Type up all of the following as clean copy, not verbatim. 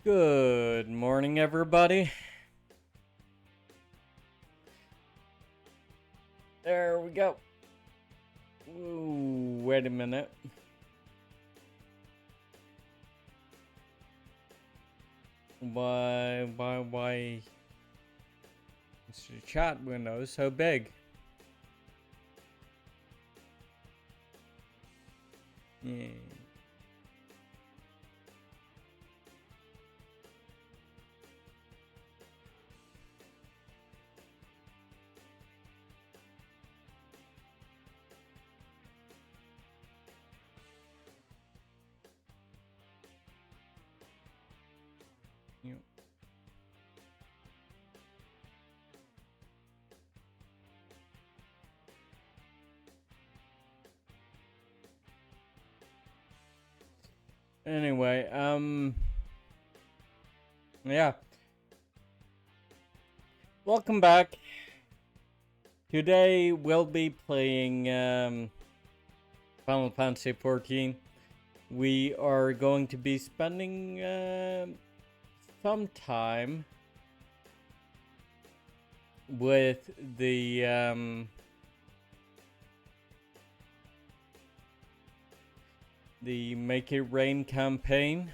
Good morning, everybody. There we go. Ooh, wait a minute. Why is the chat window so big? Yeah. Yep. Anyway, yeah. Welcome back. Today we'll be playing Final Fantasy 14. We are going to be spending some time with the Make It Rain campaign,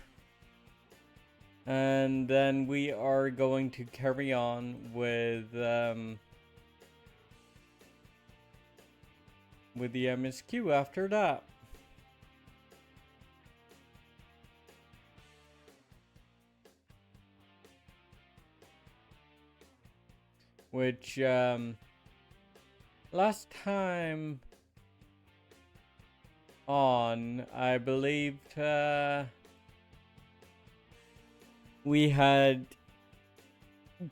and then we are going to carry on with the MSQ after that. Which last time on, I believed we had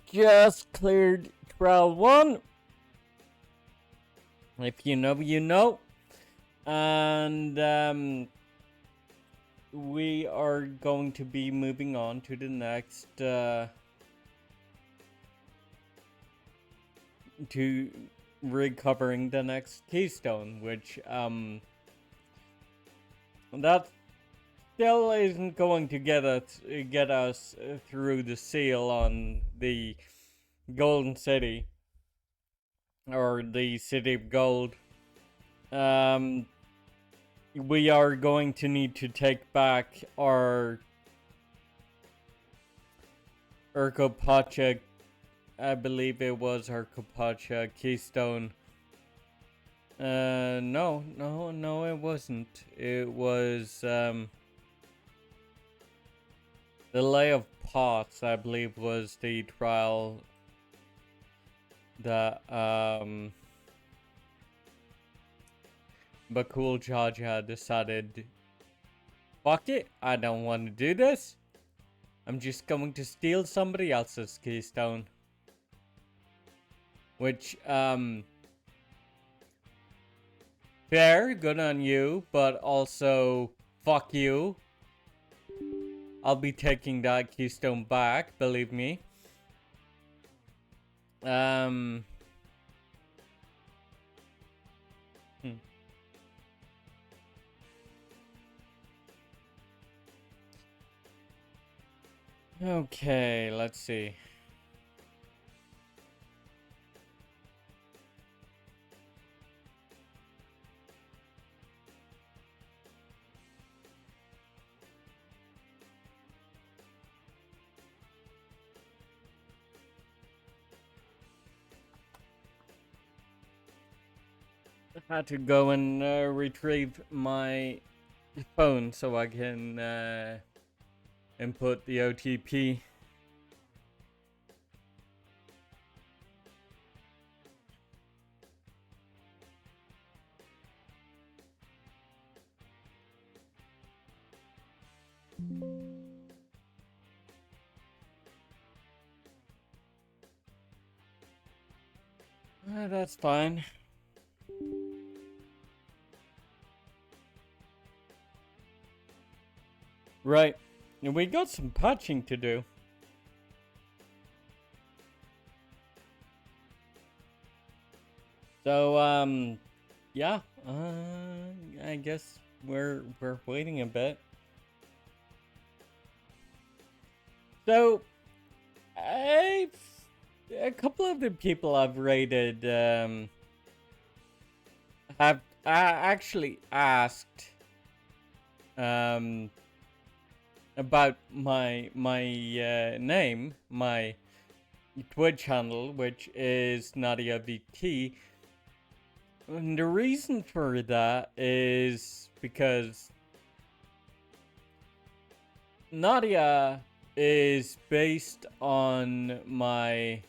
just cleared Trial 1. If you know, you know. And we are going to be moving on to the next to recovering the next keystone, which that still isn't going to get us through the seal on the Golden City, or the City of Gold. We are going to need to take back our Urkopacha, I believe it was Urkopacha keystone. No, it wasn't. It was the Lay of Pots, I believe, was the trial that Bakul Jaja decided, fuck it, I don't want to do this. I'm just going to steal somebody else's keystone. Which, fair, good on you, but also, fuck you. I'll be taking that keystone back, believe me. Okay, let's see. I had to go and retrieve my phone so I can input the OTP. That's fine. Right. We got some patching to do. So, yeah. I guess we're waiting a bit. So, I've, a couple of the people I've rated have actually asked about my name, my Twitch channel, which is Nadia VT. And the reason for that is because Nadia is based on my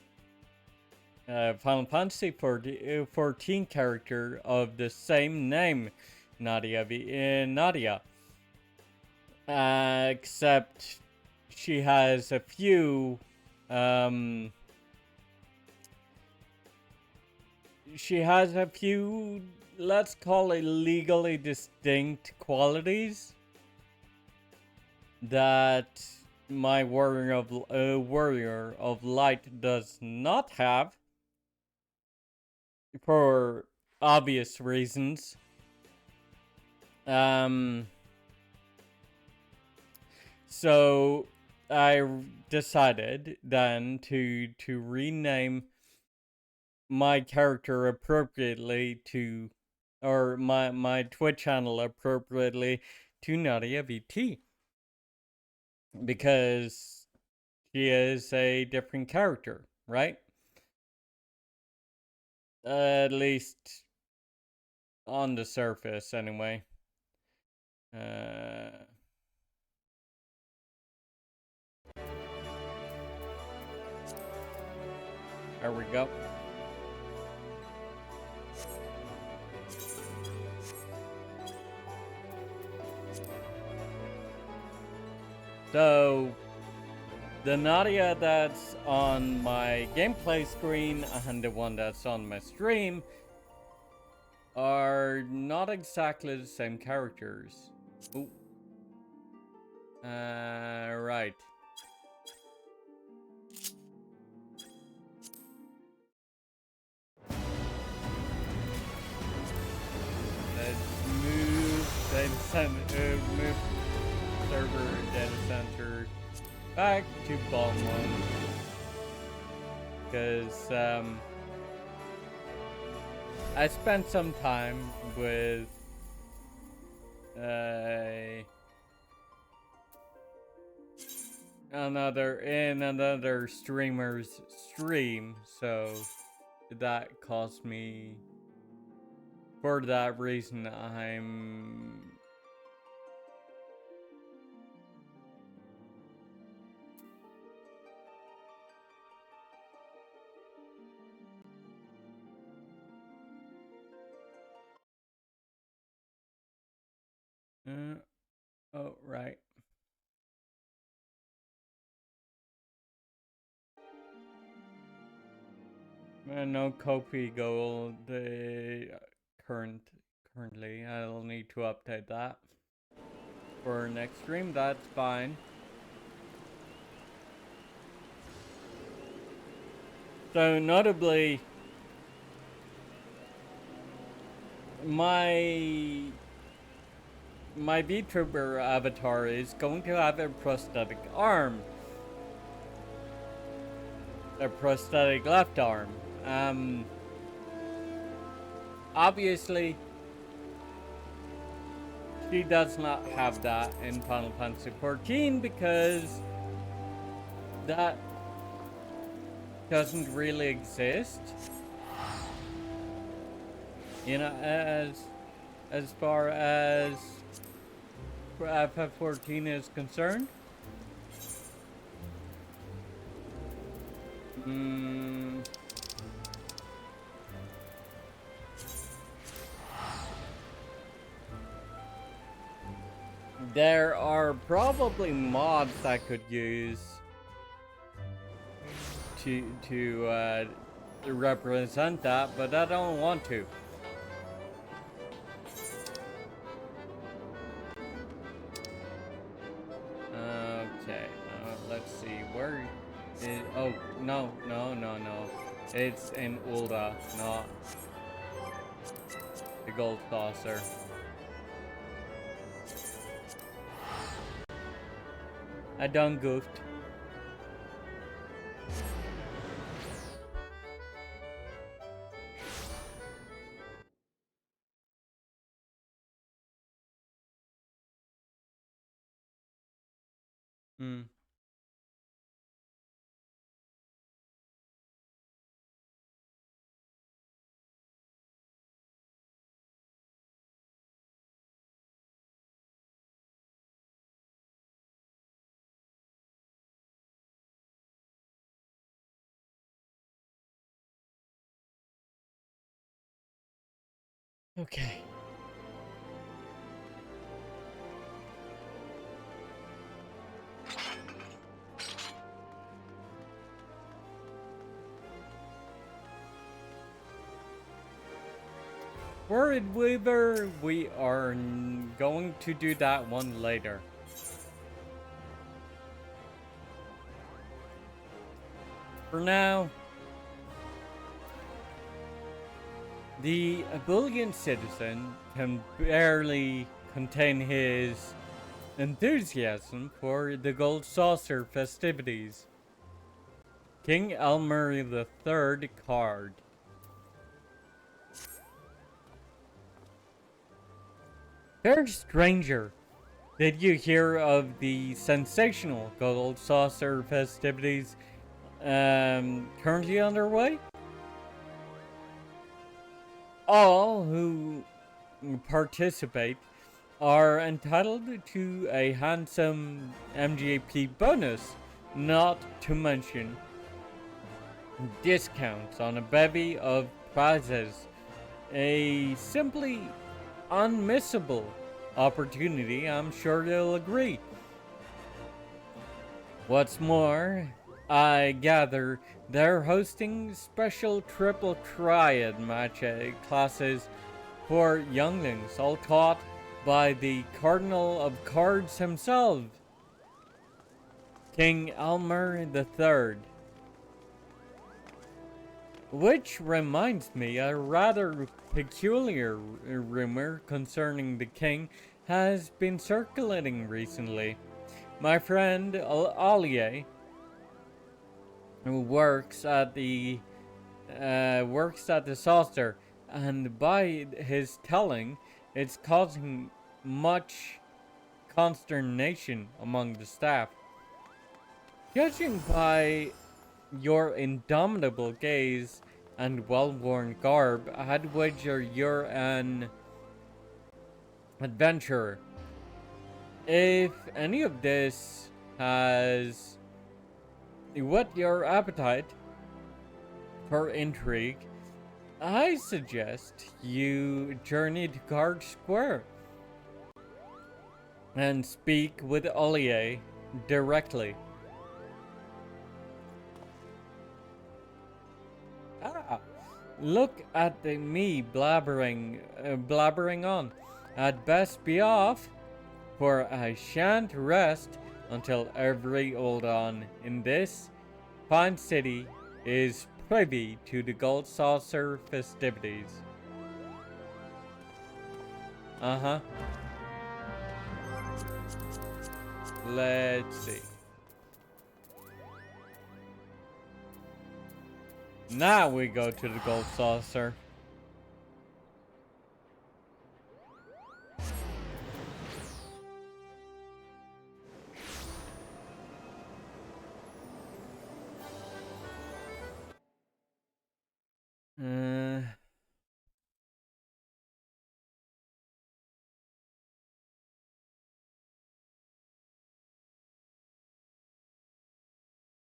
Final Fantasy 14 character of the same name, Nadia. Except she has a few let's call it legally distinct qualities that my warrior of light does not have, for obvious reasons. So I decided then to rename my character appropriately to, or my Twitch channel appropriately to Nadia VT, because she is a different character, right? At least on the surface, anyway. There we go. So, the Nadia that's on my gameplay screen and the one that's on my stream are not exactly the same characters. Ooh. Right. Let's move move server data center back to bomb one, because I spent some time with another streamer's stream, so that caused me, for that reason, I'm oh, right. No copy goal currently. I'll need to update that for next stream. That's fine. So notably, my VTuber avatar is going to have a prosthetic arm, a prosthetic left arm. Obviously, she does not have that in Final Fantasy 14 because that doesn't really exist. You know, as far as FF14 is concerned. There are probably mods I could use to represent that, but I don't want to. Okay, let's see, where is, oh, no. It's in Ulda, not the gold saucer. I done goofed. Hmm. Okay. Worried Weaver, we are going to do that one later. For now, the Abulian citizen can barely contain his enthusiasm for the Gold Saucer festivities. King Elmer the Third card. Fair stranger, did you hear of the sensational Gold Saucer festivities currently underway? All who participate are entitled to a handsome MGP bonus, not to mention discounts on a bevy of prizes. A simply unmissable opportunity, I'm sure you'll agree. What's more, I gather they're hosting special triple triad match classes for younglings, all taught by the Cardinal of Cards himself, King Elmer the Third. Which reminds me, a rather peculiar rumor concerning the king has been circulating recently. My friend Ollier, who works at the saucer, and by his telling, it's causing much consternation among the staff. Judging by your indomitable gaze and well-worn garb, I'd wager you're an adventurer. If any of this has whet your appetite for intrigue, I suggest you journey to Card Square and speak with Ollier directly. Ah, look at me blabbering on. I'd best be off, for I shan't rest until every old on in this fine city is privy to the Gold Saucer festivities. Uh-huh. Let's see. Now we go to the Gold Saucer.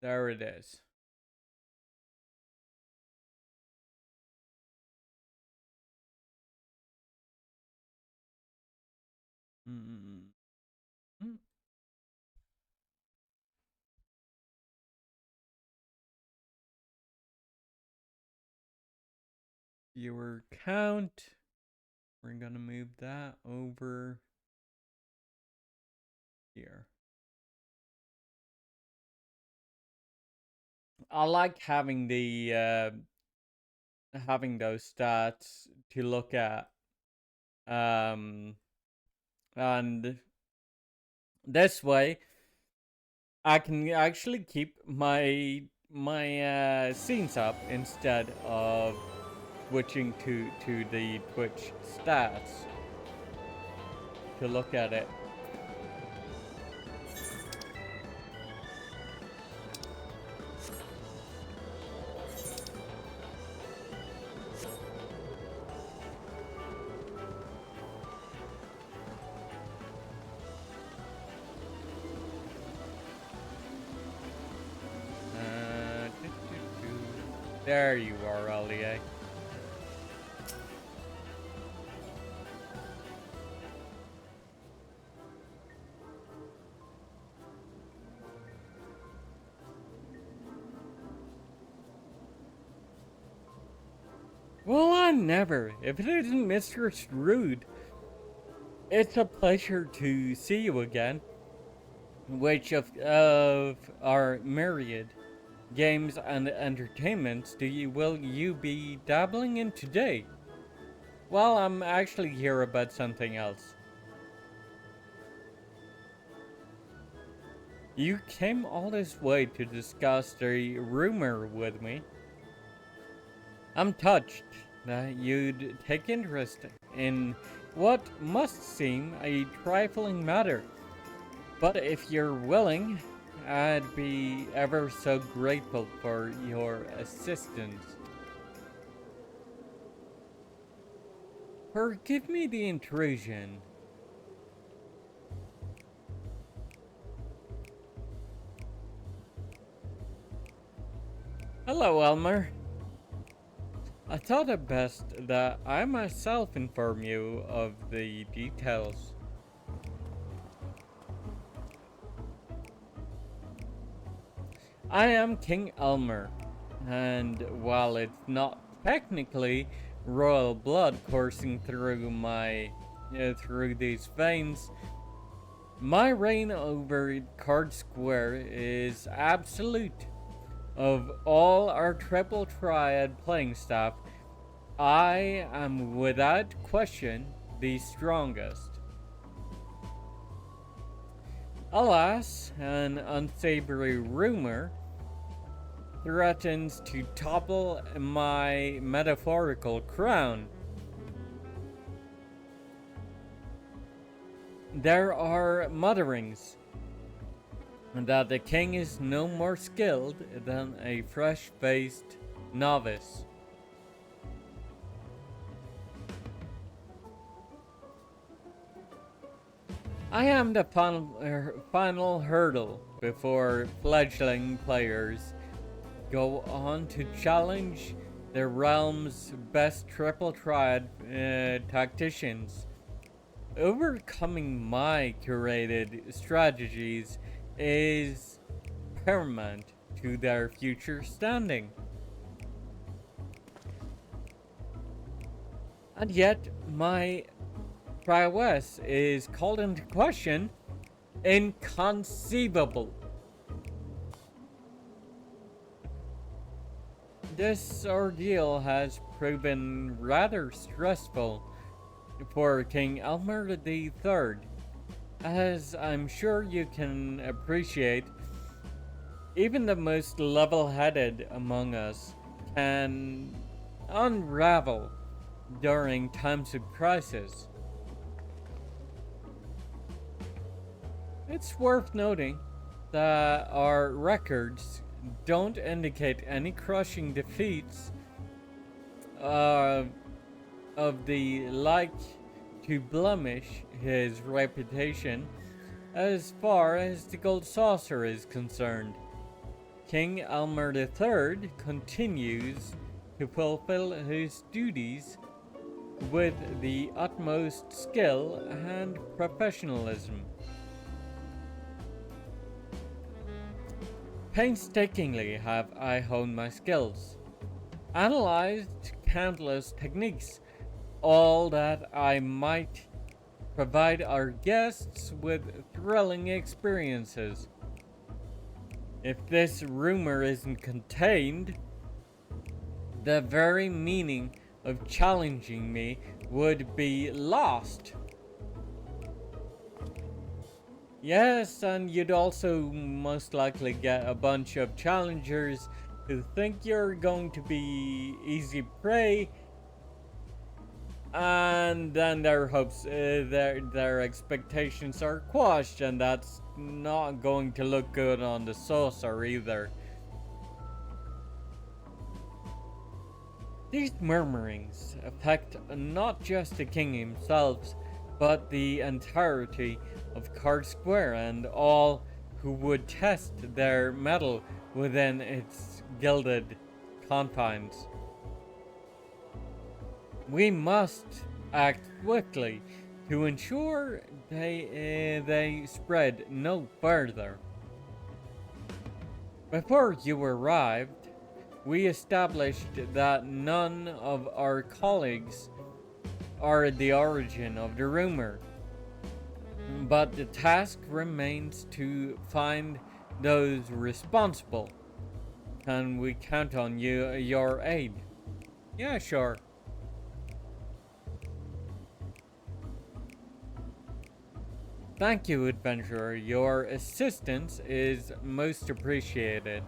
There it is. Mm. Viewer count. We're gonna move that over here. I like having the having those stats to look at. And this way I can actually keep my scenes up instead of switching to the Twitch stats to look at it. There you are, Ollie. Well, I never. If it isn't Mr. Shrewd, it's a pleasure to see you again. Which of our myriad games and entertainments will you be dabbling in today? Well, I'm actually here about something else. You came all this way to discuss the rumor with me. I'm touched that you'd take interest in what must seem a trifling matter. But if you're willing, I'd be ever so grateful for your assistance. Forgive me the intrusion. Hello, Elmer. I thought it best that I myself inform you of the details. I am King Elmer, and while it's not technically royal blood coursing through through these veins, my reign over Card Square is absolute. Of all our triple triad playing staff, I am without question the strongest. Alas, an unsavory rumor threatens to topple my metaphorical crown. There are mutterings that the king is no more skilled than a fresh-faced novice. I am the final hurdle before fledgling players go on to challenge the realm's best triple triad tacticians. Overcoming my curated strategies is paramount to their future standing. And yet, my prowess is called into question. Inconceivable. This ordeal has proven rather stressful for King Elmer III. As I'm sure you can appreciate, even the most level-headed among us can unravel during times of crisis. It's worth noting that our records don't indicate any crushing defeats of the like to blemish his reputation as far as the gold saucer is concerned. King Elmer III continues to fulfill his duties with the utmost skill and professionalism. Painstakingly have I honed my skills, analyzed countless techniques, all that I might provide our guests with thrilling experiences. If this rumor isn't contained, the very meaning of challenging me would be lost. Yes, and you'd also most likely get a bunch of challengers who think you're going to be easy prey, and then their hopes, their expectations are quashed, and that's not going to look good on the saucer either. These murmurings affect not just the king himself, but the entirety of Card Square and all who would test their mettle within its gilded confines. We must act quickly to ensure they spread no further. Before you arrived, we established that none of our colleagues are the origin of the rumor, but the task remains to find those responsible. Can we count on your aid? Yeah, sure. Thank you, adventurer. Your assistance is most appreciated.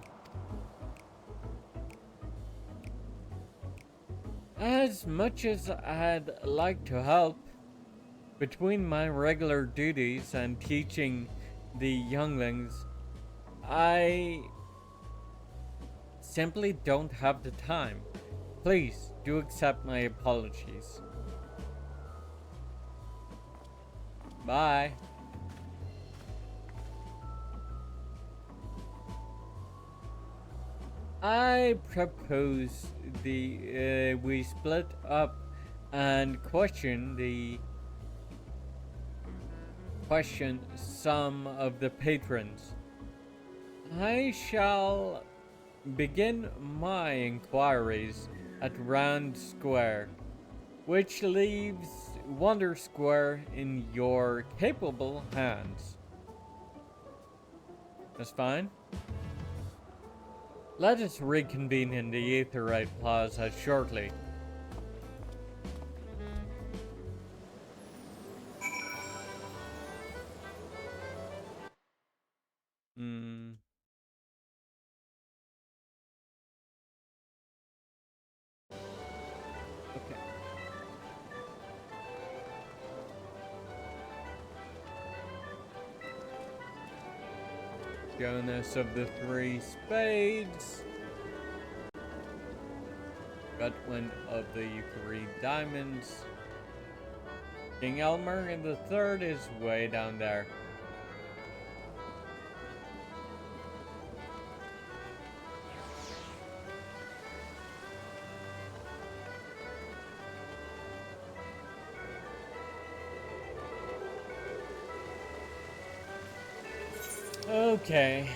As much as I'd like to help, between my regular duties and teaching the younglings, I simply don't have the time. Please do accept my apologies. Bye. I propose we split up and question some of the patrons. I shall begin my inquiries at Round Square, which leaves Wonder Square in your capable hands. That's fine. Let us reconvene in the Aetherite Plaza shortly. Okay. Jonas of the Three Spades. Godwin of the Three Diamonds. King Elmer and the third is way down there. Okay.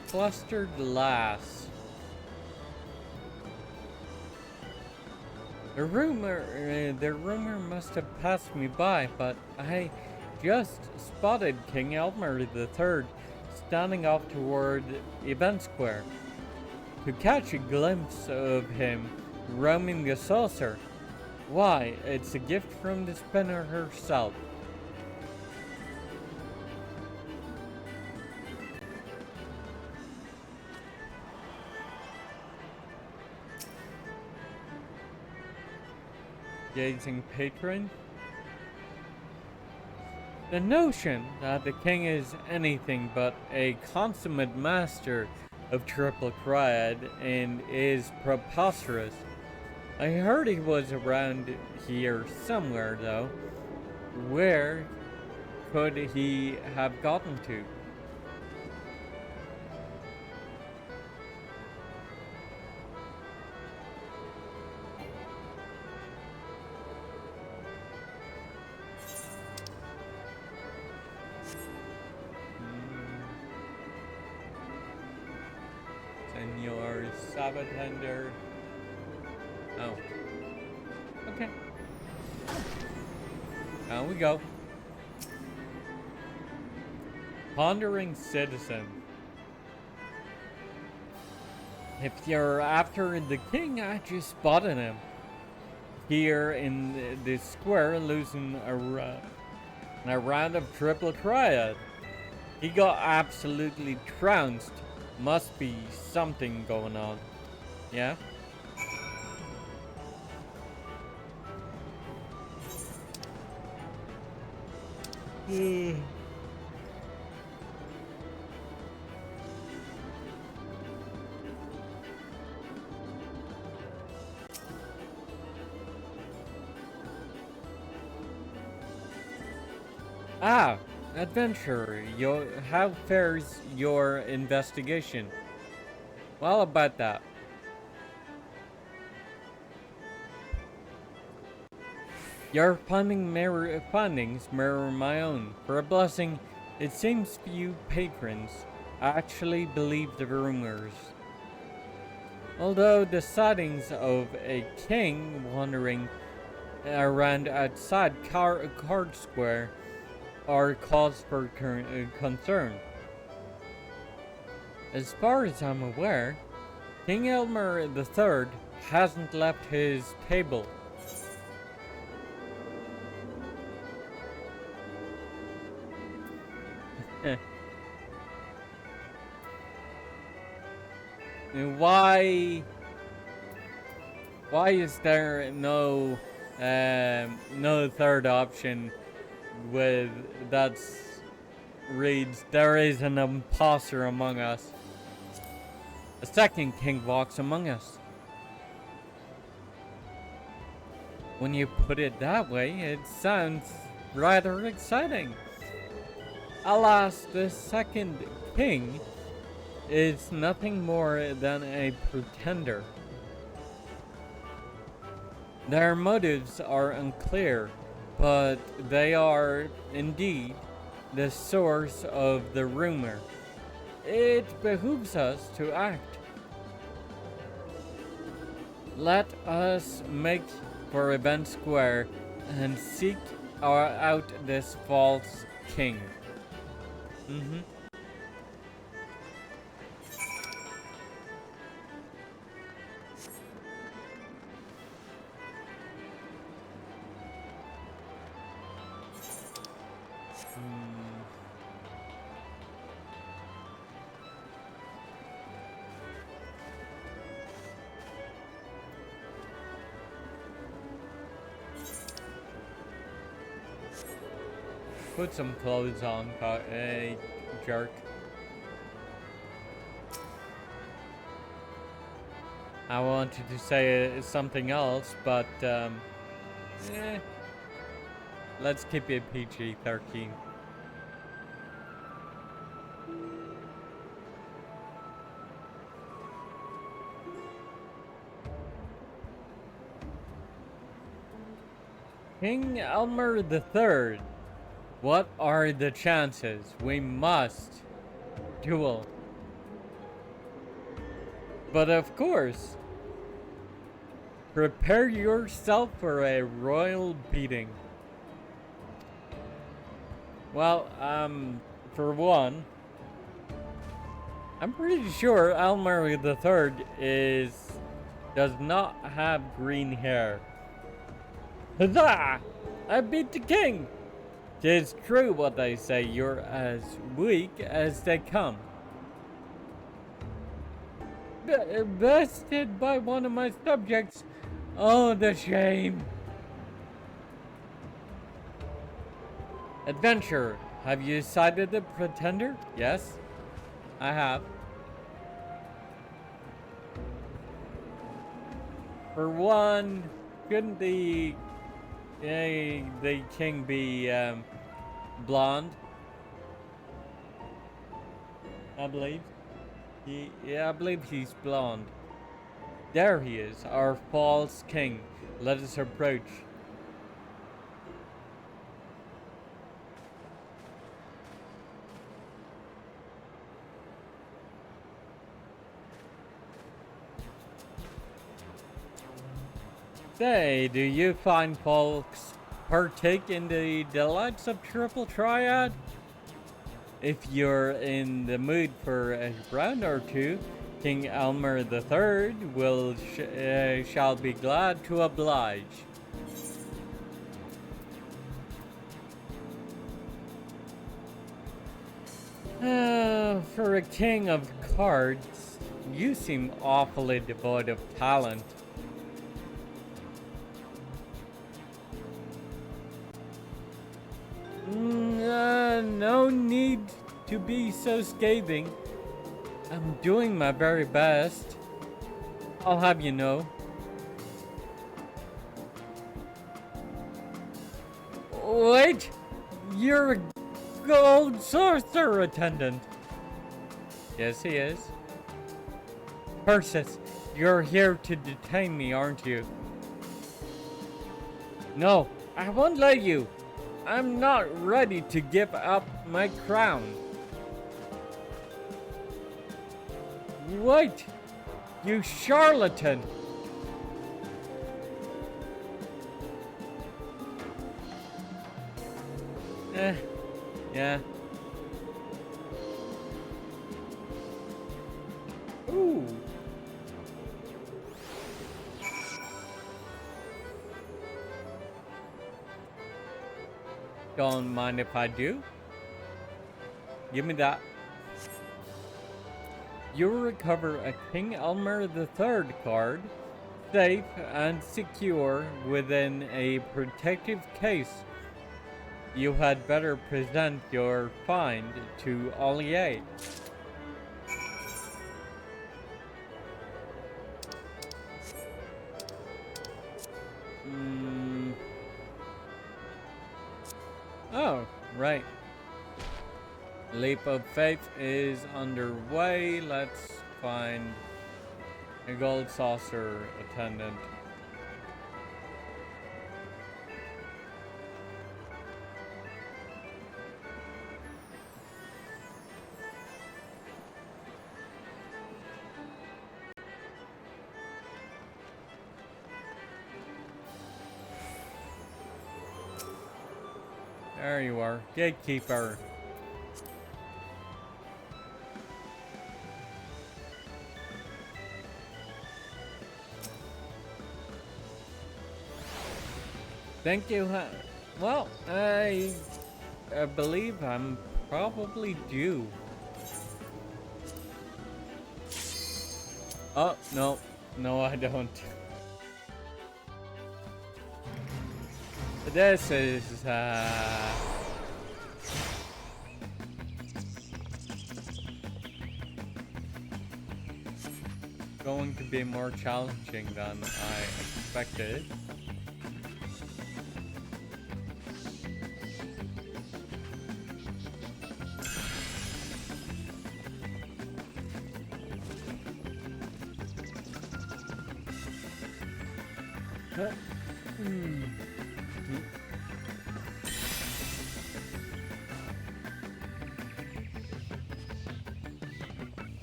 Clustered glass. The rumor must have passed me by, but I just spotted King Elmer III standing off toward Event Square. To catch a glimpse of him roaming the saucer, why, it's a gift from the spinner herself. Gazing patron. The notion that the king is anything but a consummate master of triple triad and is preposterous. I heard he was around here somewhere though. Where could he have gotten to? Senor Sabatender. Oh. Okay. Down we go. Pondering citizen. If you're after the king, I just spotted him. Here in the square, losing a round of triple triad. He got absolutely trounced. Must be something going on. Yeah? Ah, adventurer, how fares your investigation? Well, about that. Your findings mirror my own. For a blessing, it seems few patrons actually believe the rumors. Although the sightings of a king wandering around outside Card Square are cause for concern. As far as I'm aware, King Elmer III hasn't left his table. Why? Why is there no third option with that's reads there is an imposter among us? A second king walks among us. When you put it that way, it sounds rather exciting. Alas, the second king is nothing more than a pretender. Their motives are unclear, but they are indeed the source of the rumor. It behooves us to act. Let us make for Event Square and seek out this false king. Put some clothes on, jerk. I wanted to say something else, but let's keep it PG-13. King Elmer III. What are the chances? We must duel. But of course, prepare yourself for a royal beating. Well, for one, I'm pretty sure Elmer III does not have green hair. Huzzah! I beat the king! 'Tis true what they say, you're as weak as they come. Bested by one of my subjects. Oh, the shame. Adventurer, have you sighted the pretender? Yes, I have. For one, couldn't the king be blonde? I believe. Yeah, I believe he's blonde. There he is, our false king. Let us approach. Say, do you find folks partake in the delights of Triple Triad? If you're in the mood for a round or two, King Elmer III shall be glad to oblige. For a king of cards, you seem awfully devoid of talent. No need to be so scathing. I'm doing my very best. I'll have you know. Wait! You're a gold sorcerer attendant. Yes, he is. Persis, you're here to detain me, aren't you? No, I won't let you. I'm not ready to give up my crown. Wait! You charlatan! Yeah. Ooh. Don't mind if I do. Give me that. You'll recover a King Elmer III card, safe and secure within a protective case. You had better present your find to Ollier. Oh, right. Leap of Faith is underway. Let's find a gold saucer attendant. There you are, gatekeeper. Thank you. Well, I believe I'm probably due. Oh, no. No, I don't. This is, going to be more challenging than I expected.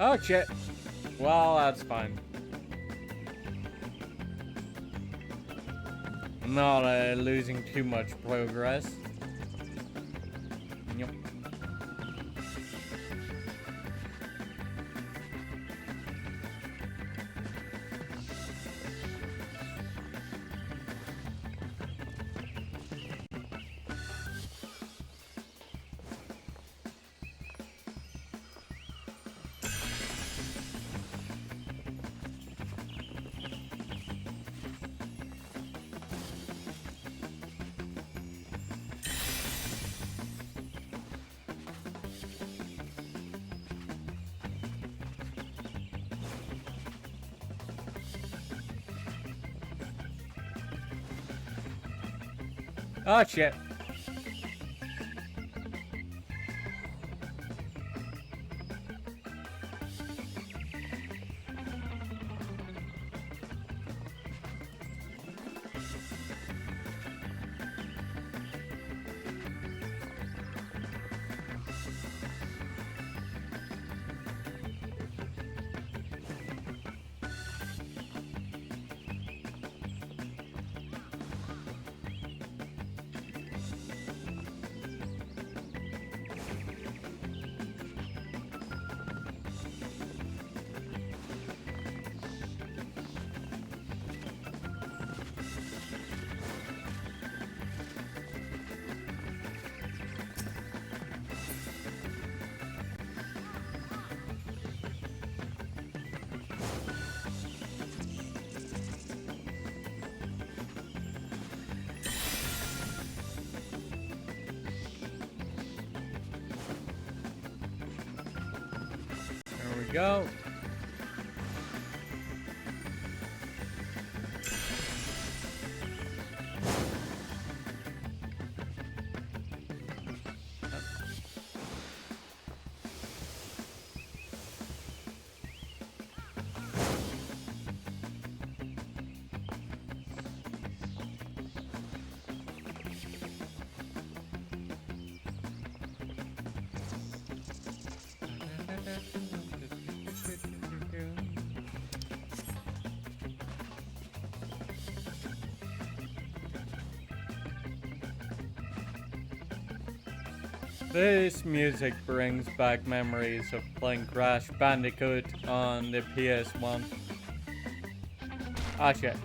Oh shit. Well, that's fine. I'm not losing too much progress. Yep. Oh shit. go. This music brings back memories of playing Crash Bandicoot on the PS1. Ah, shit.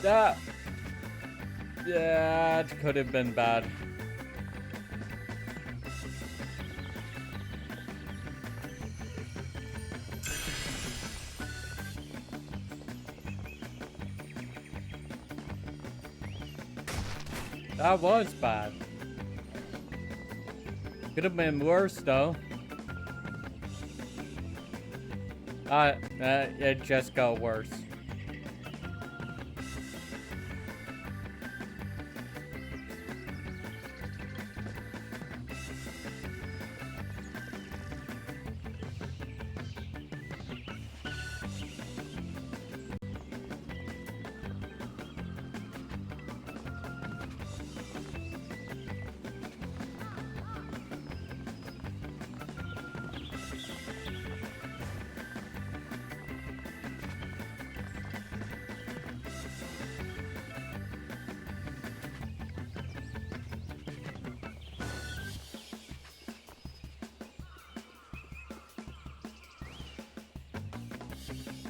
That could have been bad. That was bad. Could have been worse though. It just got worse.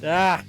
Ah!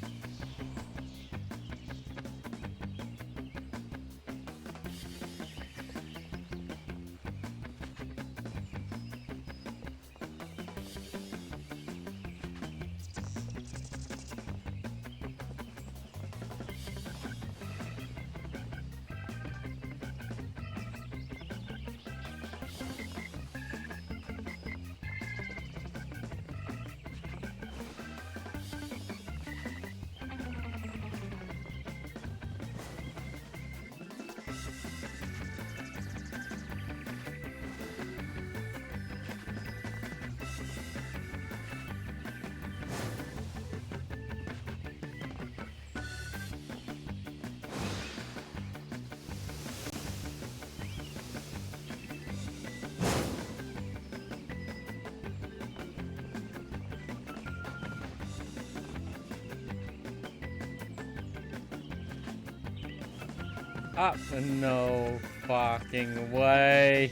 Ah, no fucking way.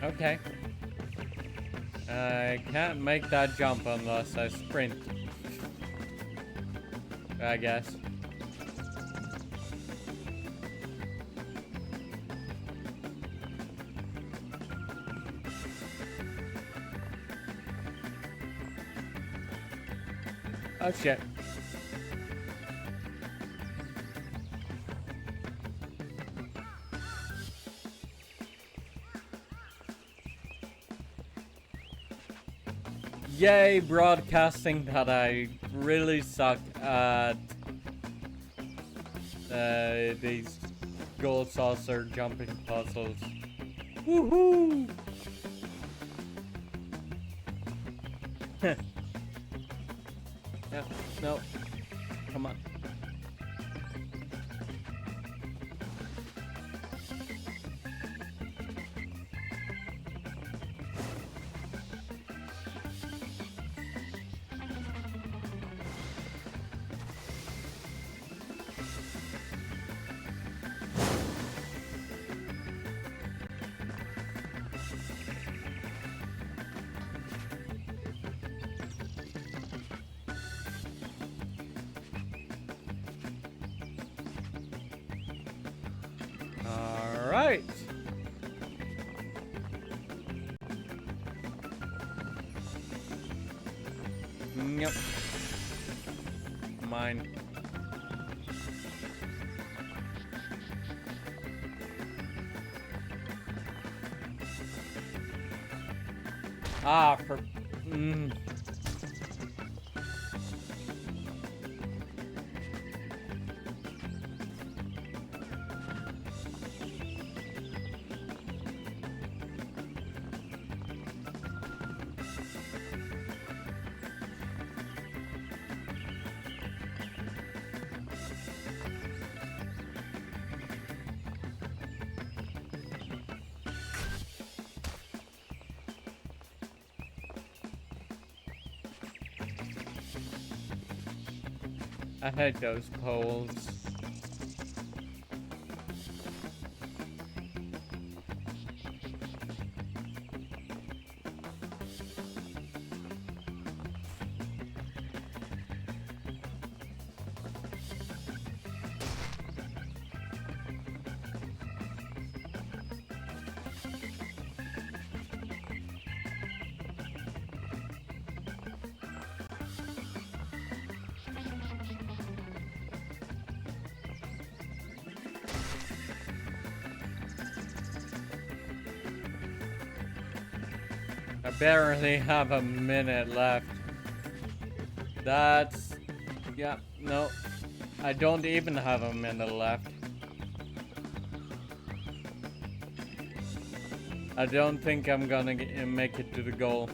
Okay. I can't make that jump unless I sprint. I guess. Oh shit. Yay, broadcasting that I really suck at these gold saucer jumping puzzles. Woohoo! No. Come on. Alright. Yep. Mine. Ah, for... I hate those poles. I barely have a minute left. That's... Yeah, no. I don't even have a minute left. I don't think I'm gonna make it to the goal.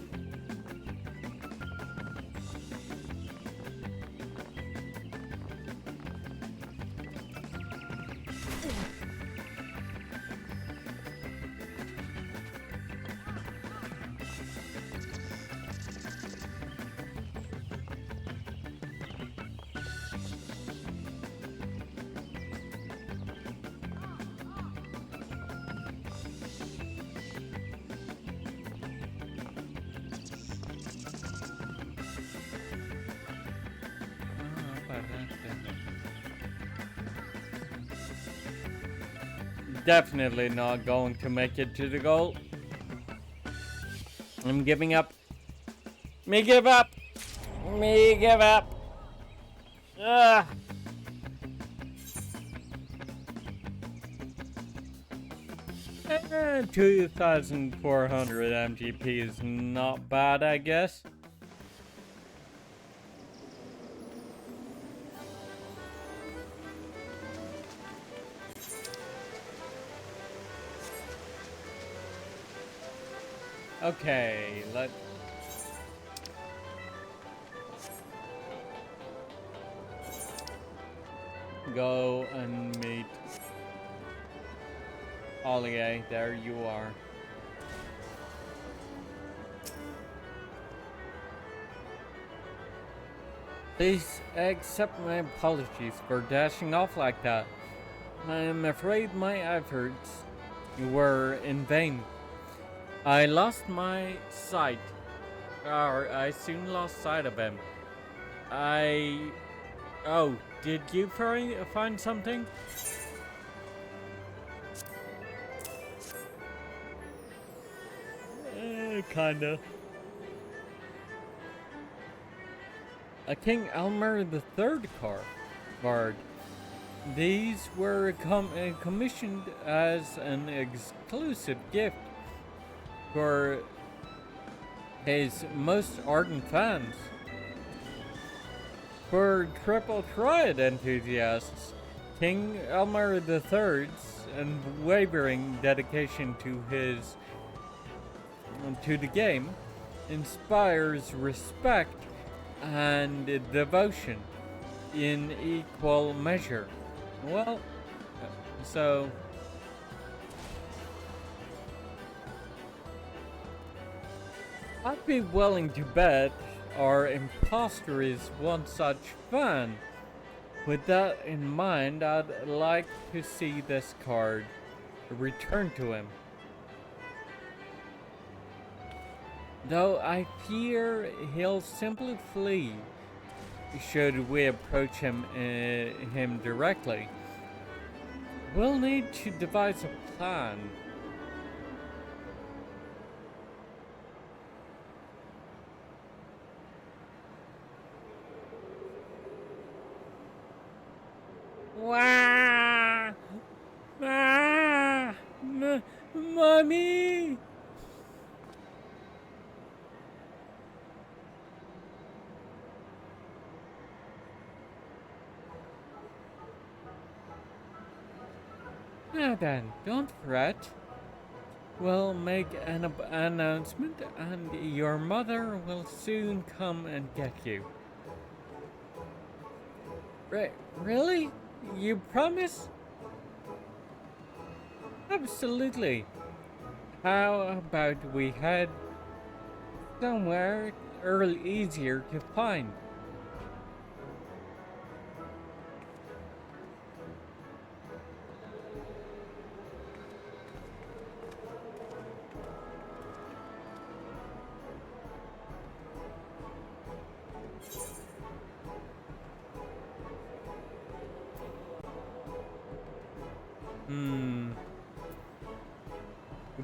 Definitely not going to make it to the goal. I'm giving up. Me give up. Me give up. Ugh. Eh, 2,400 MGP is not bad, I guess. Okay, let's go and meet Ollie. There you are. Please accept my apologies for dashing off like that. I am afraid my efforts were in vain. I lost my sight, or I soon lost sight of him. Oh, did you find something? Kinda. A King Elmer III card. These were commissioned as an exclusive gift for his most ardent fans. For Triple Triad enthusiasts, King Elmer III's unwavering dedication to the game inspires respect and devotion in equal measure. Well, so I'd be willing to bet our imposter is one such fan. With that in mind, I'd like to see this card returned to him. Though I fear he'll simply flee should we approach him directly. We'll need to devise a plan. Wah! Ah! Mommy! Now then, don't fret. We'll make an announcement and your mother will soon come and get you. Really? You promise? Absolutely. How about we head somewhere easier to find?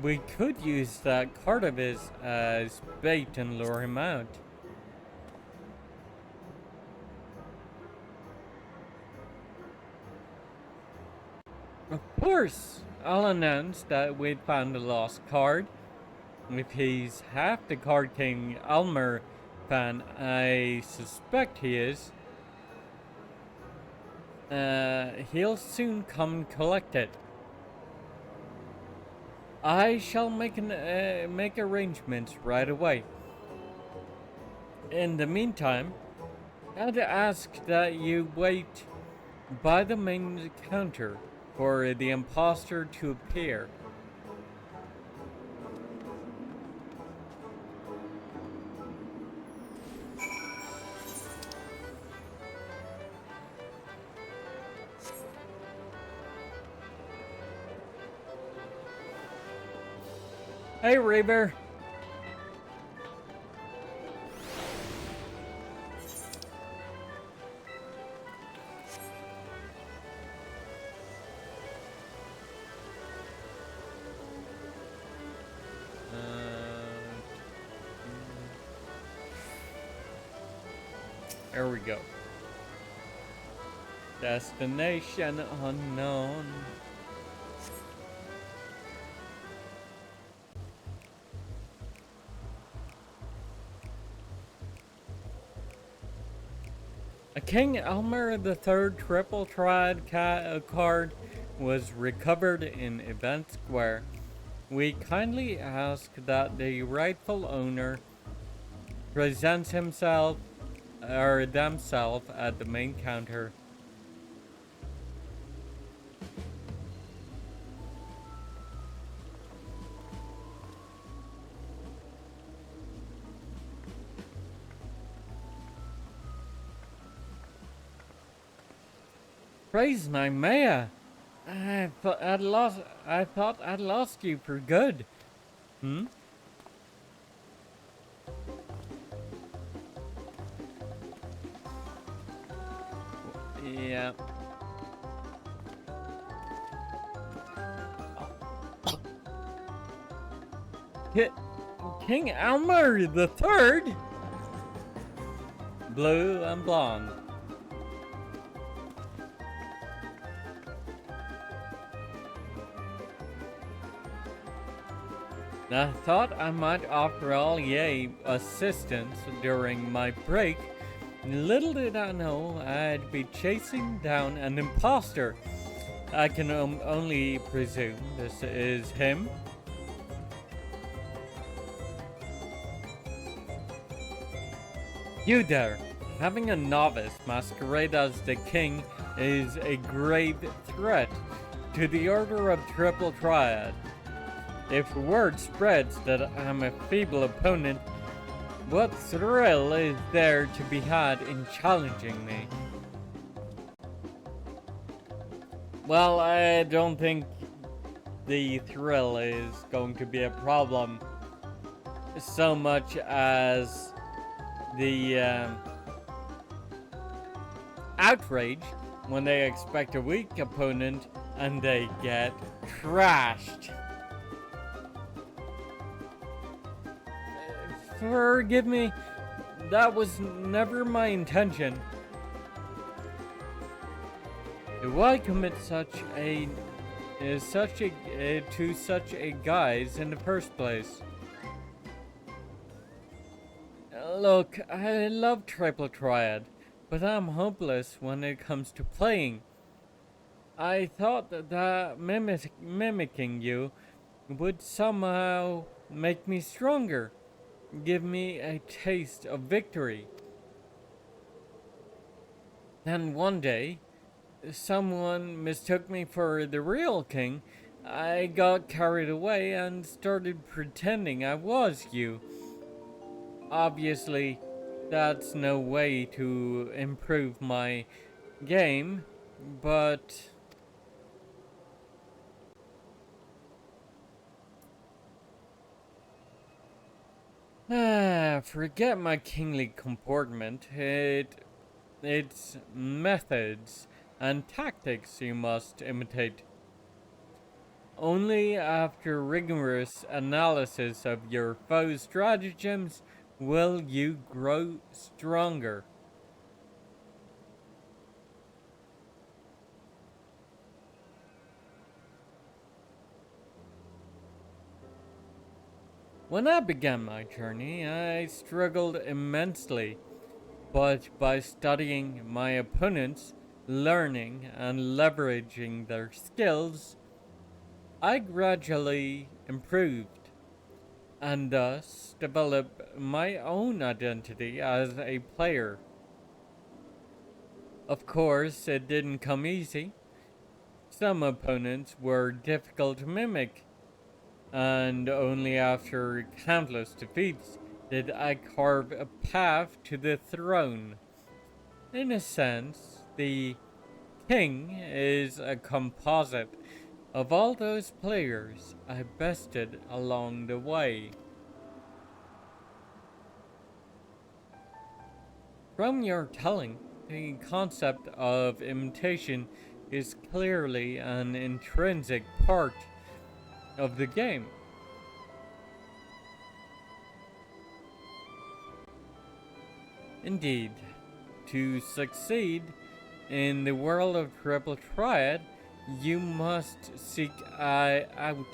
We could use that cart of his as bait and lure him out. Of course, I'll announce that we'd found a lost card. If he's half the Card King Elmer fan I suspect he is, he'll soon come collect it. I shall make arrangements right away. In the meantime, I'd ask that you wait by the main counter for the imposter to appear. Hey, Reaver. There we go. Destination unknown. A King Elmer III Triple Triad card was recovered in Event Square. We kindly ask that the rightful owner presents himself or themselves at the main counter. Praise Nymea! I thought I'd lost you for good. Yeah. King Elmer the Third? Blue and blonde. I thought I might offer all ye assistance during my break. Little did I know I'd be chasing down an imposter. I can only presume this is him. You there! Having a novice masquerade as the king is a grave threat to the Order of Triple Triad. If word spreads that I'm a feeble opponent, what thrill is there to be had in challenging me? Well, I don't think the thrill is going to be a problem so much as the outrage when they expect a weak opponent and they get trashed. Forgive me, that was never my intention. Why commit to such a guise in the first place? Look, I love Triple Triad, but I'm hopeless when it comes to playing. I thought that mimicking you would somehow make me stronger, give me a taste of victory. Then one day, someone mistook me for the real king. I got carried away and started pretending I was you. Obviously, that's no way to improve my game, but forget my kingly comportment. It's methods and tactics you must imitate. Only after rigorous analysis of your foe's stratagems will you grow stronger. When I began my journey, I struggled immensely, but by studying my opponents, learning and leveraging their skills, I gradually improved and thus developed my own identity as a player. Of course, it didn't come easy. Some opponents were difficult to mimic, and only after countless defeats did I carve a path to the throne. In a sense, the king is a composite of all those players I bested along the way. From your telling, the concept of imitation is clearly an intrinsic part of the game. Indeed, to succeed in the world of Triple Triad, you must seek out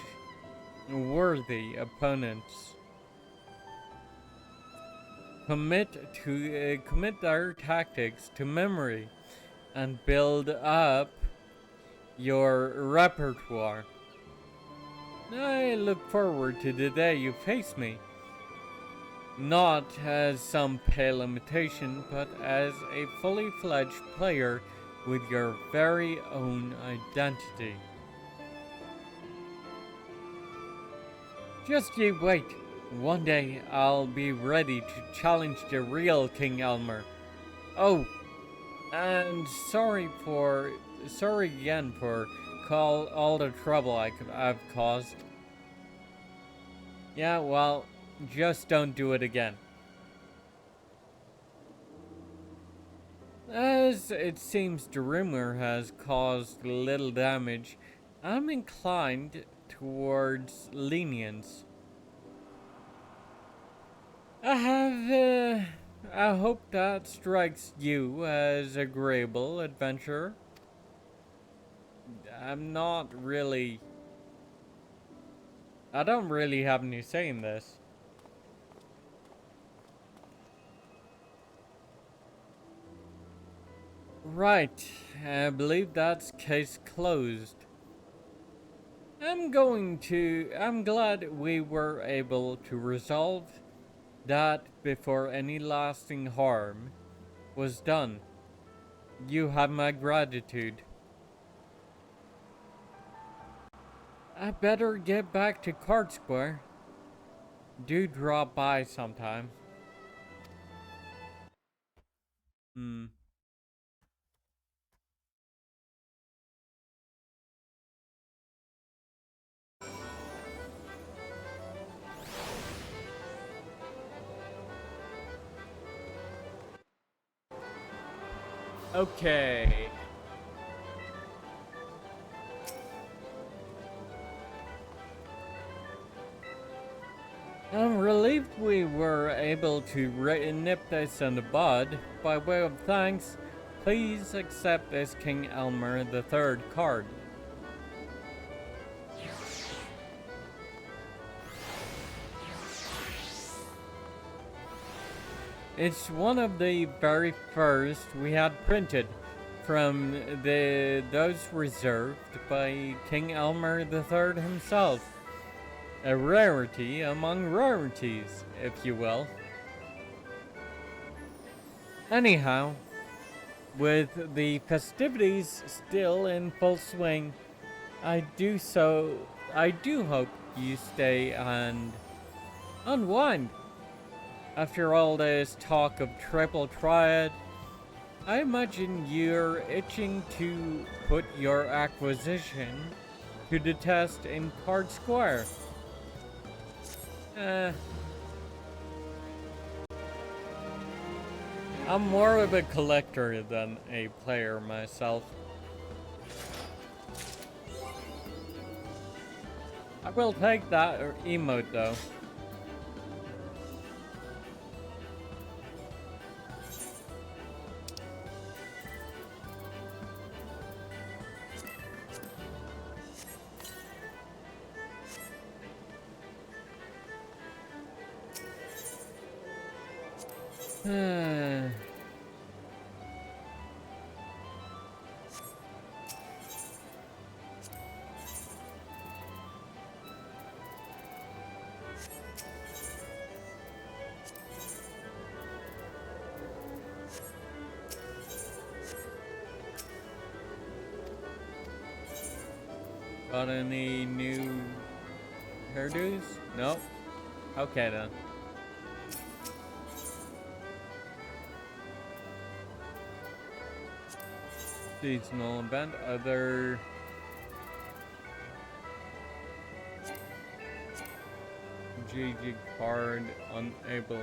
worthy opponents. Commit their tactics to memory and build up your repertoire. I look forward to the day you face me. Not as some pale imitation, but as a fully fledged player with your very own identity. Just you wait. One day I'll be ready to challenge the real King Elmer. Oh, and sorry again for all the trouble I've caused. Yeah, well, just don't do it again. As it seems the rumor has caused little damage, I'm inclined towards lenience. I hope that strikes you as agreeable, adventurer. I'm not really. I don't really have any say in this. Right, I believe that's case closed. I'm glad we were able to resolve that before any lasting harm was done. You have my gratitude. I better get back to Cart Square. Do drop by sometime. Hmm. Okay. I'm relieved we were able to nip this in the bud. By way of thanks, please accept this King Elmer III card. It's one of the very first we had printed. from those reserved by King Elmer III himself. A rarity among rarities, if you will. Anyhow, with the festivities still in full swing, I do hope you stay and unwind. After all this talk of triple triad, I imagine you're itching to put your acquisition to the test in Card Square. I'm more of a collector than a player myself. I will take that emote though. Got any new hairdos? Nope. Okay then. Seasonal event, other GG card unable.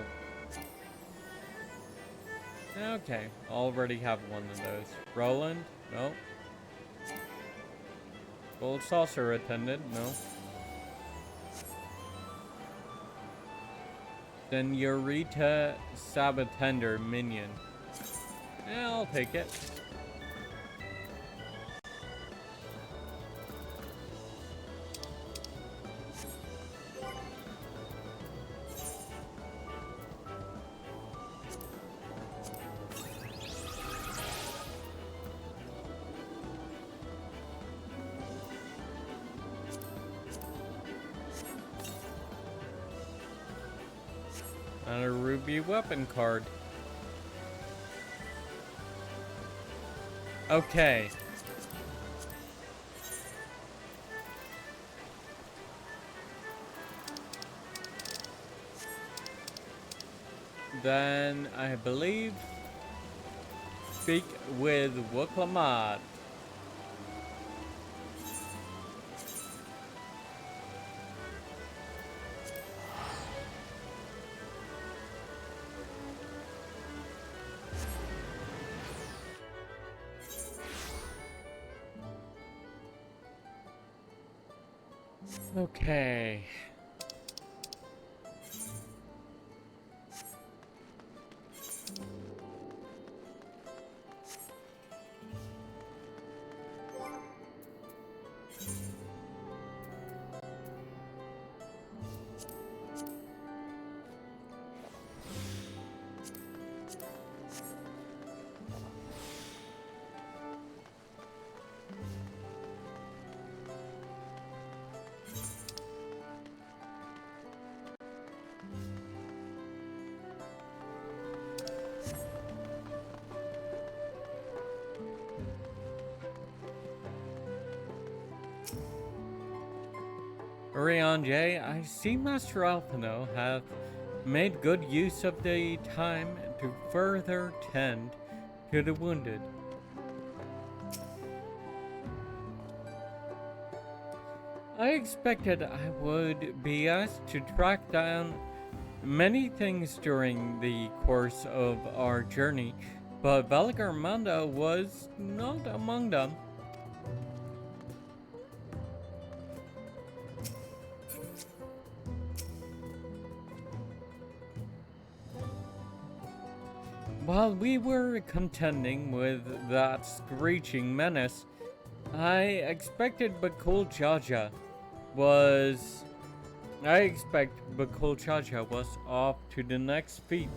Okay, already have one of those. Roland? No. Gold saucer attendant? No. Senorita Sabatender minion. Yeah, I'll take it. And a ruby weapon card. Okay. Then I believe speak with Wuklamat. Okay. Orion J, I see Master Alpino have made good use of the time to further tend to the wounded. I expected I would be asked to track down many things during the course of our journey, but Valgarmanda was not among them. While we were contending with that screeching menace, I expect Bakul Jaja was off to the next feat.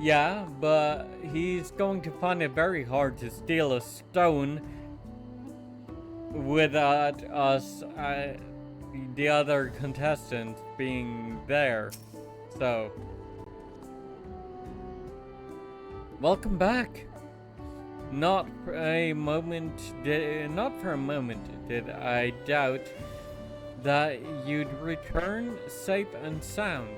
Yeah, but he's going to find it very hard to steal a stone without us, the other contestants, being there. So, welcome back. Not for a moment did I doubt that you'd return safe and sound.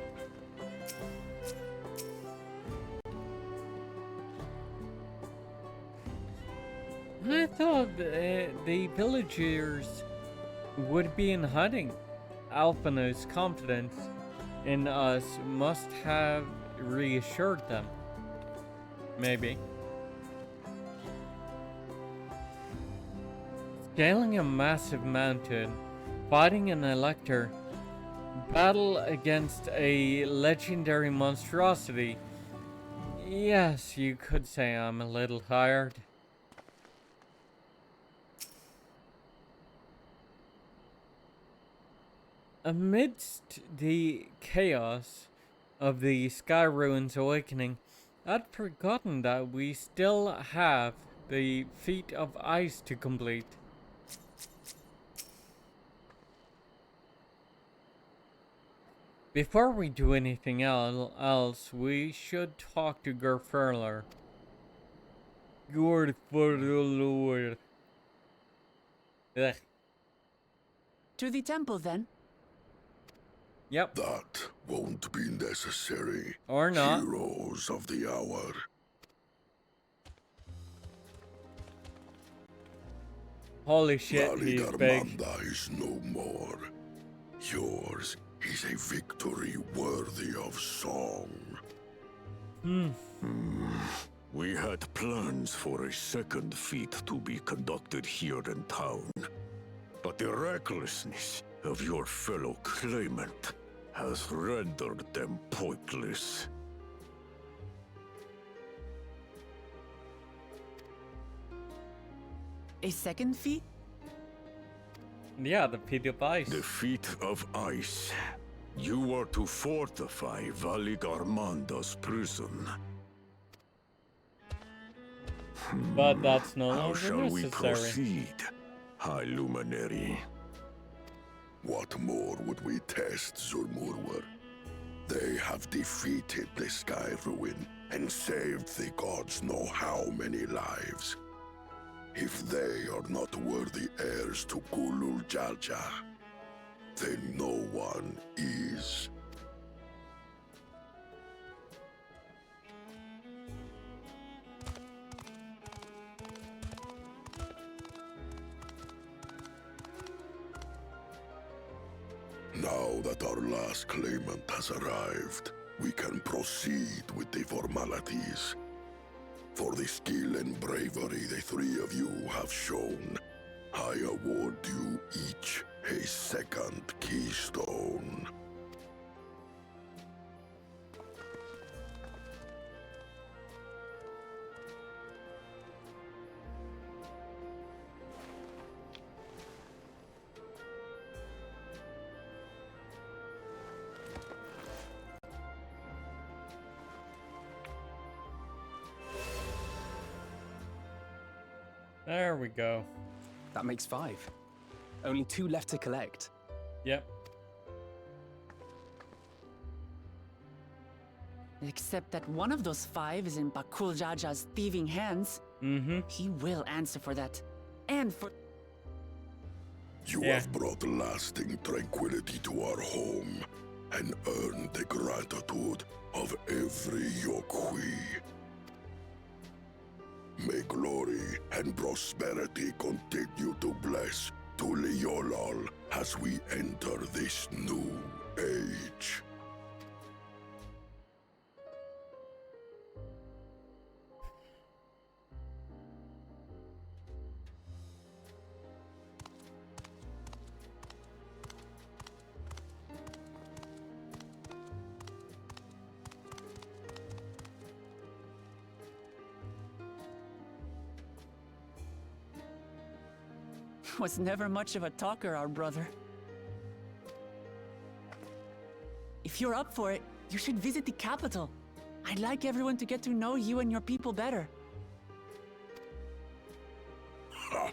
I thought the villagers would be in hiding. Alphina's confidence in us must have reassured them. Maybe. Scaling a massive mountain, fighting an elector, battle against a legendary monstrosity. Yes, you could say I'm a little tired. Amidst the chaos of the Sky Ruins awakening, I'd forgotten that we still have the feat of ice to complete. Before we do anything else, we should talk to Gerfurler. Gerfurler. Ugh. To the temple, then. Yep. That won't be necessary. Or not. Heroes of the hour. Holy shit, he's big. Darmanda is no more. Yours is a victory worthy of song. We had plans for a second feat to be conducted here in town. But the recklessness of your fellow claimant has rendered them pointless. A second feat? Yeah, the feat of ice. The feat of ice. You are to fortify Valigarmanda's prison. But that's no How longer shall we necessary. proceed, High Luminary? What more would we test, Zurmurwer? They have defeated the Sky Ruin and saved the gods know how many lives. If they are not worthy heirs to Kulul Jalja, then no one is. Now that our last claimant has arrived, we can proceed with the formalities. For the skill and bravery the three of you have shown, I award you each a second keystone. There we go. That makes 5. Only 2 left to collect. Yep. Except that one of those 5 is in Bakul Jaja's thieving hands. He will answer for that. And for... You have brought lasting tranquility to our home and earned the gratitude of every Yokwi. May glory and prosperity continue to bless Tuliolol as we enter this new age. Was never much of a talker, our brother. If you're up for it, you should visit the capital. I'd like everyone to get to know you and your people better. Ha!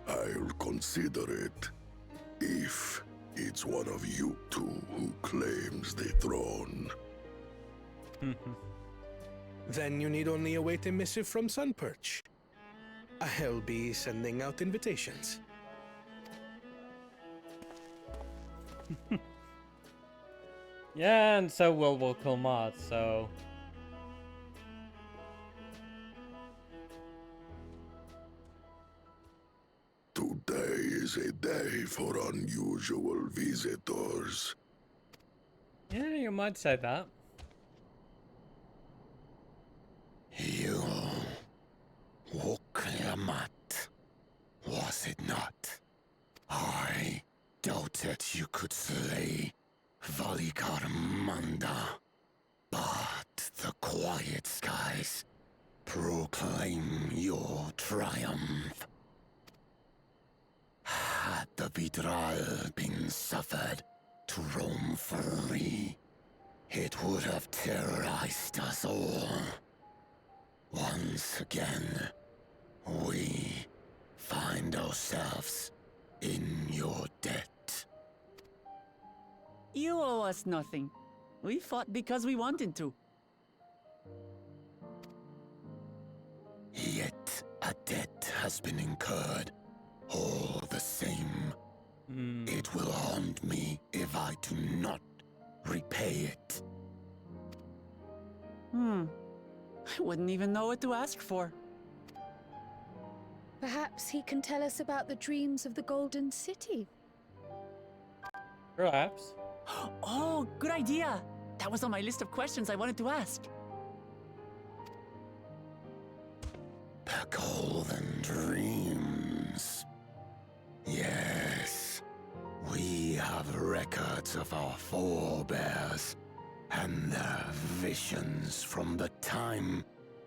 I'll consider it. If it's one of you two who claims the throne. Then you need only await a missive from Sunperch. I'll be sending out invitations. Yeah, and so will Kilmot, so... Today is a day for unusual visitors. Yeah, you might say that. You Wukliamat, was it not? I doubted you could slay Valikarmanda, but the quiet skies proclaim your triumph. Had the Vidral been suffered to roam free, it would have terrorized us all. Once again, we find ourselves in your debt. You owe us nothing. We fought because we wanted to. Yet a debt has been incurred. All the same, it will haunt me if I do not repay it. I wouldn't even know what to ask for. Perhaps he can tell us about the dreams of the Golden City. Perhaps. Oh, good idea! That was on my list of questions I wanted to ask. The Golden Dreams. Yes, we have records of our forebears and their visions from the time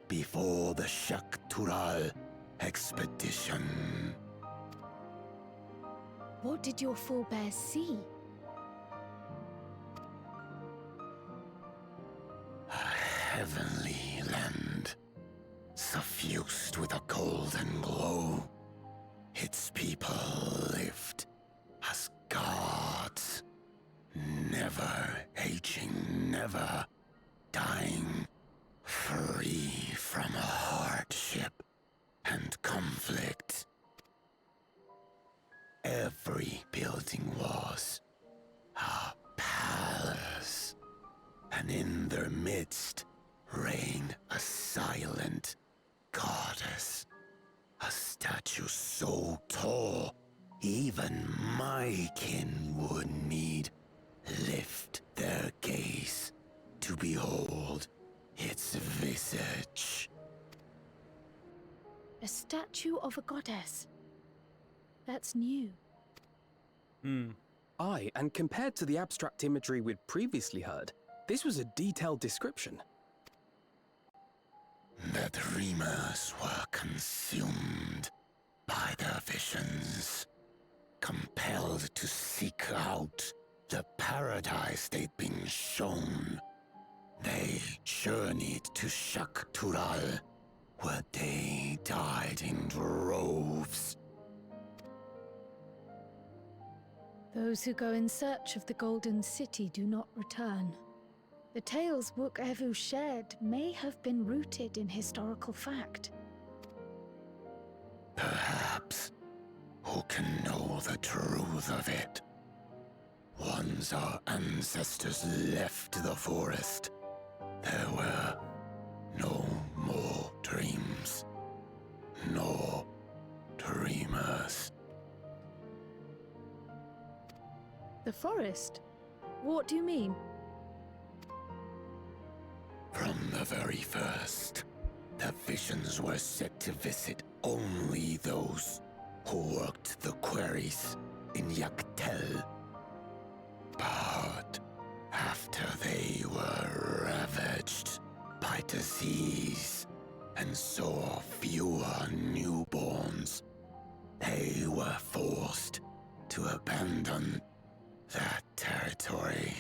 before the Shaktural expedition. What did your forebears see? A heavenly land, suffused with a golden glow. Its people lived as gods, never aging, never dying, free from hardship and conflict. Every building was a palace, and in their midst reigned a silent goddess. A statue so tall, even my kin would need lift their gaze to behold its visage. A statue of a goddess. That's new. Aye, and compared to the abstract imagery we'd previously heard, this was a detailed description. The dreamers were consumed by their visions, compelled to seek out the paradise they'd been shown. They journeyed to Shaktural, where they died in droves. Those who go in search of the Golden City do not return. The tales Wook Evu shared may have been rooted in historical fact. Perhaps. Who can know the truth of it? Once our ancestors left the forest, there were no more dreams, no dreamers. The forest? What do you mean? From the very first, the visions were set to visit only those who worked the quarries in Yaktel. But after they were ravaged by disease and saw fewer newborns, they were forced to abandon that territory.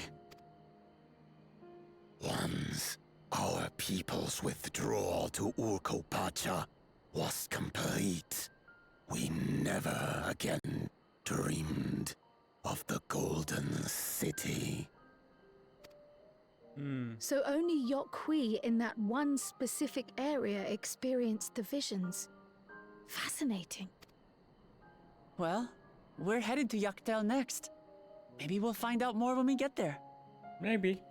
Once our people's withdrawal to Urkopacha was complete, we never again dreamed of the Golden City. So only Yokhui in that one specific area experienced the visions. Fascinating. Well, we're headed to Yaktel next. Maybe we'll find out more when we get there. Maybe.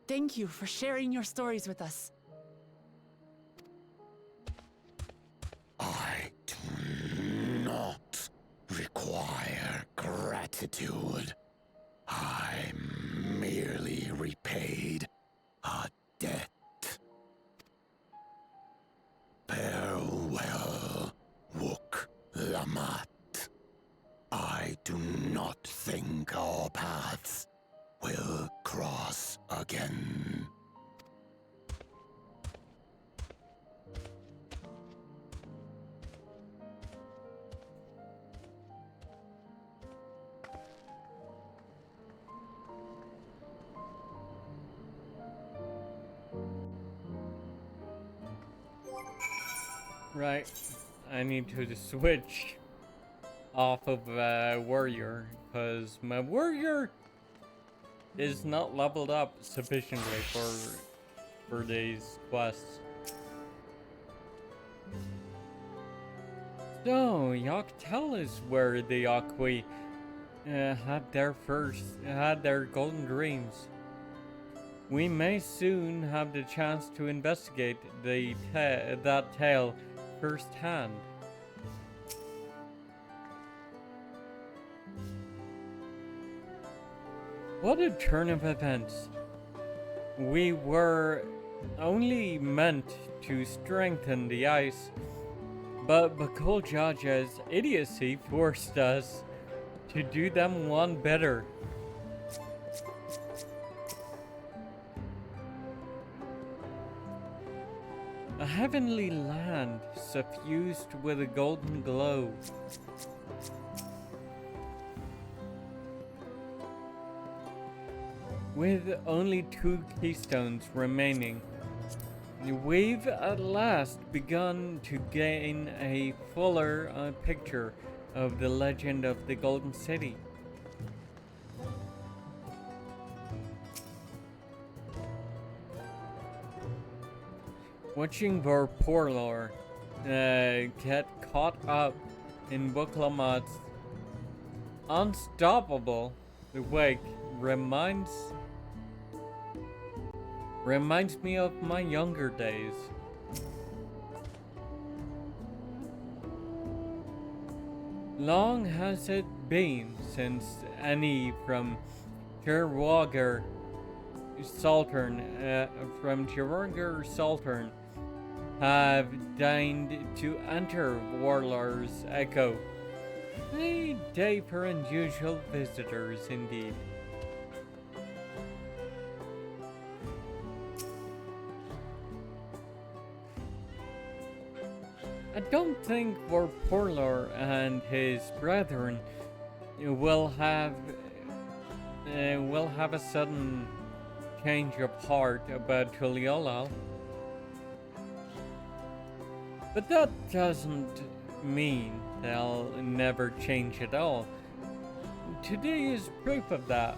Thank you for sharing your stories with us. I do not require gratitude. I merely repaid a debt. Farewell, Wook Lamat. I do not think our paths will cross again. Right. I need to switch off of warrior, because my warrior is not leveled up sufficiently for these quests. So Yaktel is where the Yokhui had their golden dreams. We may soon have the chance to investigate that tale firsthand. What a turn of events. We were only meant to strengthen the ice, but Bakul Jaja's idiocy forced us to do them one better. A heavenly land suffused with a golden glow. With only 2 keystones remaining, we've at last begun to gain a fuller picture of the legend of the Golden City. Watching Vorporlor get caught up in Buklamat's unstoppable wake reminds me of my younger days. Long has it been since any from Tirwagar Sultan have deigned to enter Warlor's Echo. A day for unusual visitors indeed. I don't think Vorporlor and his brethren will have a sudden change of heart about Tuliolal. But that doesn't mean they'll never change at all. Today is proof of that.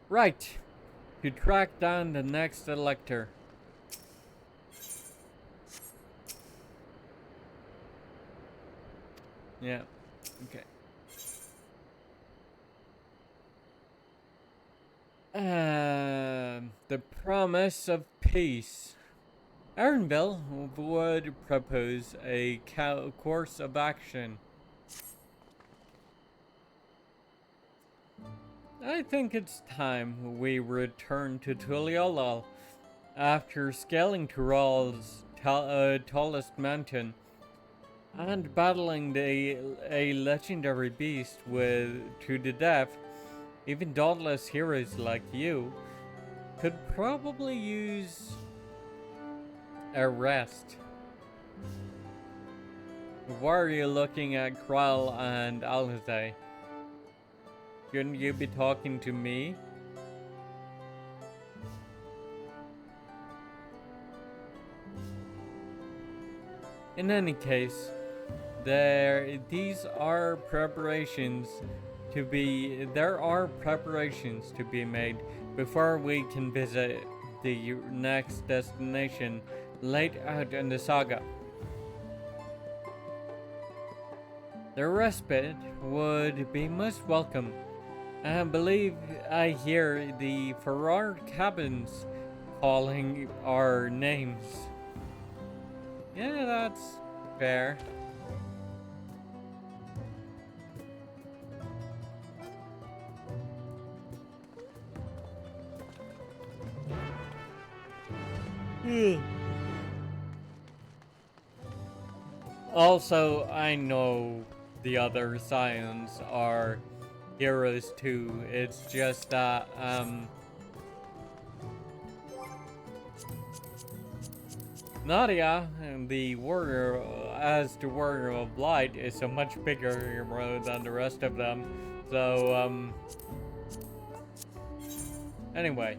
Right, to track down the next elector. Yeah, okay. The promise of peace. Aaronville would propose a course of action. I think it's time we return to Tuliolal. After scaling Tural's tallest mountain and battling a legendary beast to the death, even dauntless heroes like you could probably use a rest. Why are you looking at Krell and Alhaze? Shouldn't you be talking to me? In any case, there are preparations to be made before we can visit the next destination late out in the saga. The respite would be most welcome. I believe I hear the Farrar cabins calling our names. Yeah, that's fair. Also, I know the other Scions are heroes too. It's just that, Nadia, the warrior of light, is a much bigger hero than the rest of them. So, anyway.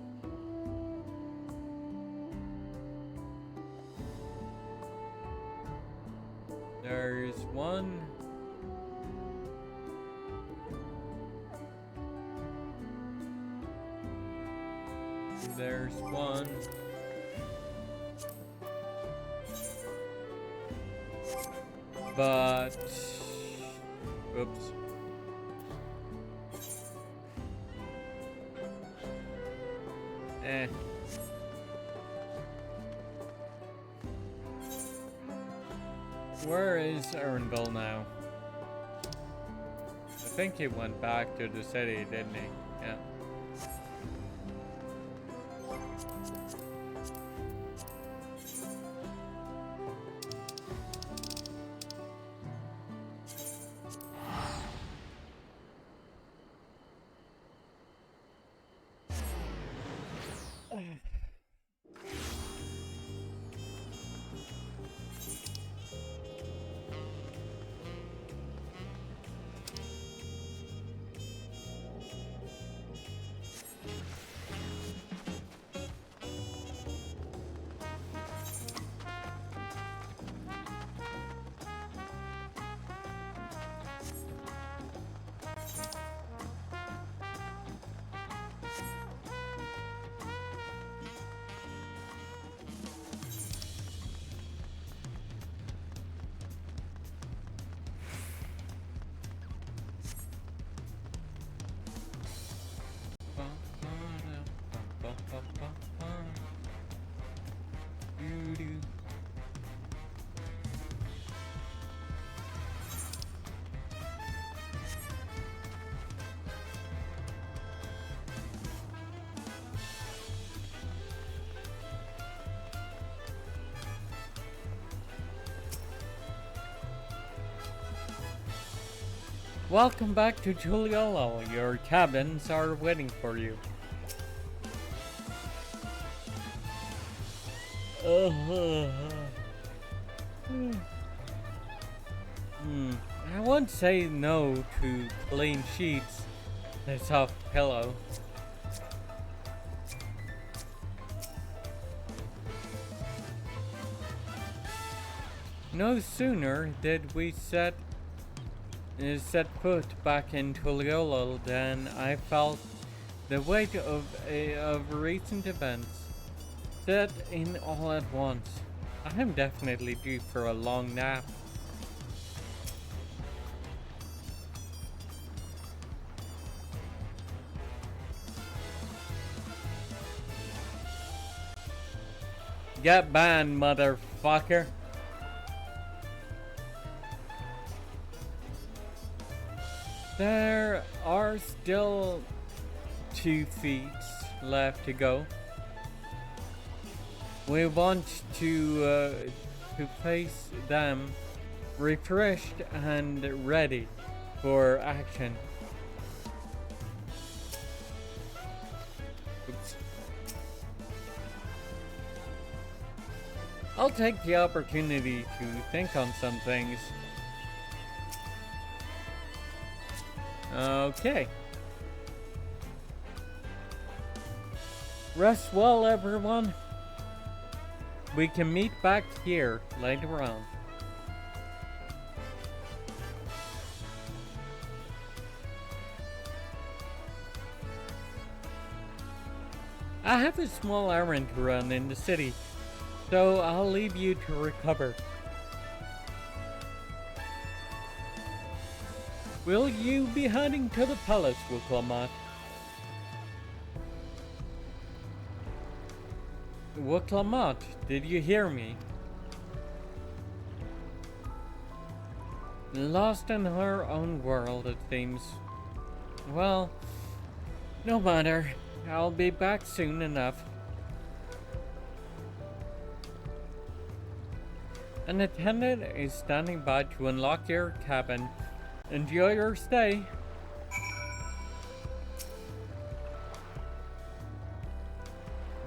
There's one. There's one. But, oops. Where is Erinville now? I think he went back to the city, didn't he? Yeah. Welcome back to Tuliolo. Your cabins are waiting for you. I won't say no to clean sheets and a soft pillow. No sooner did we set foot back in Tuliolo than I felt the weight of recent events set in all at once. I'm definitely due for a long nap. Get banned, motherfucker. There are still 2 feats left to go. We want to face them refreshed and ready for action. Oops. I'll take the opportunity to think on some things. Okay. Rest well, everyone. We can meet back here later on. I have a small errand to run in the city, so I'll leave you to recover. Will you be heading to the palace, Wuklamat? Wuklamat, did you hear me? Lost in her own world, it seems. Well, no matter. I'll be back soon enough. An attendant is standing by to unlock your cabin. Enjoy your stay.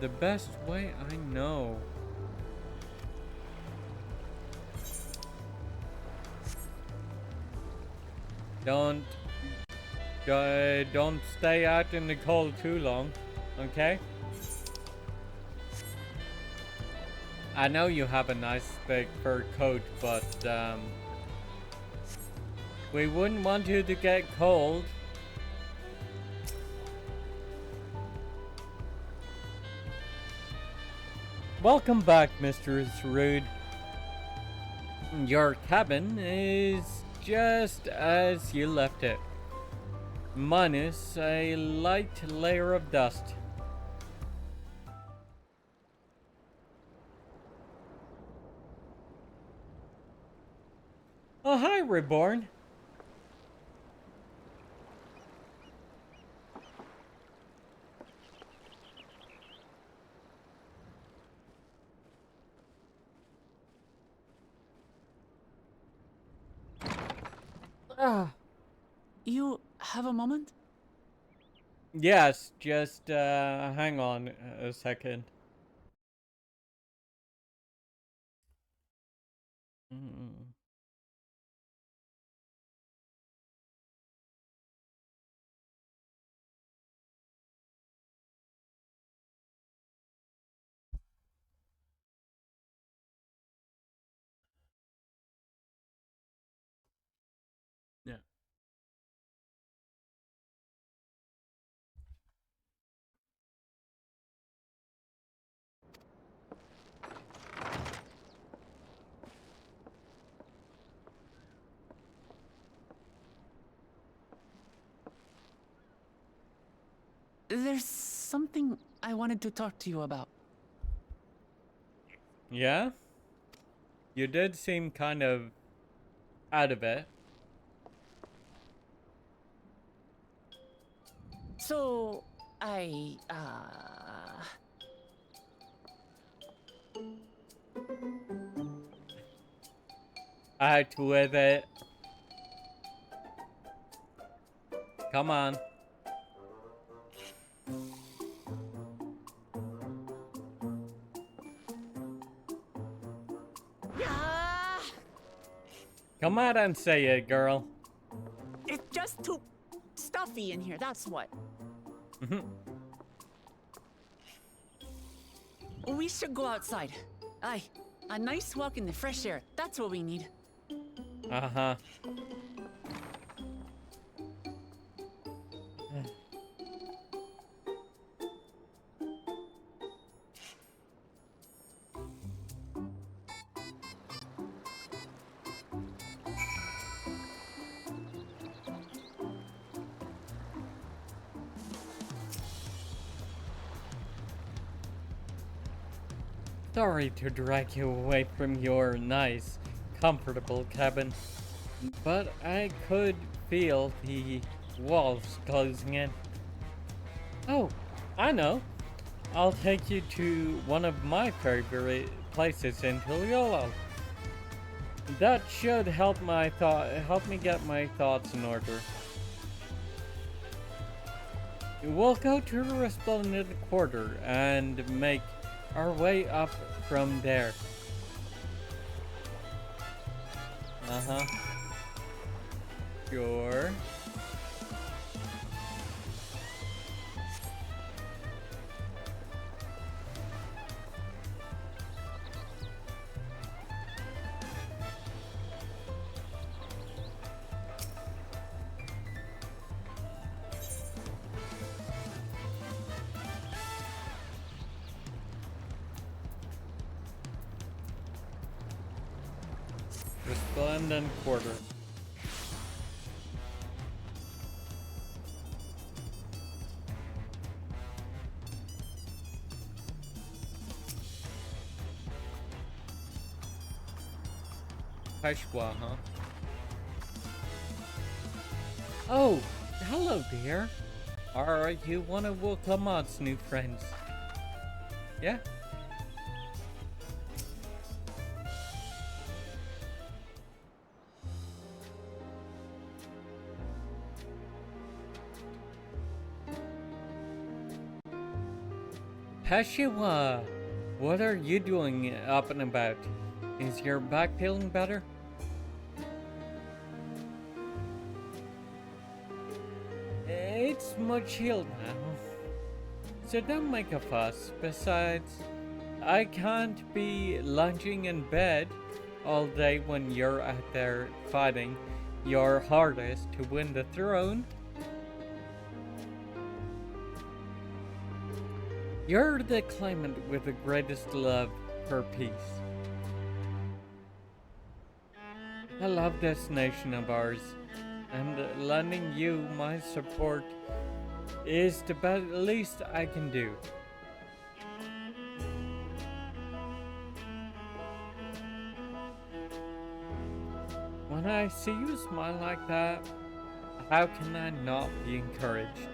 The best way I know. Don't stay out in the cold too long, okay? I know you have a nice big fur coat, but we wouldn't want you to get cold. Welcome back, Mr. Rude. Your cabin is just as you left it, minus a light layer of dust. Oh, hi, Reborn. You have a moment? Yes, just hang on a second. Yeah. There's something I wanted to talk to you about. Yeah? You did seem kind of out of it. So, Out with it. Come on. Come out and say it, girl. It's just too stuffy in here, that's what. We should go outside. Aye, a nice walk in the fresh air. That's what we need. Uh-huh. Sorry to drag you away from your nice, comfortable cabin, but I could feel the walls closing in. Oh, I know. I'll take you to one of my favorite places in Tiliolo. That should help me get my thoughts in order. We'll go to the Resplendent Quarter and make our way up from there. Uh-huh. Sure. Resplendent quarter. Peshwa, huh? Oh, hello dear. Are you one of Wilkamat's new friends? Yeah? Peshwa, what are you doing up and about? Is your back feeling better? It's much healed now. So don't make a fuss. Besides, I can't be lounging in bed all day when you're out there fighting your hardest to win the throne. You're the claimant with the greatest love for peace. I love this nation of ours, and lending you my support is the least I can do. When I see you smile like that, how can I not be encouraged?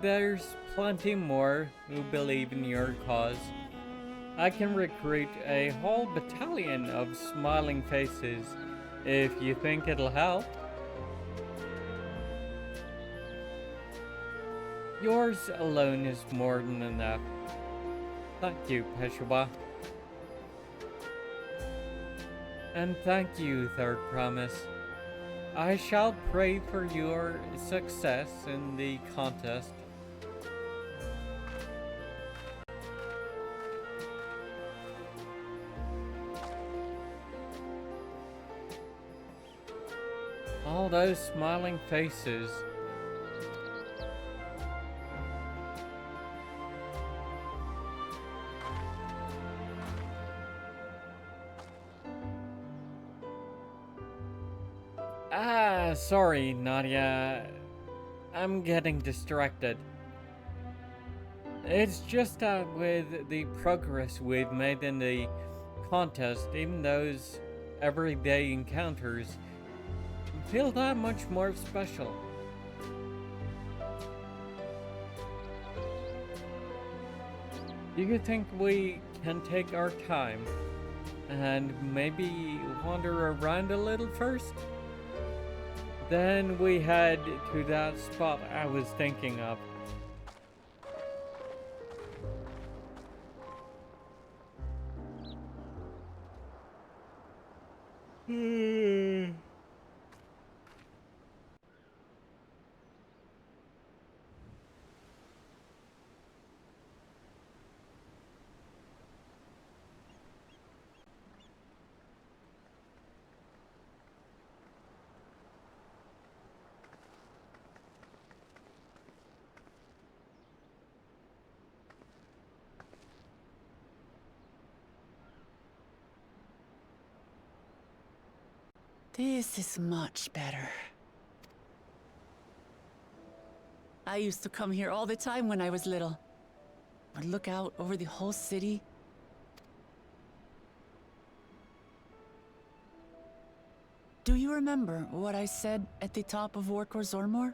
There's plenty more who believe in your cause. I can recruit a whole battalion of smiling faces if you think it'll help. Yours alone is more than enough. Thank you, Peshwa. And thank you, Third Promise. I shall pray for your success in the contest. All those smiling faces. Sorry, Nadia. I'm getting distracted. It's just that with the progress we've made in the contest, even those everyday encounters feel that much more special. Do you think we can take our time and maybe wander around a little first? Then we head to that spot I was thinking of. This is much better. I used to come here all the time when I was little. I'd look out over the whole city. Do you remember what I said at the top of Warkor Zormor?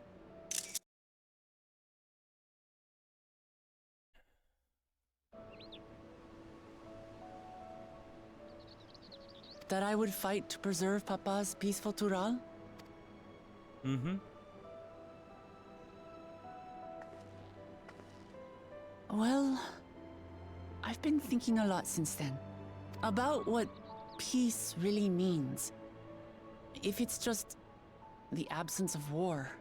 That I would fight to preserve Papa's peaceful Tural? Mm-hmm. Well, I've been thinking a lot since then about what peace really means. If it's just the absence of war.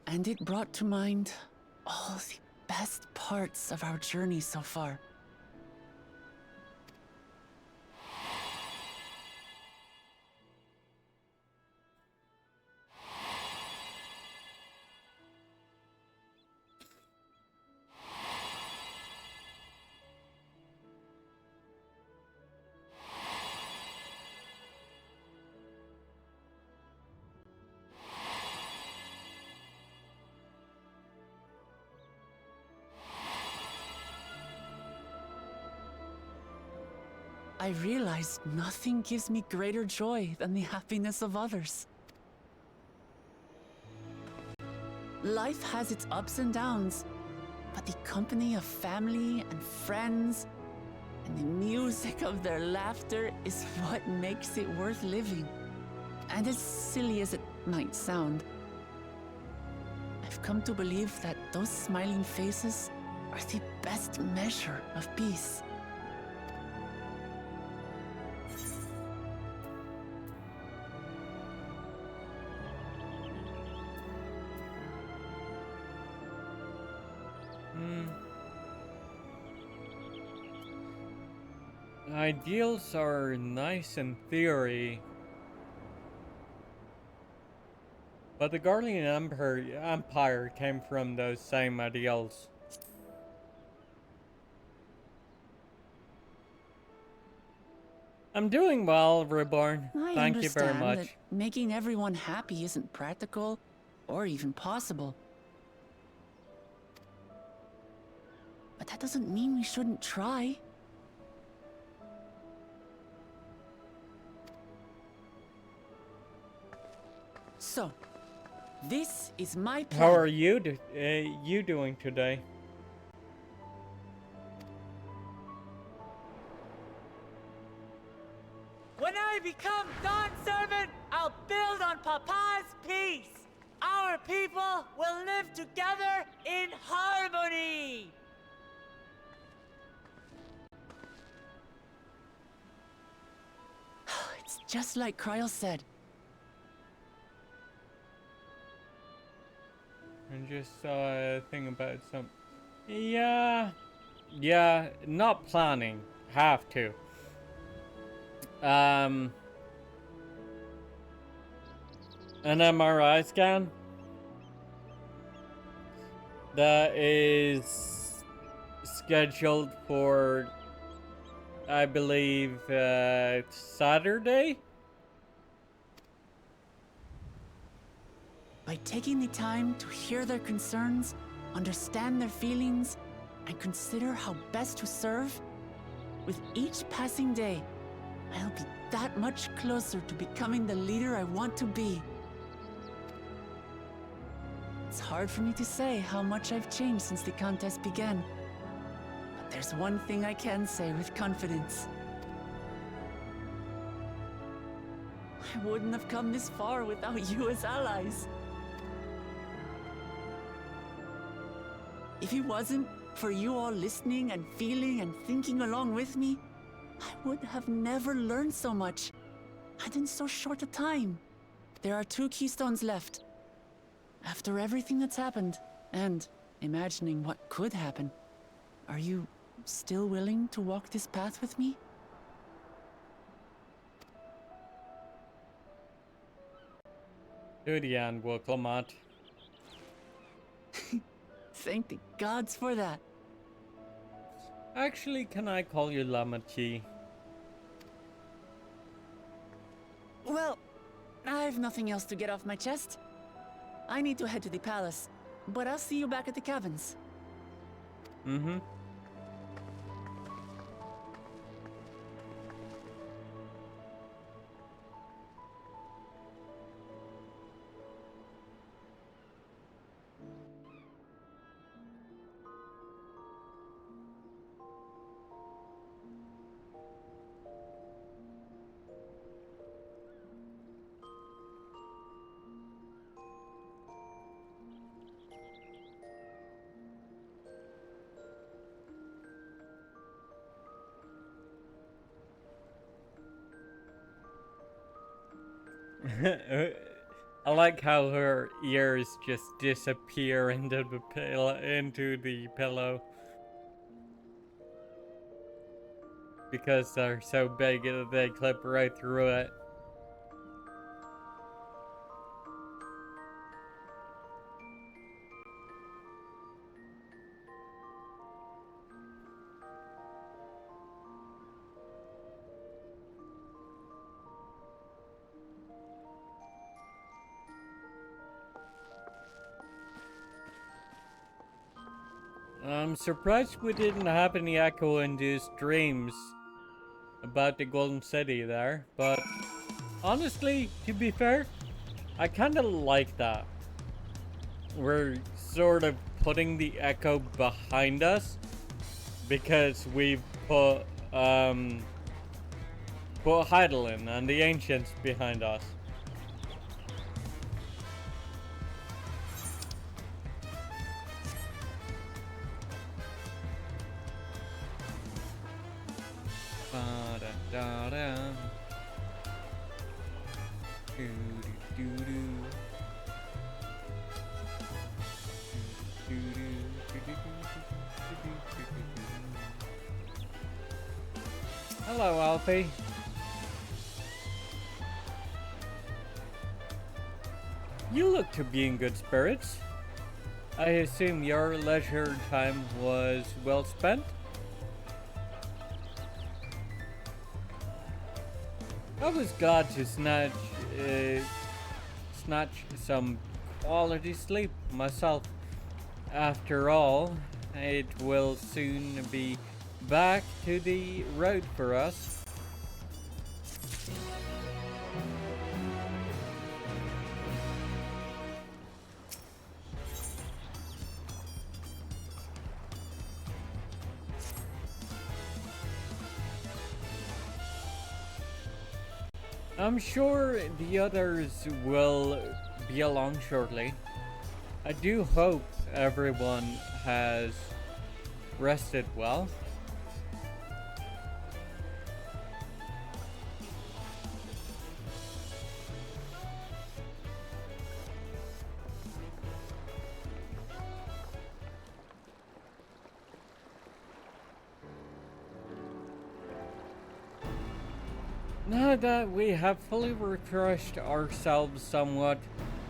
And it brought to mind all the best parts of our journey so far. I realized nothing gives me greater joy than the happiness of others. Life has its ups and downs, but the company of family and friends and the music of their laughter is what makes it worth living. And as silly as it might sound, I've come to believe that those smiling faces are the best measure of peace. Ideals are nice in theory, but the Guardian Empire came from those same ideals. I'm doing well, Reborn. Thank you very much. That making everyone happy isn't practical or even possible. But that doesn't mean we shouldn't try. So, this is my plan. How are you doing today? When I become Dawn Servant, I'll build on Papa's peace. Our people will live together in harmony. It's just like Kryl said. I just saw a thing about some... Yeah, not planning. Have to. An MRI scan that is scheduled for, I believe, Saturday? By taking the time to hear their concerns, understand their feelings, and consider how best to serve, with each passing day, I'll be that much closer to becoming the leader I want to be. It's hard for me to say how much I've changed since the contest began. But there's one thing I can say with confidence. I wouldn't have come this far without you as allies. If it wasn't for you all listening and feeling and thinking along with me, I would have never learned so much, and in so short a time. There are 2 keystones left. After everything that's happened, and imagining what could happen, are you still willing to walk this path with me? To the end, will come out. Thank the gods for that. Actually, can I call you Lamachi? Well, I've nothing else to get off my chest. I need to head to the palace, but I'll see you back at the cabins. Mm-hmm. I like how her ears just disappear into the pillow. Because they're so big that they clip right through it. I'm surprised we didn't have any echo-induced dreams about the Golden City there, but honestly, to be fair, I kinda like that. We're sort of putting the echo behind us because we've put Heidelin and the Ancients behind us. Hello, Alfie. You look to be in good spirits. I assume your leisure time was well spent? I was glad to snatch some quality sleep myself. After all, it will soon be back to the road for us. I'm sure the others will be along shortly. I do hope everyone has rested well. Now that we have fully refreshed ourselves somewhat,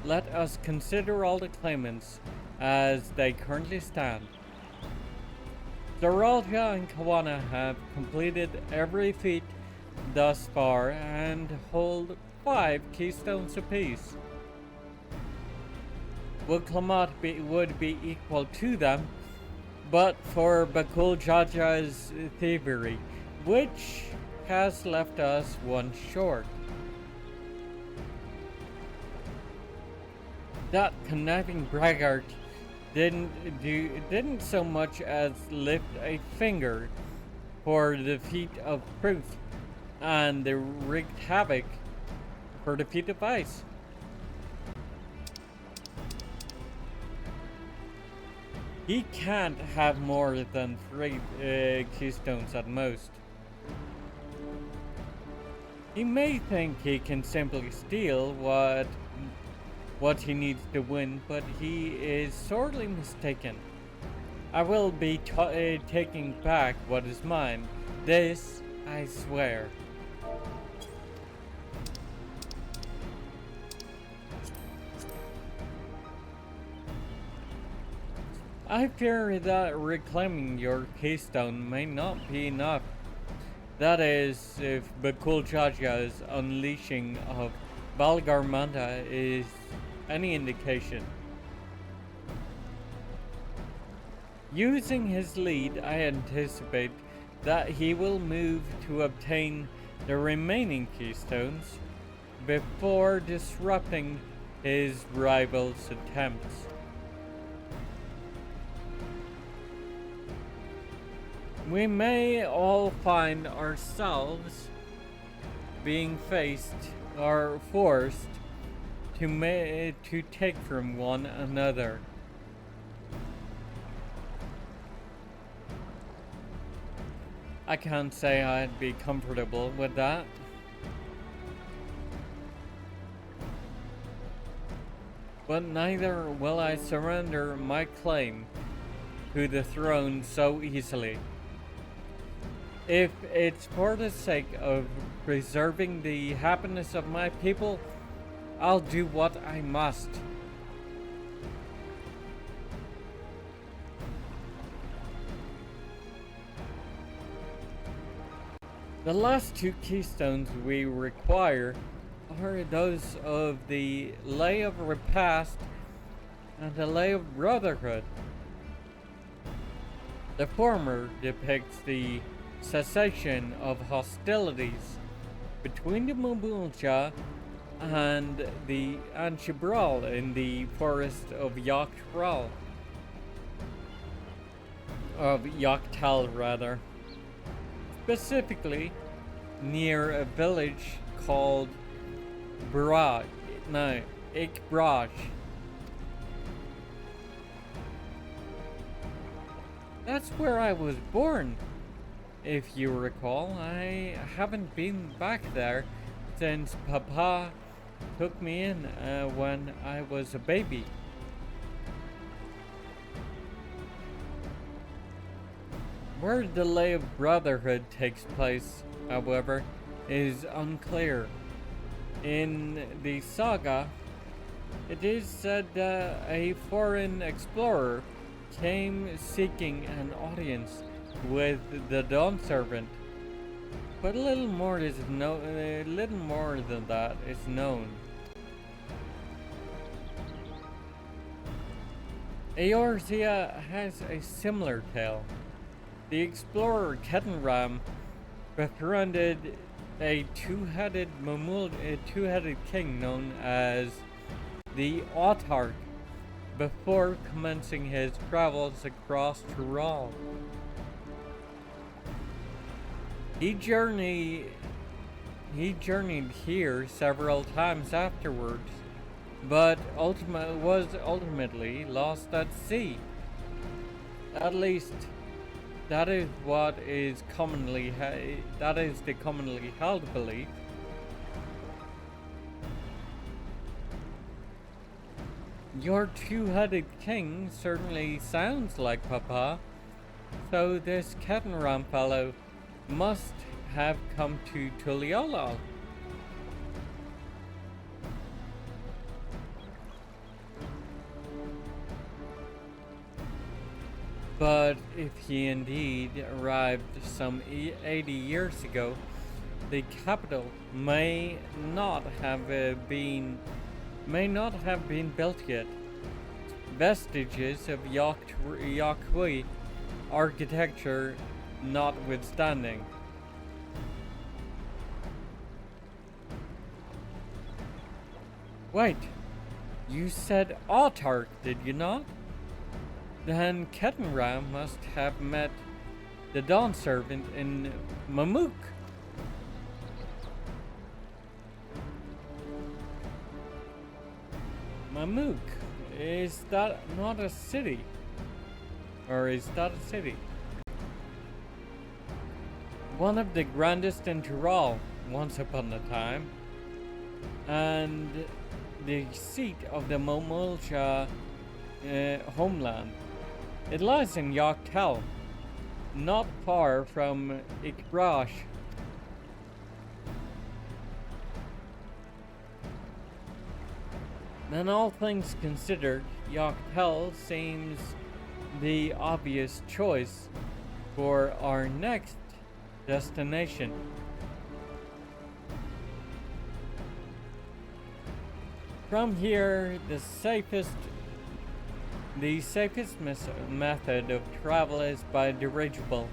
let us consider all the claimants as they currently stand. Zoralja and Kawana have completed every feat thus far and hold 5 keystones apiece. Wilklamat would be equal to them, but for Bakul Jaja's thievery, which has left us one short. That conniving braggart didn't so much as lift a finger for the feat of truth, and they wreaked havoc for the feat of ice. He can't have more than 3 keystones at most. He may think he can simply steal what he needs to win, but he is sorely mistaken. I will be taking back what is mine. This, I swear. I fear that reclaiming your keystone may not be enough. That is, if Bakul Jaja's unleashing of Balgarmanda is any indication. Using his lead, I anticipate that he will move to obtain the remaining keystones before disrupting his rival's attempts. We may all find ourselves being faced or forced to take from one another. I can't say I'd be comfortable with that. but neither will I surrender my claim to the throne so easily. If it's for the sake of preserving the happiness of my people, I'll do what I must. The last two keystones we require are those of the Lay of Repast and the Lay of Brotherhood. The former depicts the cessation of hostilities between the Mumulja and the Anshibral in the forest of Yoctal, rather. Specifically near a village called Ikbraj. That's where I was born, if you recall. I haven't been back there since Papa took me in when I was a baby. Where the Lay of Brotherhood takes place, however, is unclear. In the saga, it is said that a foreign explorer came seeking an audience with the Dawn Servant, but a little more than that is known. Eorzea has a similar tale. The explorer Ketenram befriended a two-headed king known as the Autarch before commencing his travels across Tural. He journeyed here several times afterwards, but was ultimately lost at sea. At least, that is the commonly held belief. Your two-headed king certainly sounds like Papa, so this Ketenram fellow must have come to Tuliolal. But if he indeed arrived some 80 years ago, the capital may not have been built yet. Vestiges of Yaqui architecture notwithstanding. Wait, you said Autarch, did you not? Then Ketenram must have met the Dawn Servant in Mamuk. Mamuk, is that not a city? Or is that a city? One of the grandest in Tural, once upon a time, and the seat of the Momulja homeland. It lies in Yoctal, not far from Ikbrash. Then all things considered, Yoctal seems the obvious choice for our next destination. From here, the safest method of travel is by dirigible.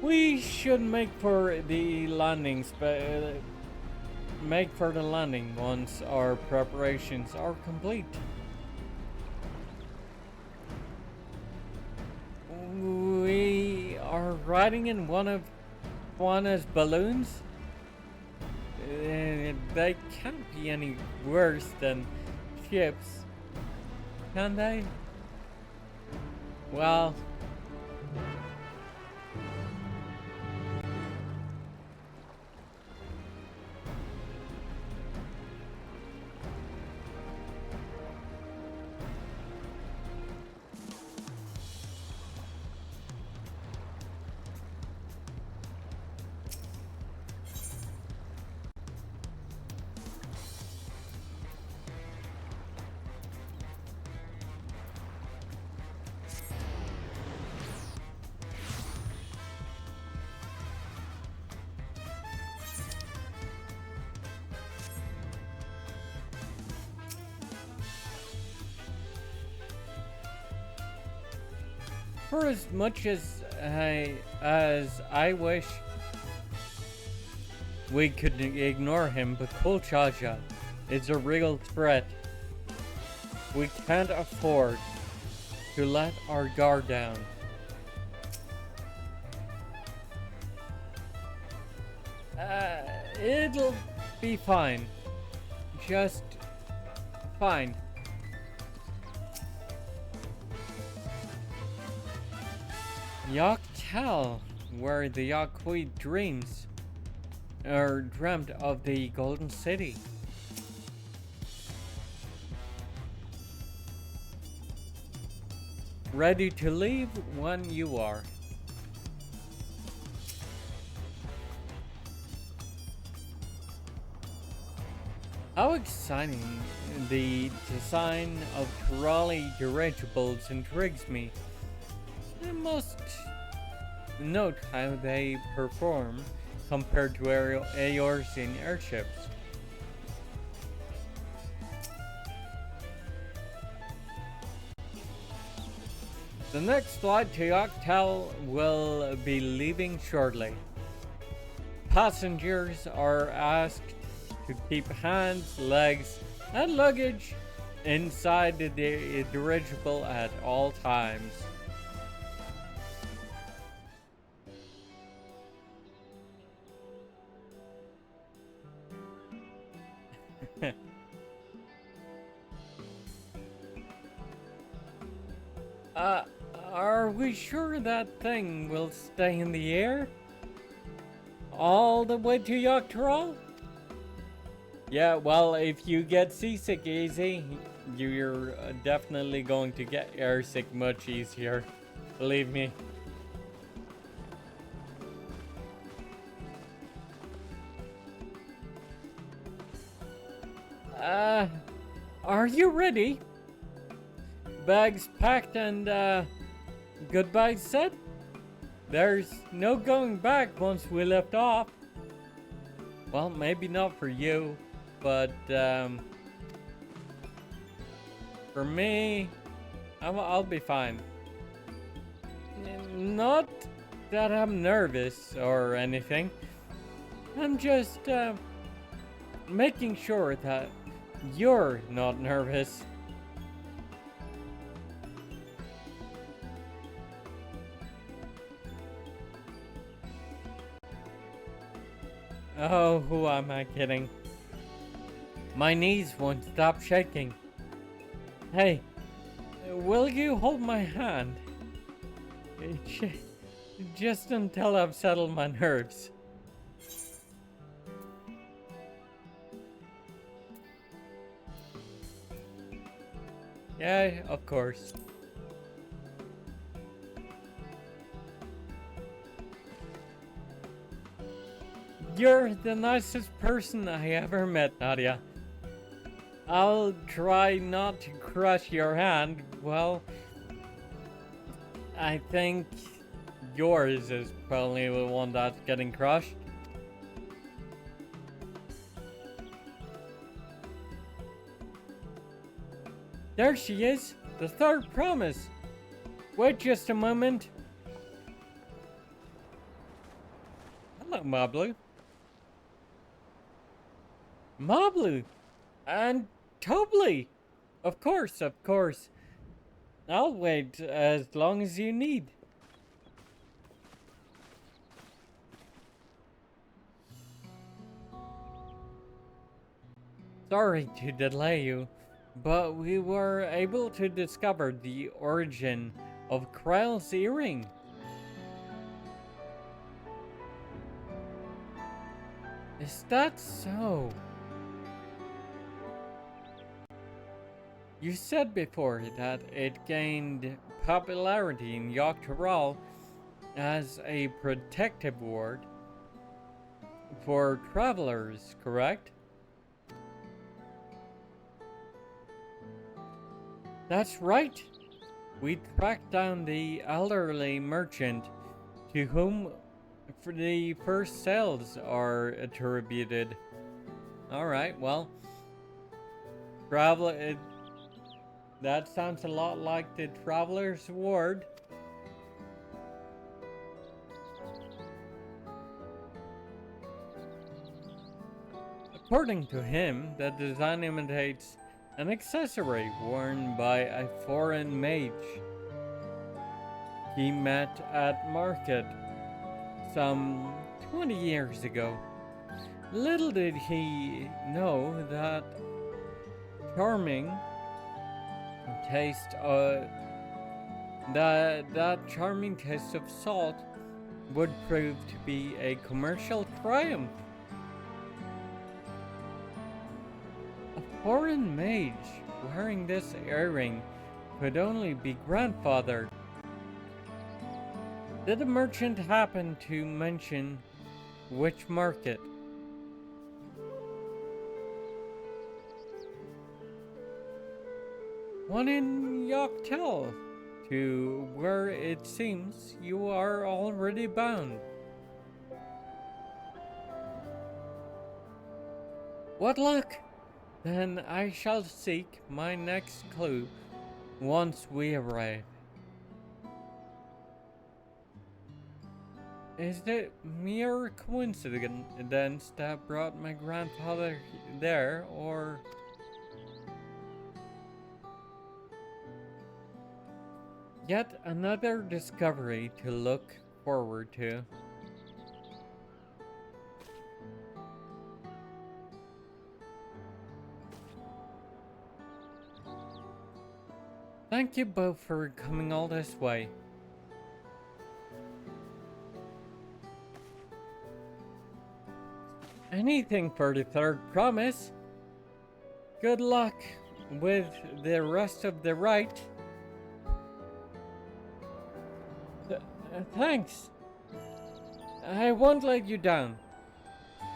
We should make for the landing once our preparations are complete. We are riding in one of Juana's balloons. They can't be any worse than ships. Can they? Well, For as much as I wish we could ignore him, but Kolchaja is a real threat. We can't afford to let our guard down. It'll be fine. Just fine. Yoktal, where the Yakui dreams, or dreamt of the Golden City. Ready to leave when you are. How exciting. The design of trolley dirigibles intrigues me. I must note how they perform compared to Eorzean airships. The next flight to Yoktal will be leaving shortly. Passengers are asked to keep hands, legs, and luggage inside the dirigible at all times. Are we sure that thing will stay in the air? All the way to Yoctral? Yeah, well, if you get seasick easy, you're definitely going to get airsick much easier. Believe me. Are you ready? Bags packed and, goodbyes said? There's no going back once we lift off. Well, maybe not for you, but, for me, I'll be fine. Not that I'm nervous or anything. I'm just, making sure that you're not nervous. Oh, who am I kidding? My knees won't stop shaking. Hey, will you hold my hand? Just until I've settled my nerves. Yeah, of course. You're the nicest person I ever met, Nadia. I'll try not to crush your hand. Well, I think yours is probably the one that's getting crushed. There she is, the third promise. Wait just a moment. Hello, Mablu. Mablu! And Tobly! Of course, of course. I'll wait as long as you need. Sorry to delay you, but we were able to discover the origin of Krell's earring. Is that so? You said before that it gained popularity in Yoctoral as a protective ward for travelers, correct? That's right. We tracked down the elderly merchant to whom the first sales are attributed. Alright, well, that sounds a lot like the Traveler's Ward. According to him, the design imitates an accessory worn by a foreign mage he met at market some 20 years ago. Little did he know that charming taste that charming taste of salt would prove to be a commercial triumph. A foreign mage wearing this earring could only be grandfathered. Did the merchant happen to mention which market? One in Yoctel, to where it seems you are already bound. What luck! Then I shall seek my next clue once we arrive. Is it mere coincidence that brought my grandfather there, or... Yet another discovery to look forward to. Thank you both for coming all this way. Anything for the third promise. Good luck with the rest of the rite. Thanks. I won't let you down.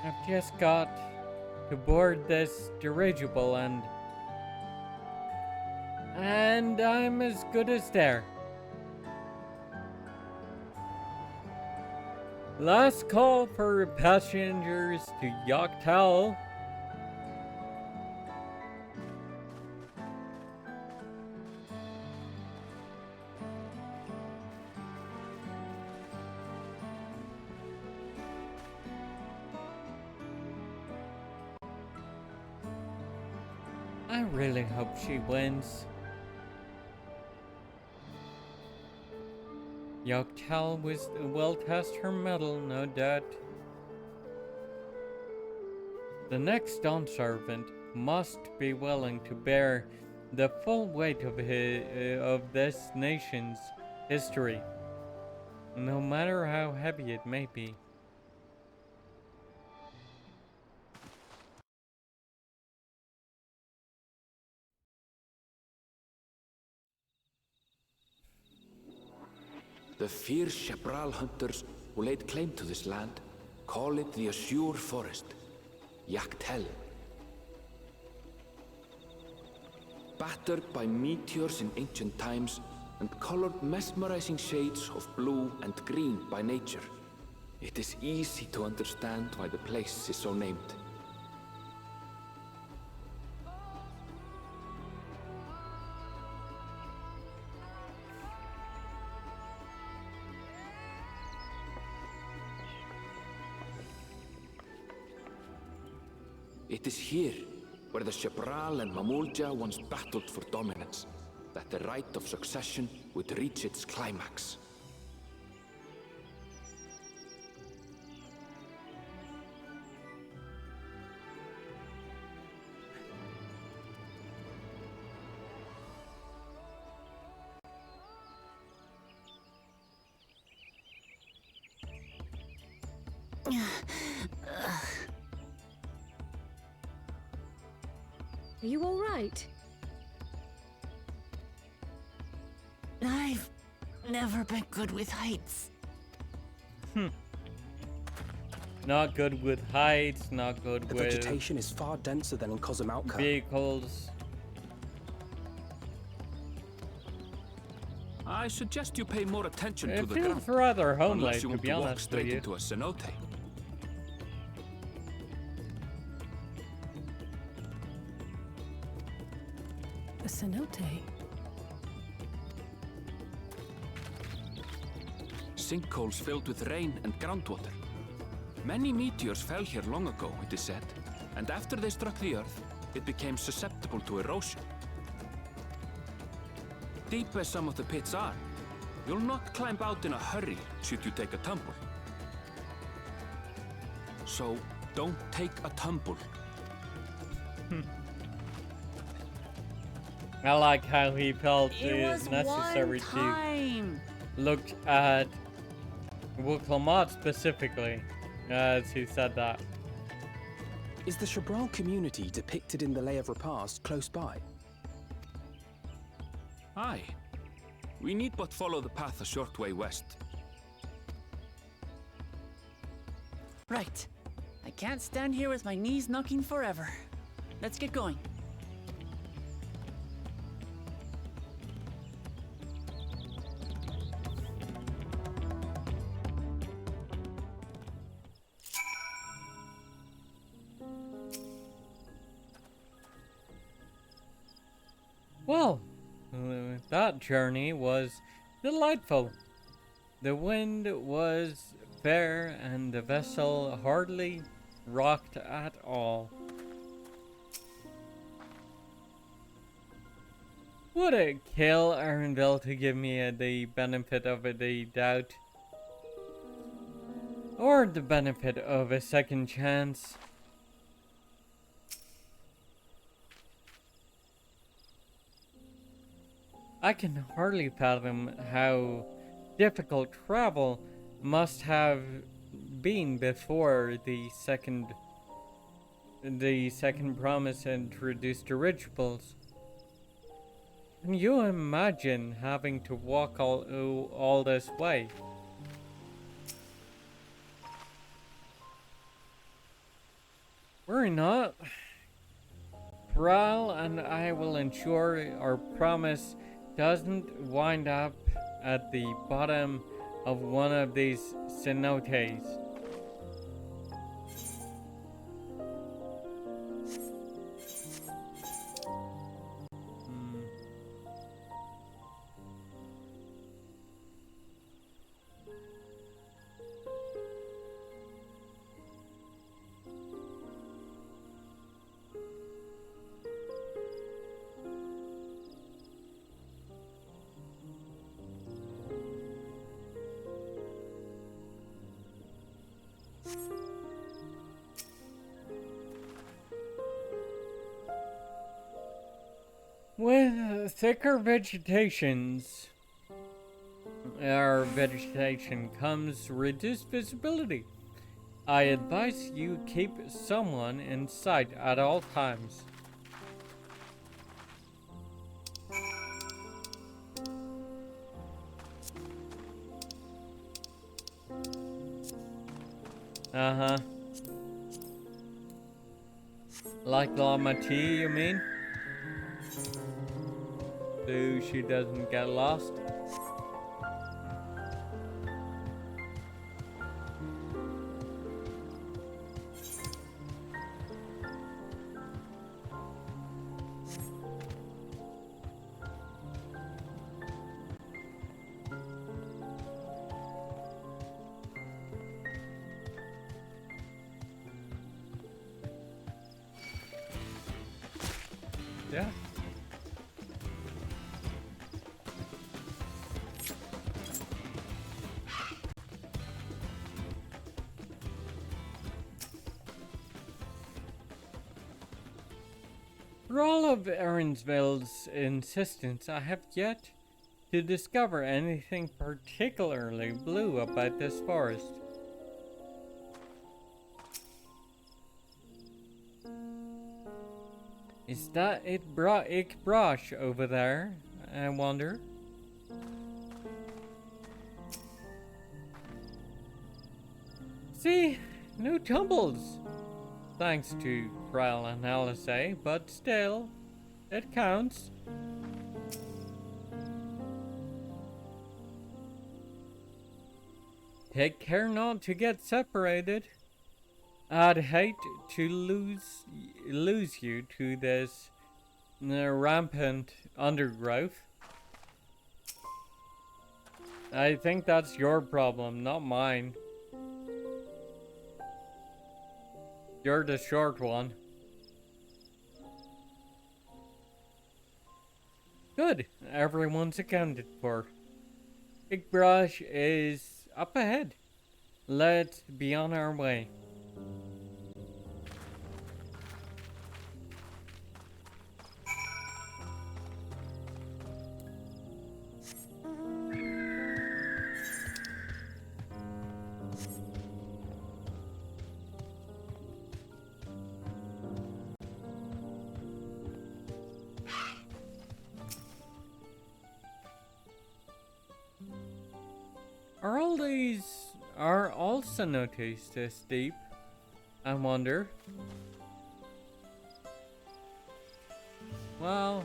I've just got to board this dirigible and I'm as good as there. Last call for passengers to Yoctel. I really hope she wins. Yoctel will test her mettle, no doubt. The next Dawn servant must be willing to bear the full weight of this nation's history, no matter how heavy it may be. The fierce Chapral hunters who laid claim to this land call it the Azure Forest, Yoctel. Battered by meteors in ancient times and colored mesmerizing shades of blue and green by nature, it is easy to understand why the place is so named. It is here, where the Chapral and Mamulja once battled for dominance, that the right of succession would reach its climax. Are you all right? I've never been good with heights. Not good with heights, not good The with vegetation is far denser than in Cozumauca. vehicles. I suggest you pay more attention to It the feels ground. rather homely, Unless you to want be to walk honest with straight you. into a cenote. A cenote? Sinkholes filled with rain and groundwater. Many meteors fell here long ago, it is said, and after they struck the earth, it became susceptible to erosion. Deep as some of the pits are, you'll not climb out in a hurry should you take a tumble. So, don't take a tumble. I like how he felt It was necessary one time. to look at Wuklamat specifically, as he said that. Is the Shabral community depicted in the Lay of Repast close by? Aye. We need but follow the path a short way west. Right. I can't stand here with my knees knocking forever. Let's get going. Well, that journey was delightful. The wind was fair and the vessel hardly rocked at all. Would it kill Arendelle to give me the benefit of the doubt? Or the benefit of a second chance? I can hardly fathom how difficult travel must have been before the second promise introduced dirigibles. Can you imagine having to walk all this way? Worry not. Thrall and I will ensure our promise doesn't wind up at the bottom of one of these cenotes. With thicker vegetation comes reduced visibility. I advise you keep someone in sight at all times. Uh-huh. Like Llama T, you mean? So she doesn't get lost. Yeah. For all of Erinsville's insistence, I have yet to discover anything particularly blue about this forest. Is that Ikbrosh over there, I wonder? See? No tumbles! Thanks to trial and analysis, but still, it counts. Take care not to get separated. I'd hate to lose you to this rampant undergrowth. I think that's your problem, not mine. You're the short one. Good, everyone's accounted for. Igbrash is up ahead. Let's be on our way. Are all cenotes this deep? I wonder. Well,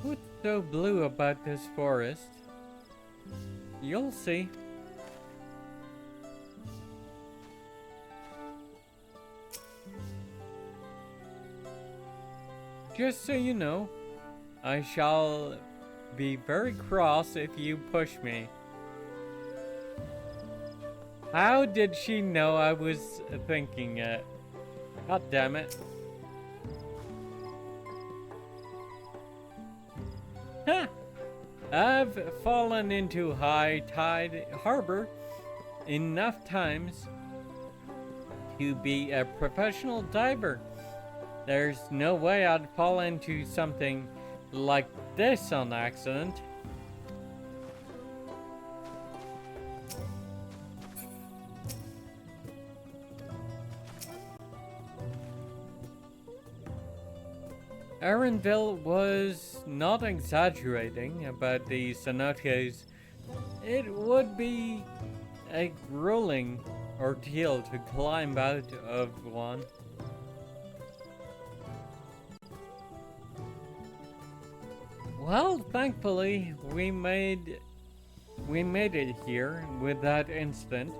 what's so blue about this forest? You'll see. Just so you know, I shall be very cross if you push me. How did she know I was thinking it? God damn it. Huh. I've fallen into high tide harbor enough times to be a professional diver. There's no way I'd fall into something like this on accident. Aaronville was not exaggerating about the cenotes. It would be a grueling ordeal to climb out of one. Well, thankfully, we made it here with that incident.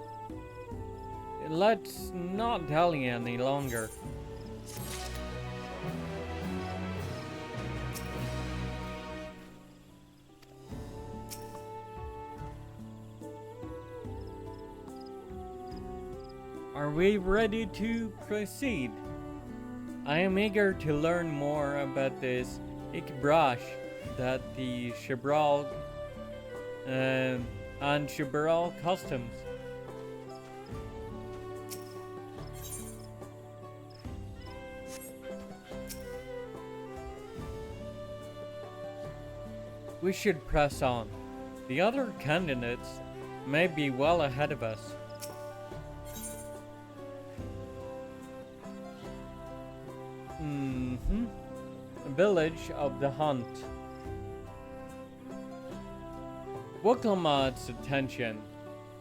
Let's not dally any longer. Are we ready to proceed? I am eager to learn more about this Ikbrash that the Shibral and Shibral customs. We should press on. The other candidates may be well ahead of us. Village of the Hunt. Wuklamad's attention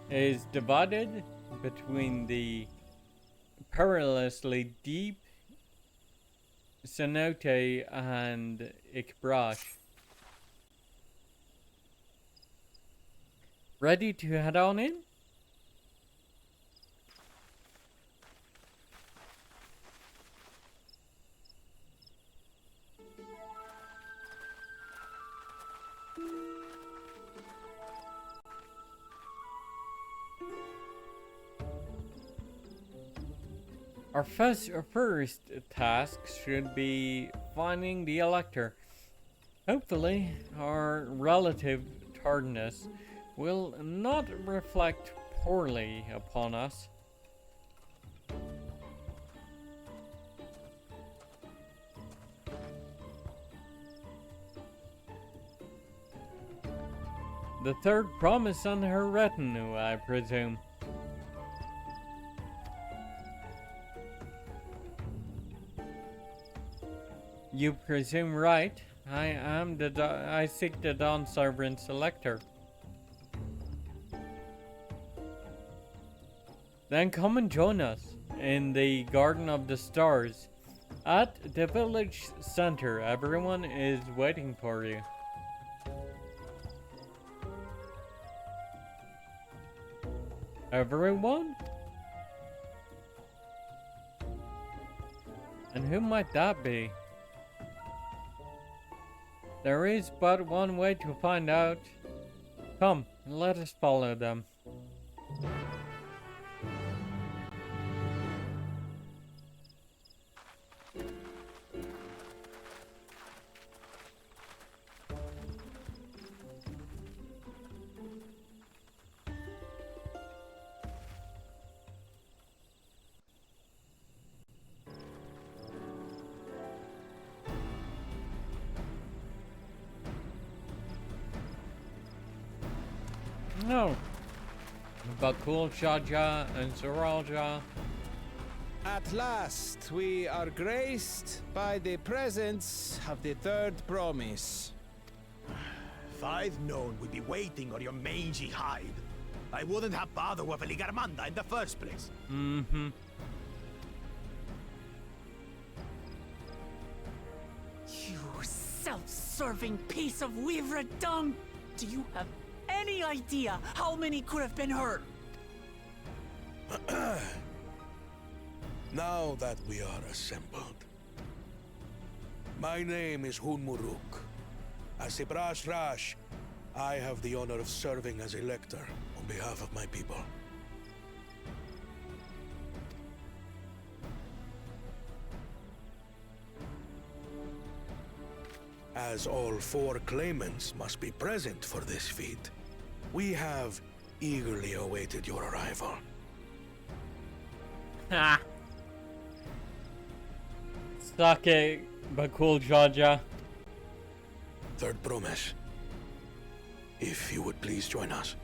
is divided between the perilously deep cenote and Ikbrash. Ready to head on in? Our first task should be finding the Elector. Hopefully, our relative tardiness will not reflect poorly upon us. The third promise on her retinue, I presume. You presume right. I seek the Dawn Sovereign's Elector. Then come and join us in the Garden of the Stars. At the village center, everyone is waiting for you. Everyone? And who might that be? There is but one way to find out. Come, let us follow them. No. Bakul Jaja and Zoralja. At last, we are graced by the presence of the third promise. If I'd known we'd be waiting on your mangy hide, I wouldn't have bothered with Ligarmanda in the first place. Mm-hmm. You self-serving piece of weaver dung! Do you have any idea how many could have been hurt? Now that we are assembled, my name is Hunmuruk. As a Brash Rash, I have the honor of serving as elector on behalf of my people. As all 4 claimants must be present for this feat, we have eagerly awaited your arrival. Ha! Sake Bakul Jaja. Third promise. If you would please join us.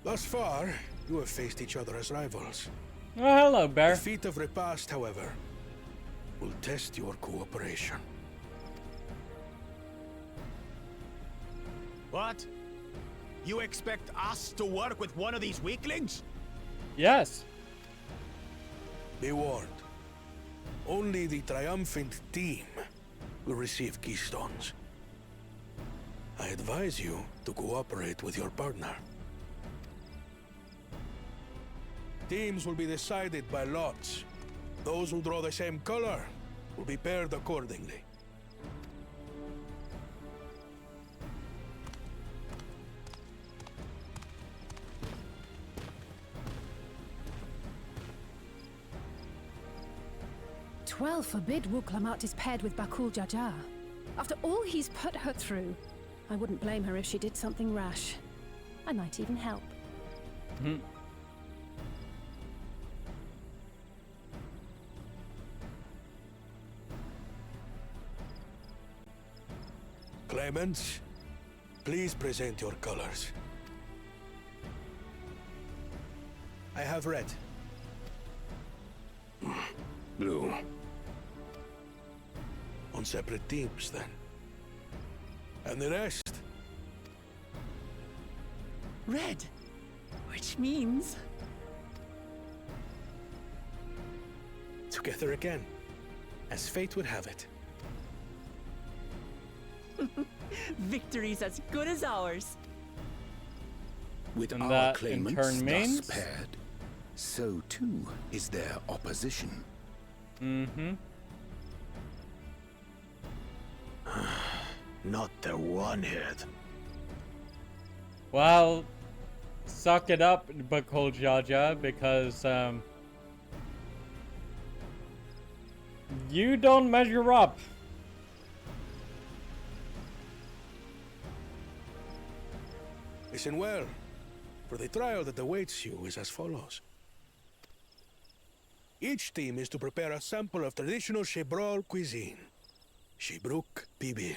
Thus far, you have faced each other as rivals. Oh, hello, Bear. The feat of repast, however, will test your cooperation. What? You expect us to work with one of these weaklings? Yes. Be warned. Only the triumphant team will receive keystones. I advise you to cooperate with your partner. Teams will be decided by lots. Those who draw the same color will be paired accordingly. Twelve forbid Wuklamat is paired with Bakul Jaja. After all he's put her through, I wouldn't blame her if she did something rash. I might even help. Hmm. Claimants, please present your colors. I have red. Blue. On separate teams, then. And the rest? Red. Which means... Together again, as fate would have it. Victory's as good as ours. With And our that in claimants turn thus means? paired, so too is their opposition. Mm-hmm. Not the one-head. Well, suck it up, Bakul Jaja, because, you don't measure up. Listen well, for the trial that awaits you is as follows. Each team is to prepare a sample of traditional Shebrol cuisine. Shibruk Pibil.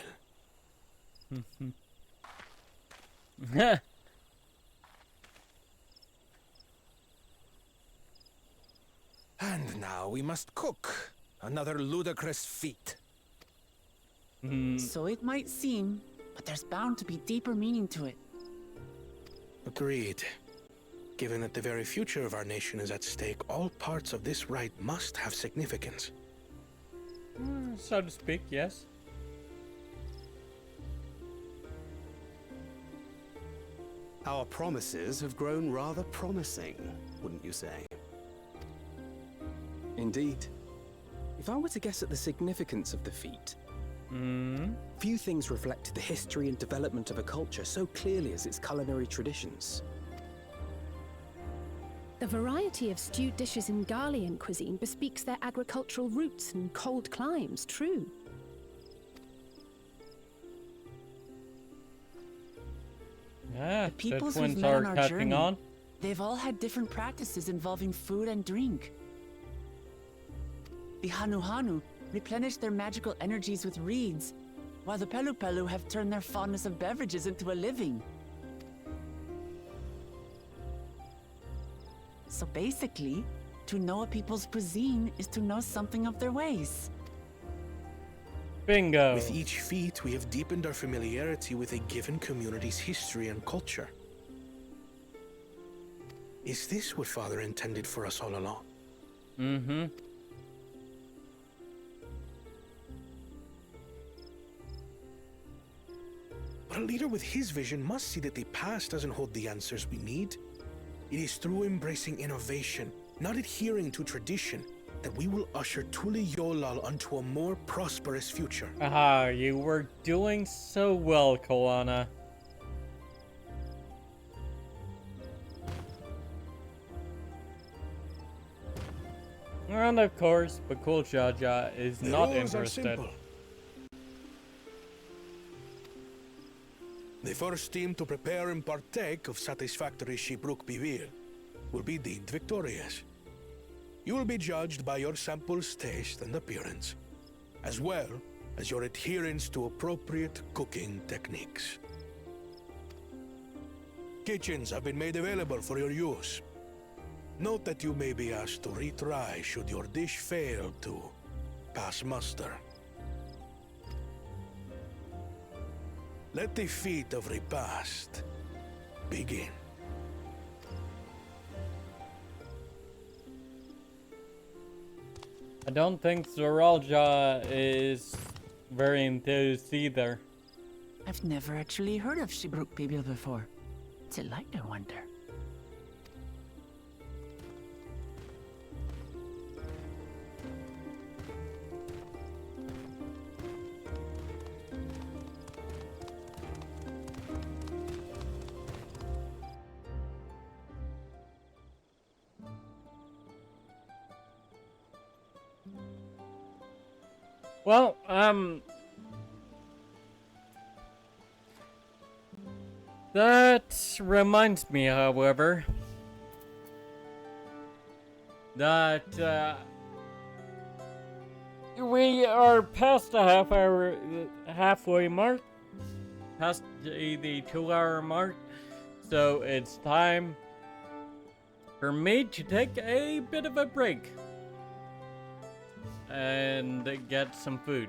And now we must cook. Another ludicrous feat. So it might seem, but there's bound to be deeper meaning to it. Agreed. Given that the very future of our nation is at stake, all parts of this rite must have significance. So to speak, yes. Our promises have grown rather promising, wouldn't you say? Indeed. If I were to guess at the significance of the feat, few things reflect the history and development of a culture so clearly as its culinary traditions. The variety of stewed dishes in Garlean cuisine bespeaks their agricultural roots and cold climes, true. Yeah, The peoples the we've twins met are on our catching journey, on. they've all had different practices involving food and drink. The Hanu replenish their magical energies with reeds, while the Pelu have turned their fondness of beverages into a living. So basically, to know a people's cuisine is to know something of their ways. Bingo! With each feat, we have deepened our familiarity with a given community's history and culture. Is this what Father intended for us all along? Mm-hmm. But a leader with his vision must see that the past doesn't hold the answers we need. It is through embracing innovation, not adhering to tradition, that we will usher Tuli Yolal onto a more prosperous future. Aha, you were doing so well, Koana. And of course, Bakul Jaja is The not rules are interested. simple. The first team to prepare and partake of satisfactory Shibruk Bivir will be deemed victorious. You will be judged by your sample's taste and appearance, as well as your adherence to appropriate cooking techniques. Kitchens have been made available for your use. Note that you may be asked to retry should your dish fail to pass muster. Let the feat of repast begin. I don't think Zoralja is very enthused either. I've never actually heard of Shibruk Bibil before. What's it like, I wonder? Well, that reminds me, however, that, we are past the halfway mark, past the 2-hour mark, so it's time for me to take a bit of a break and get some food.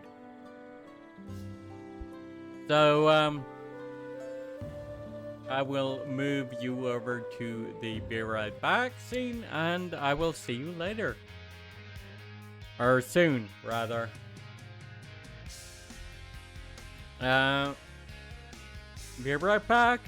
So, I will move you over to the Be Right Back scene, and I will see you later. Or soon, rather. Be right back.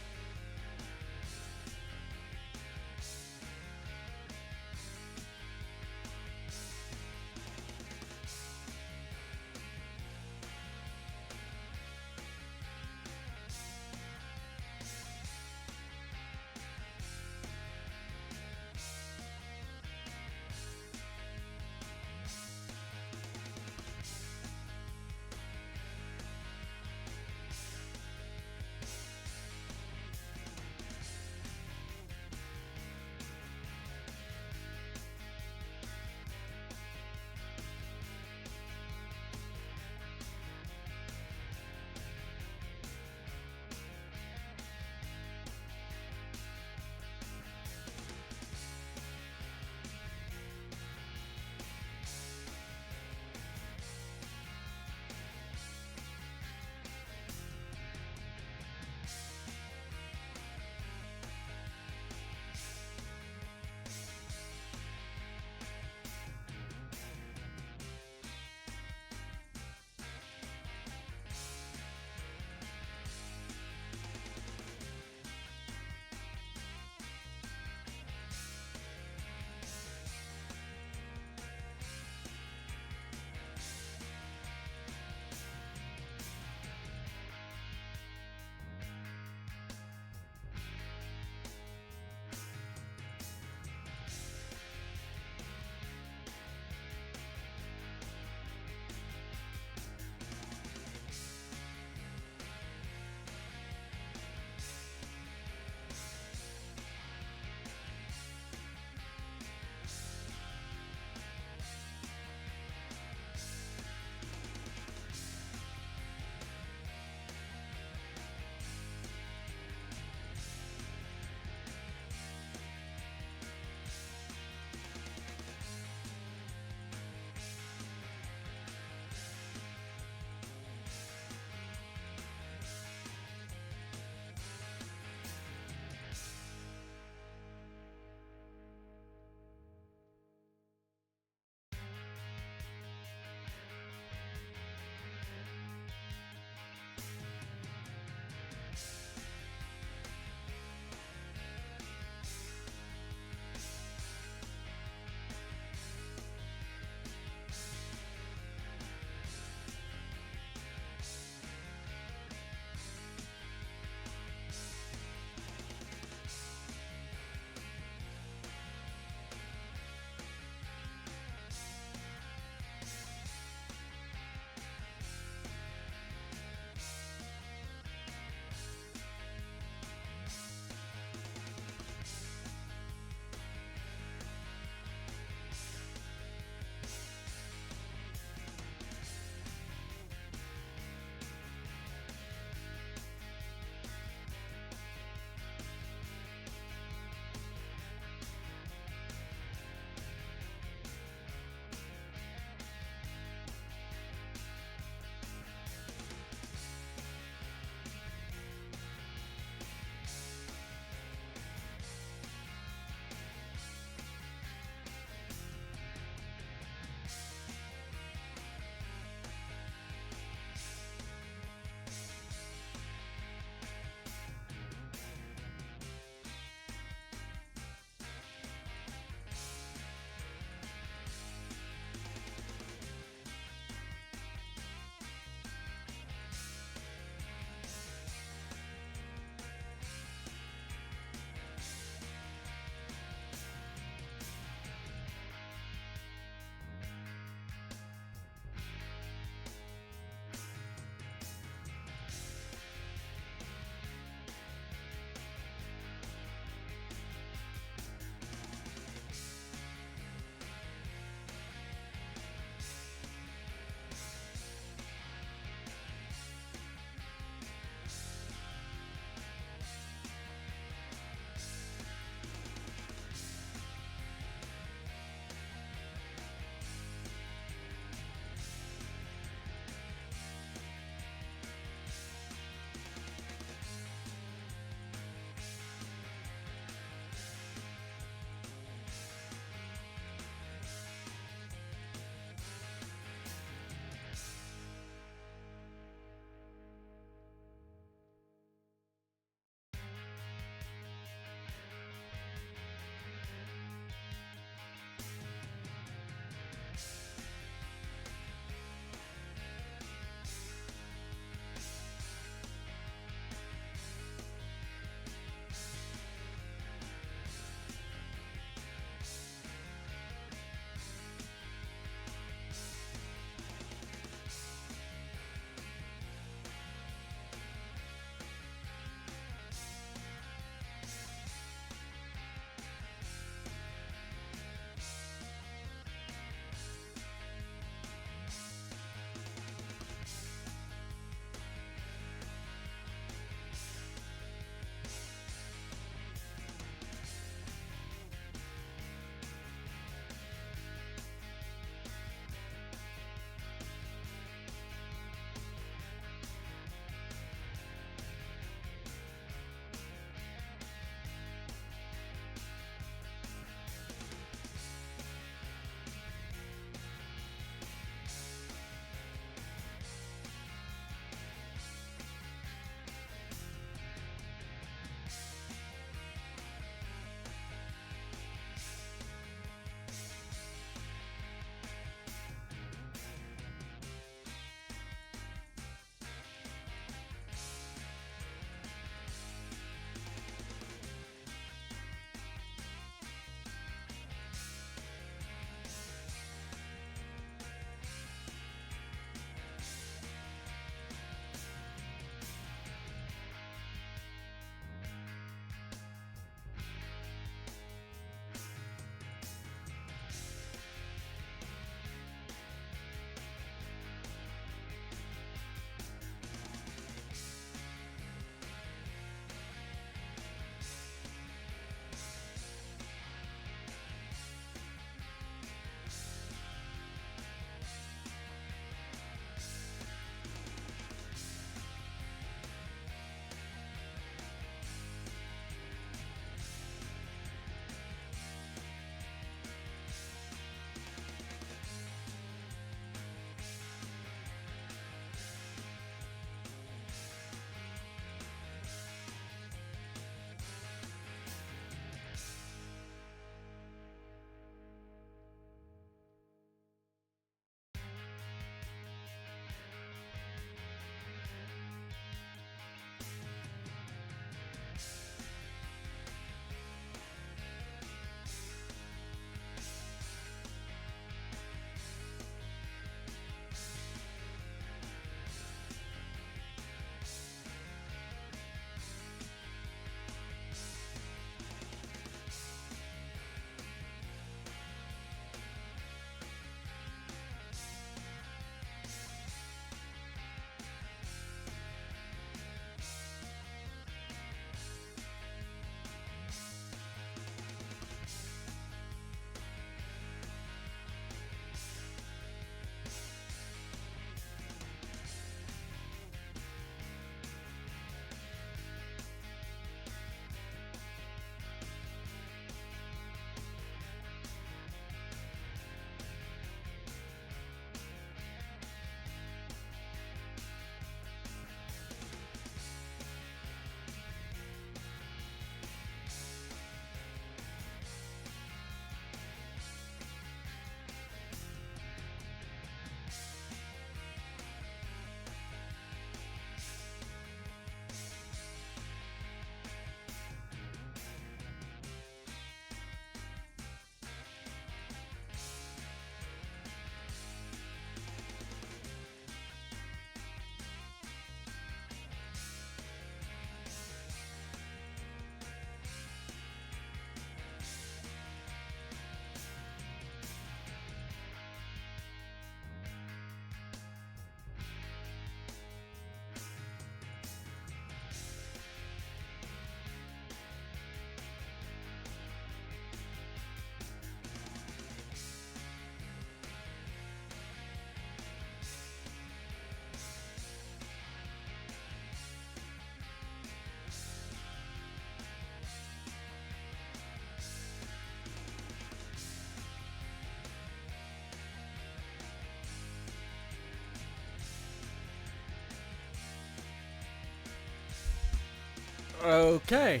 Okay.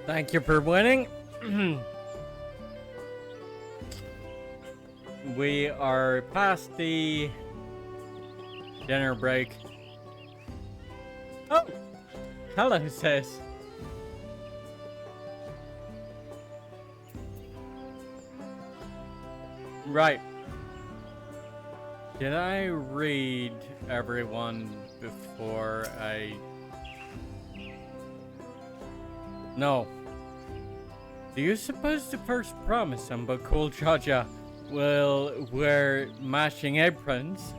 Thank you for winning. We are past the dinner break. Oh! Hello, sis. Right. Did I read everyone before I... No. Do you suppose the first promise on Bakul Jaja will wear matching aprons?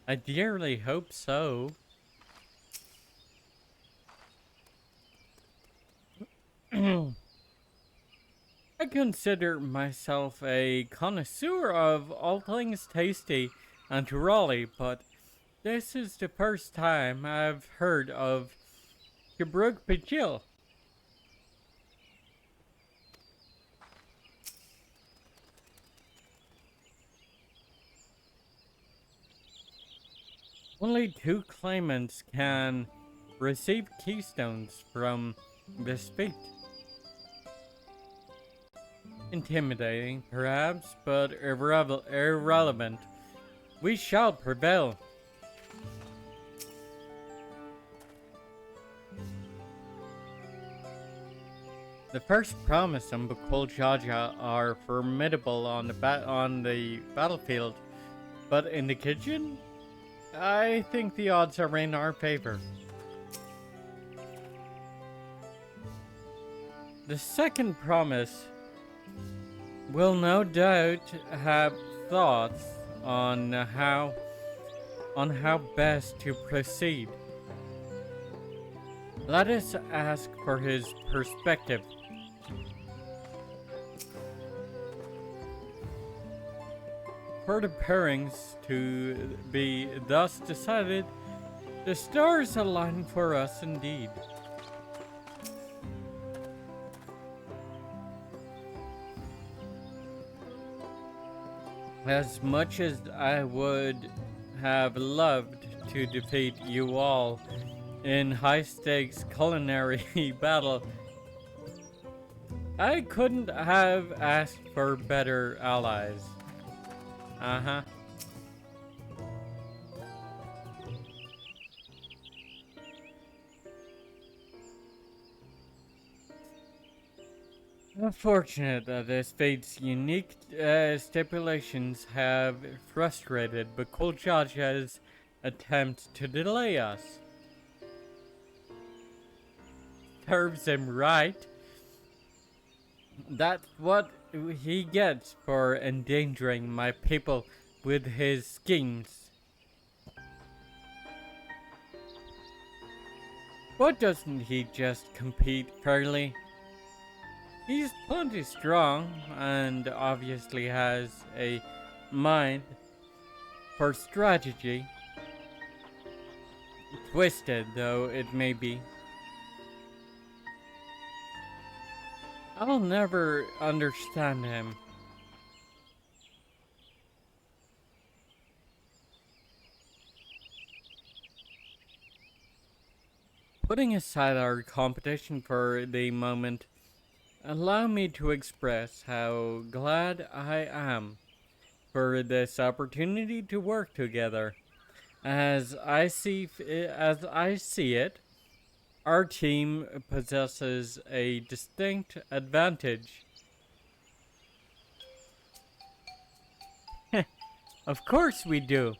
I dearly hope so. I consider myself a connoisseur of all things tasty and Turali, but this is the first time I've heard of Kibruk Pijil. Only 2 claimants can receive keystones from this feat. Intimidating, perhaps, but irrelevant. We shall prevail. The first promise on Bakul Jaja are formidable on the battlefield, but in the kitchen, I think the odds are in our favor. The second promise will no doubt have thoughts on how best to proceed. Let us ask for his perspective. For the pairings to be thus decided, the stars align for us indeed. As much as I would have loved to defeat you all in high-stakes culinary battle, I couldn't have asked for better allies. Uh-huh. Unfortunate that this fate's unique stipulations have frustrated Bakul Jaja's attempt to delay us. Serves him right. That's what he gets for endangering my people with his schemes. Why doesn't he just compete fairly? He's plenty strong and obviously has a mind for strategy. Twisted though it may be. I'll never understand him. Putting aside our competition for the moment, allow me to express how glad I am for this opportunity to work together. As I see it, our team possesses a distinct advantage. Of course we do.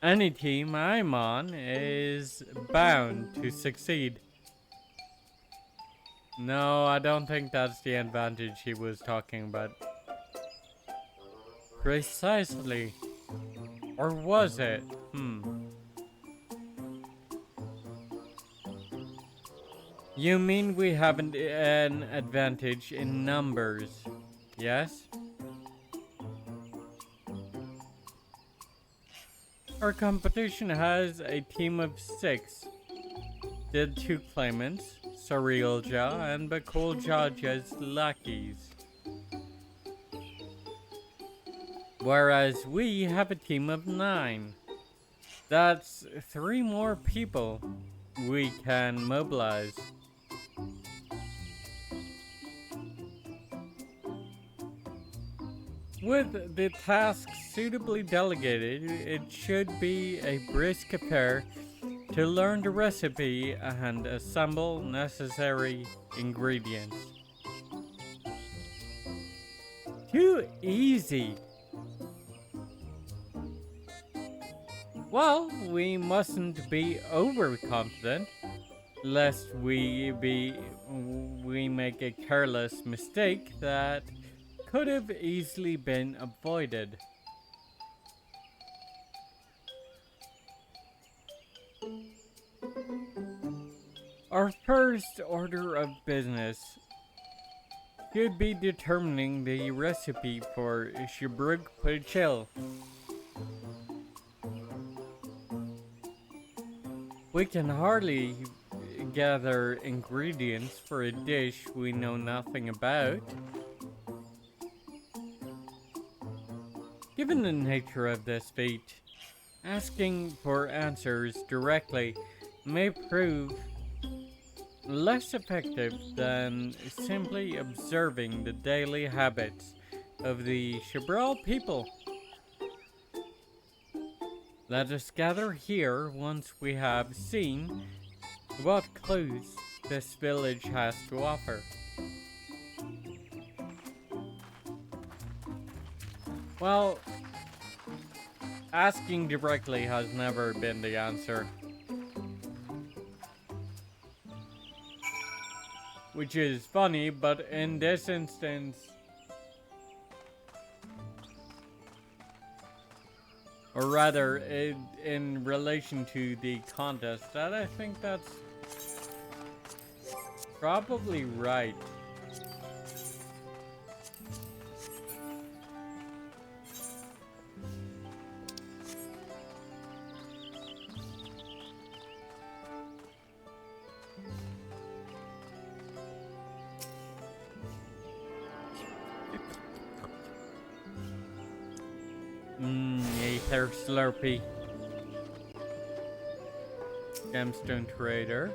Any team I'm on is bound to succeed. No, I don't think that's the advantage he was talking about. Precisely. Or was it? You mean we have an advantage in numbers, yes? Our competition has a team of 6. The 2 claimants, Sarilja and Bakul Jaja's lackeys. Whereas we have a team of 9. That's 3 more people we can mobilize. With the task suitably delegated, it should be a brisk affair to learn the recipe and assemble necessary ingredients. Too easy. Well, we mustn't be overconfident, lest we make a careless mistake that could have easily been avoided. Our first order of business should be determining the recipe for Shibrug Pachil. We can hardly gather ingredients for a dish we know nothing about. Given the nature of this feat, asking for answers directly may prove less effective than simply observing the daily habits of the Shibral people. Let us gather here once we have seen what clues this village has to offer. Well, asking directly has never been the answer. Which is funny, but in this instance, or rather, in relation to the contest, that I think that's probably right. A hair slurpee. Gemstone trader.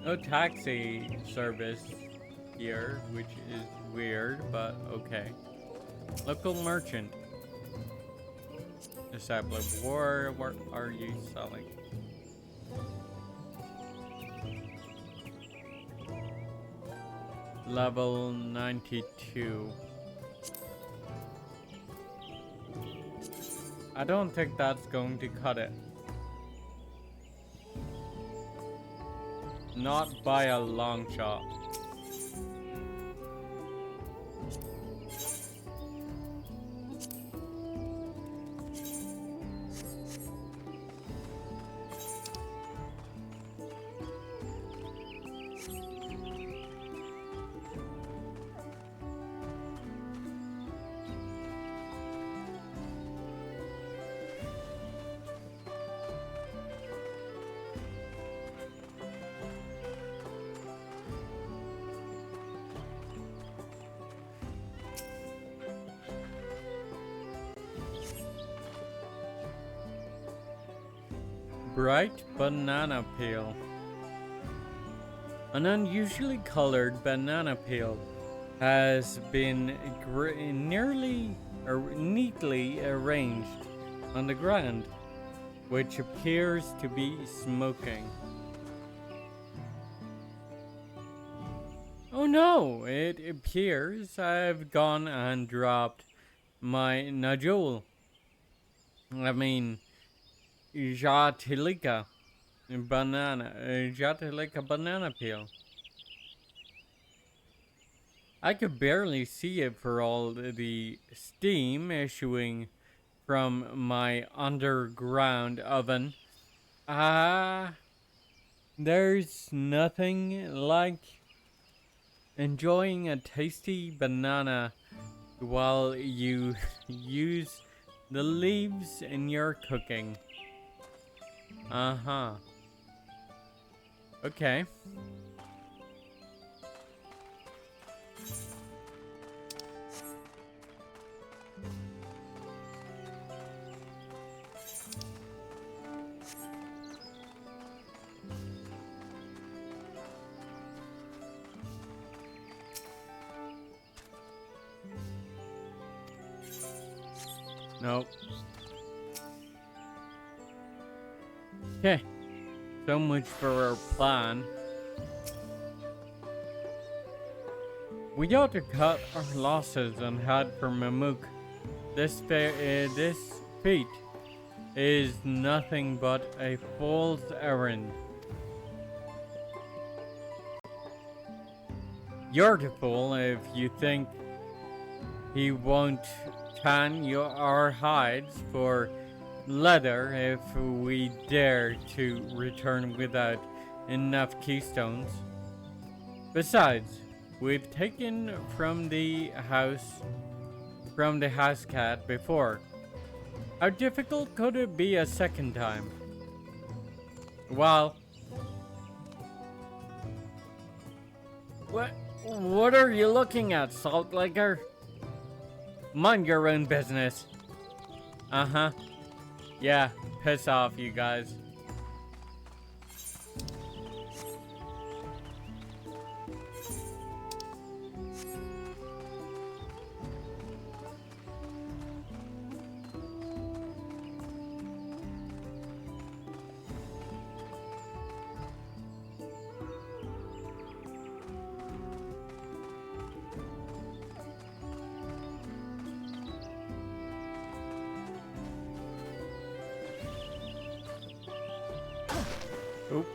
No taxi service here, which is weird, but okay. Local merchant. Disciple of War, what are you selling? Level 92. I don't think that's going to cut it. Not by a long shot. Bright banana peel. An unusually colored banana peel has been neatly arranged on the ground, which appears to be smoking. Oh no, it appears I've gone and dropped my Najul. Jatilika banana peel. I could barely see it for all the steam issuing from my underground oven There's nothing like enjoying a tasty banana while you use the leaves in your cooking. Uh-huh. Okay. Nope. Okay. So much for our plan. We ought to cut our losses and head for Mamuk. This feat is nothing but a fool's errand. You're the fool if you think he won't tan our hides for leather if we dare to return without enough keystones. Besides, we've taken from the house cat before. How difficult could it be a second time? Well, what are you looking at, Salt Licker? Mind your own business. Uh-huh. Yeah, piss off, you guys. Oop.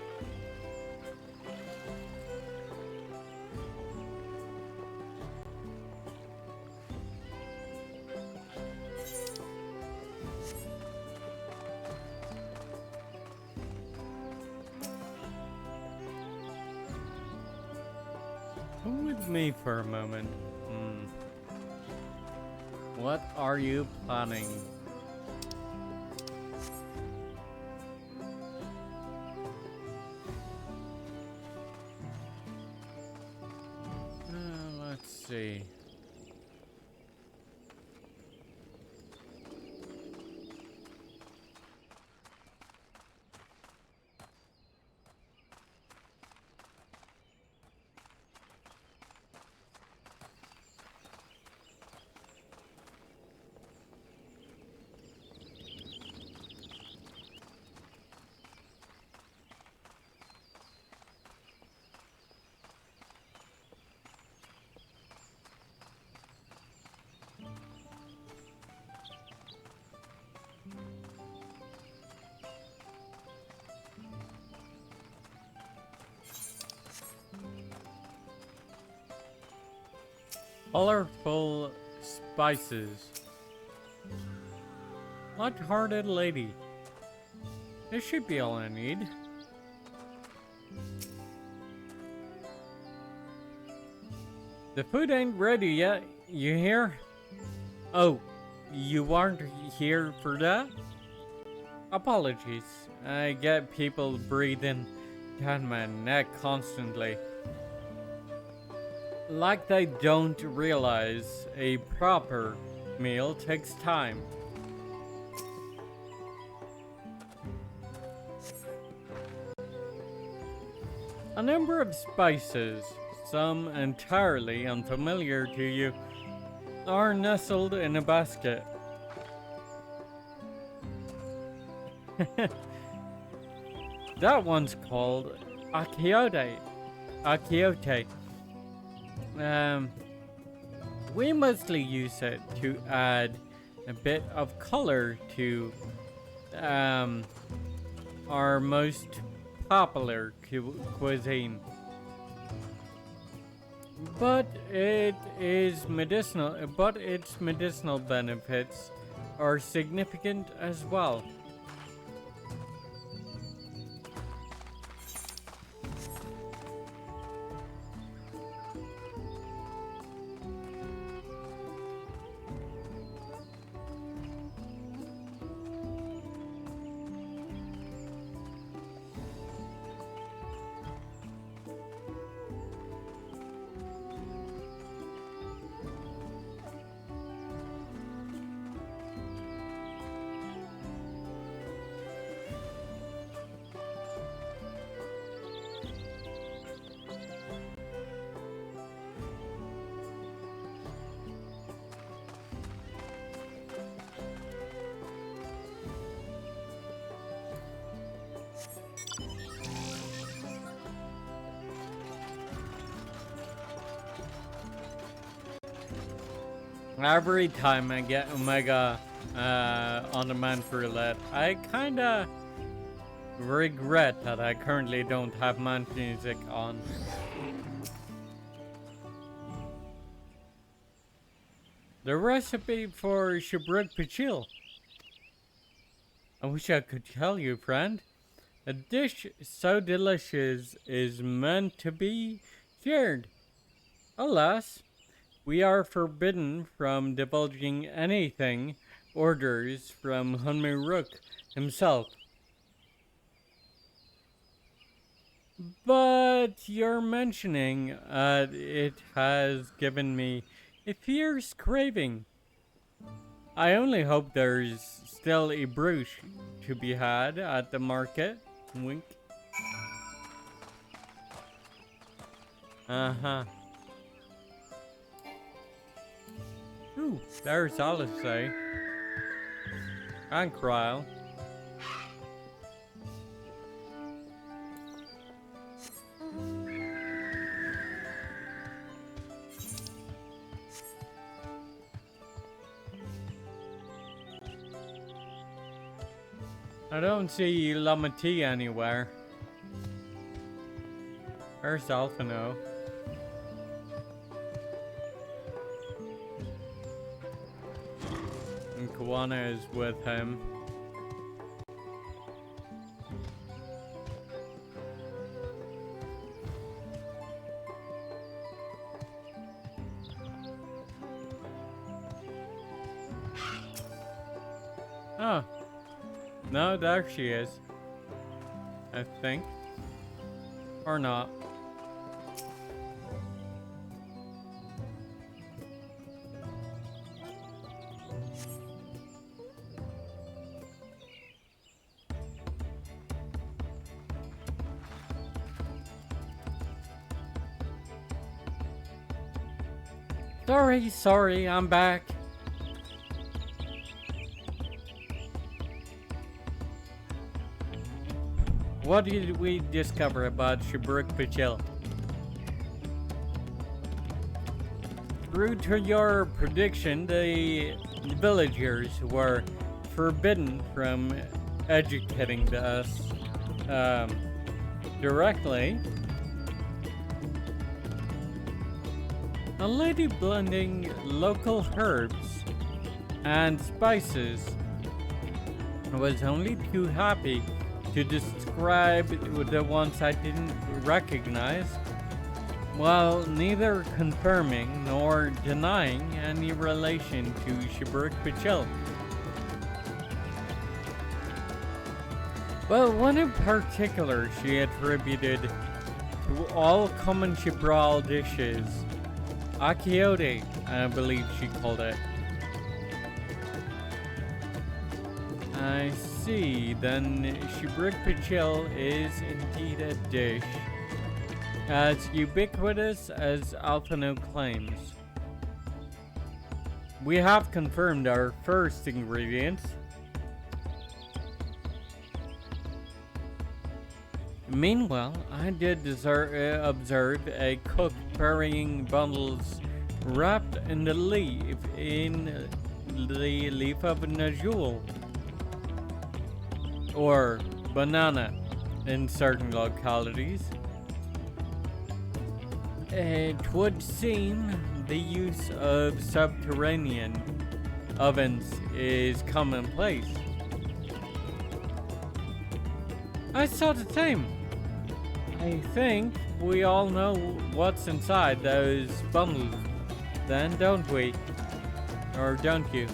Come with me for a moment. What are you planning? Let's see. Colorful spices. Light-hearted lady. This should be all I need. The food ain't ready yet, you hear? Oh, you aren't here for that? Apologies. I get people breathing down my neck constantly. Like they don't realize a proper meal takes time. A number of spices, some entirely unfamiliar to you, are nestled in a basket. That one's called Akiote. We mostly use it to add a bit of color to our most popular cuisine. But its medicinal benefits are significant as well. Every time I get Omega on the man roulette, I kinda regret that I currently don't have man music on. The recipe for Shabruk Pachil. I wish I could tell you, friend. A dish so delicious is meant to be shared. Alas, we are forbidden from divulging anything orders from Hunmiruk himself. But your mentioning it has given me a fierce craving. I only hope there's still a brooch to be had at the market. Wink. Uh-huh. Ooh, there's Alice. And Kryl. I don't see Lamati anywhere. Where's Alphino? And Kawana is with him. Oh. No, there she is. I think. Or not. Sorry, I'm back. What did we discover about Shabruk Pachil? True to your prediction, the villagers were forbidden from educating us directly. A lady blending local herbs and spices was only too happy to describe the ones I didn't recognize, while neither confirming nor denying any relation to Shabruk Pachil. But one in particular she attributed to all common Shibral dishes. Akiote, I believe she called it. I see, then Shabruk Pachil is indeed a dish as ubiquitous as Alphino claims. We have confirmed our first ingredients. Meanwhile, I did observe a cook burying bundles wrapped in the leaf of Najul, or banana in certain localities. It would seem the use of subterranean ovens is commonplace. I saw the same. I think we all know what's inside those bundles, then, don't we? Or don't you?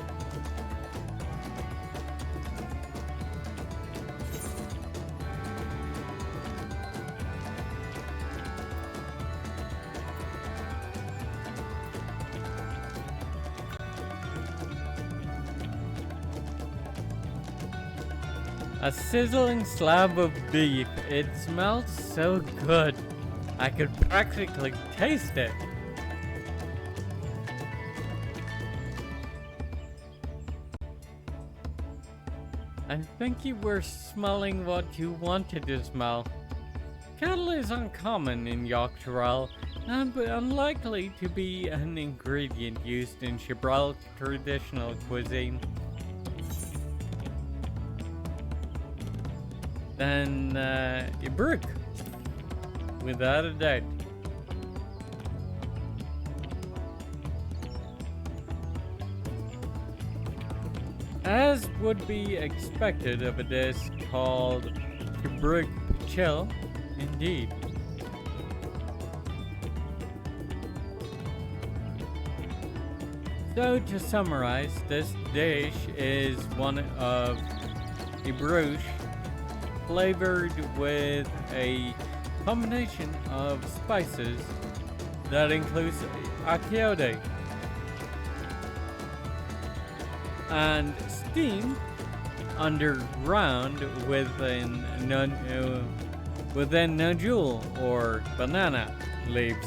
A sizzling slab of beef. It smells so good. I could practically taste it. I think you were smelling what you wanted to smell. Cattle is uncommon in Yogg-Saral, and unlikely to be an ingredient used in Gibraltar traditional cuisine. Then Ibruk, without a doubt. As would be expected of a dish called Ibruk Pichel, indeed. So to summarize, this dish is one of Ibruk flavored with a combination of spices that includes akiote and steamed underground within nodule or banana leaves.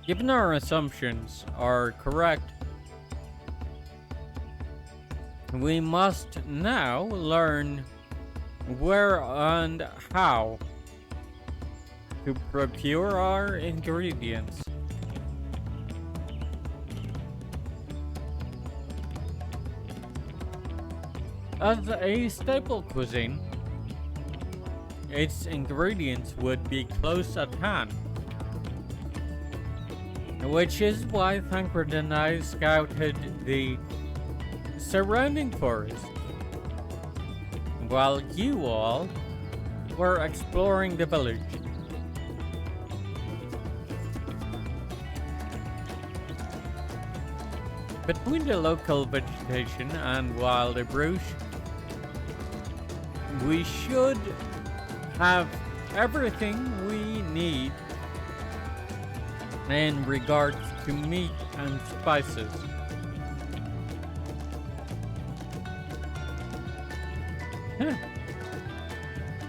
Given our assumptions are correct, we must now learn where and how to procure our ingredients. As a staple cuisine, its ingredients would be close at hand, which is why Thancred and I scouted the surrounding forest, while you all were exploring the village. Between the local vegetation and wild Ibruk, we should have everything we need in regards to meat and spices.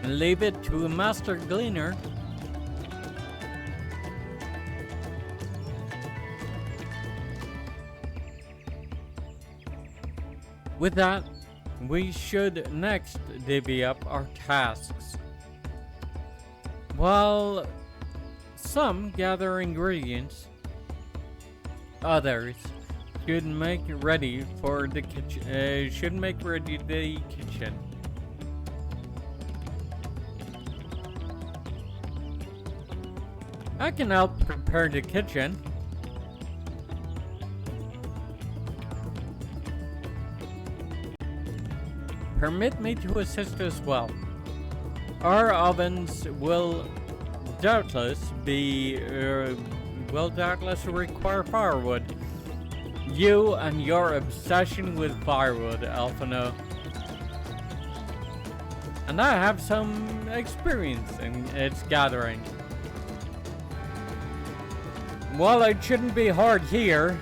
Leave it to a master gleaner. With that, we should next divvy up our tasks. While some gather ingredients, others should make ready for the kitchen. The kitchen. I can help prepare the kitchen. Permit me to assist as well. Our ovens will doubtless require firewood. You and your obsession with firewood, Alphino. And I have some experience in its gathering. While it shouldn't be hard here,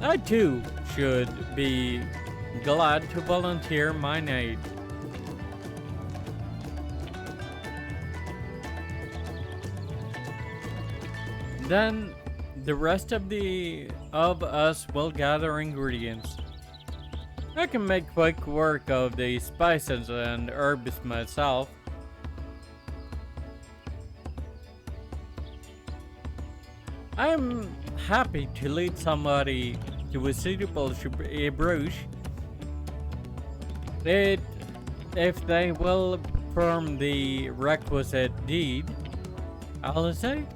I too should be glad to volunteer mine aid. Then the rest of us will gather ingredients. I can make quick work of the spices and herbs myself. I'm happy to lead somebody to a suitable Ibruk if they will perform the requisite deed, I'll say.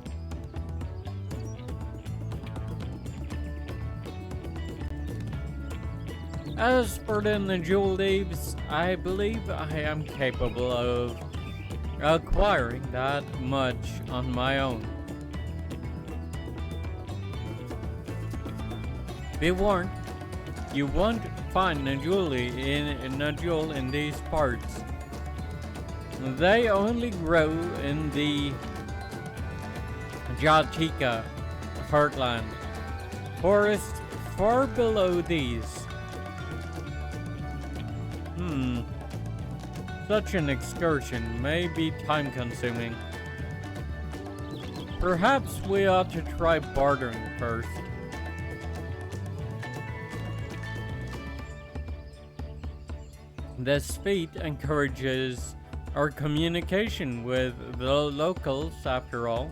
As for the jewel leaves, I believe I am capable of acquiring that much on my own. Be warned, you won't find Najul in these parts. They only grow in the Jatika heartland, forests far below these. Such an excursion may be time-consuming. Perhaps we ought to try bartering first. This feat encourages our communication with the locals, after all.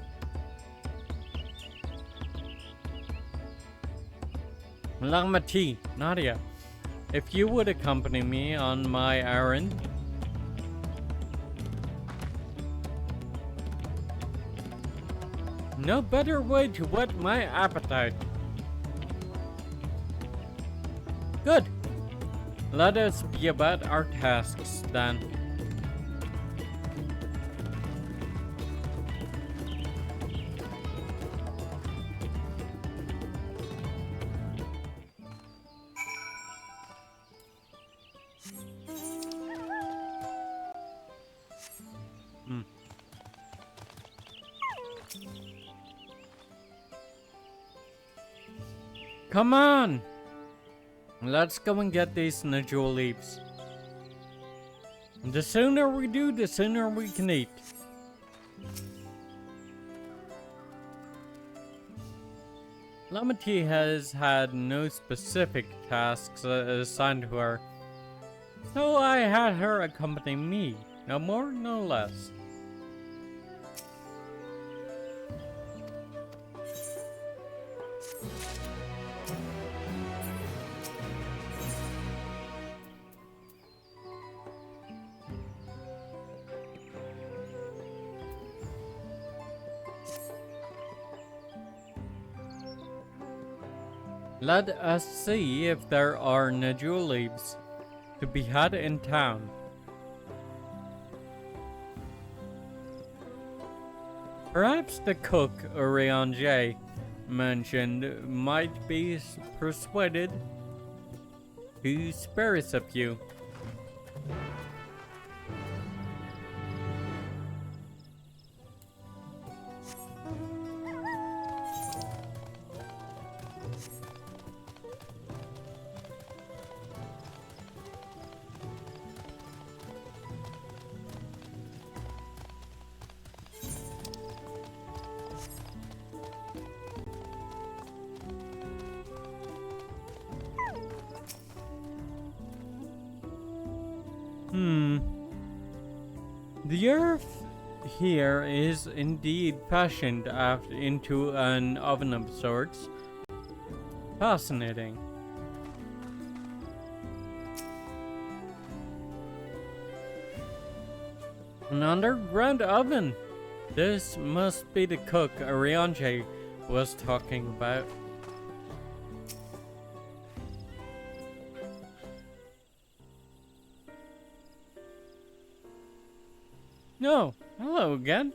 Lamati, Nadia, if you would accompany me on my errand. No better way to whet my appetite. Good. Let us be about our tasks then. Come on! Let's go and get these Najul leaves. The sooner we do, the sooner we can eat. Lamati has had no specific tasks assigned to her, so I had her accompany me, no more, no less. Let us see if there are Najul leaves to be had in town. Perhaps the cook Oriange mentioned might be persuaded to spare us a few. The earth here is indeed fashioned into an oven of sorts. Fascinating. An underground oven. This must be the cook Ariange was talking about. No, hello again.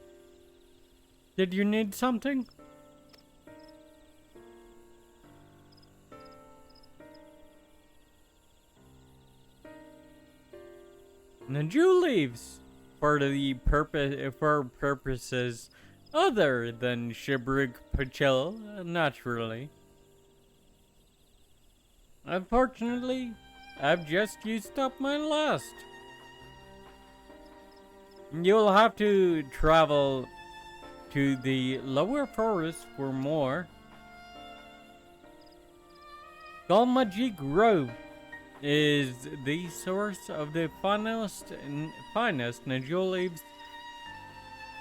Did you need something? Najul leaves for purposes other than Shibruk Pachel, naturally. Unfortunately, I've just used up my last. You'll have to travel to the lower forest for more. Galmaji Grove is the source of the finest Najul leaves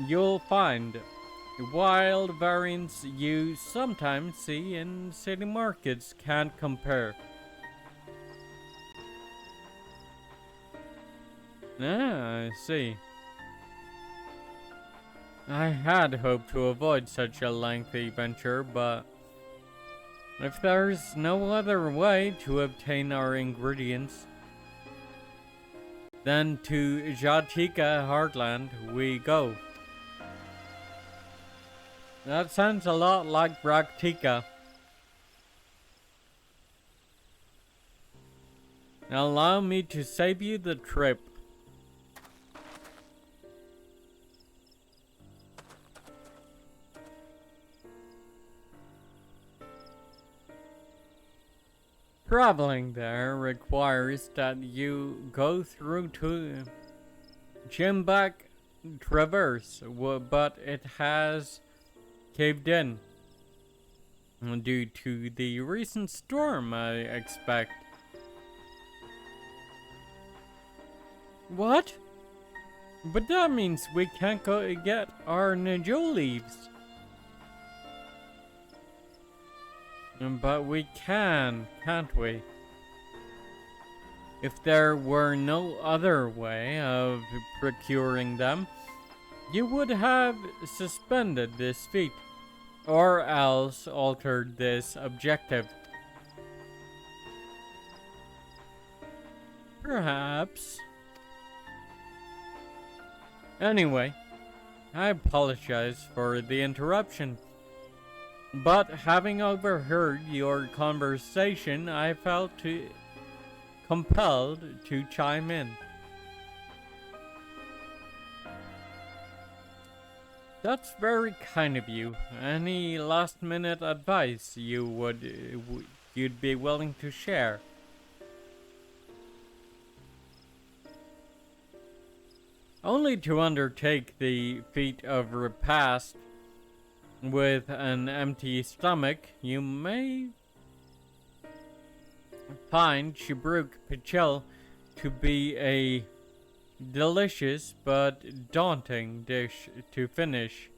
you'll find. Wild variants you sometimes see in city markets can't compare. Ah, I see. I had hoped to avoid such a lengthy venture, but if there's no other way to obtain our ingredients, then to Jatika Heartland we go. That sounds a lot like Braktika. Allow me to save you the trip. Traveling there requires that you go through Chimback traverse, but it has caved in due to the recent storm, I expect. What? But that means we can't go get our Najol leaves. But we can, can't we? If there were no other way of procuring them, you would have suspended this feat, or else altered this objective. Perhaps. Anyway, I apologize for the interruption, but having overheard your conversation, I felt compelled to chime in. That's very kind of you. Any last-minute advice you'd be willing to share? Only to undertake the feat of repast with an empty stomach, you may find Shibruk Pichel to be a delicious but daunting dish to finish.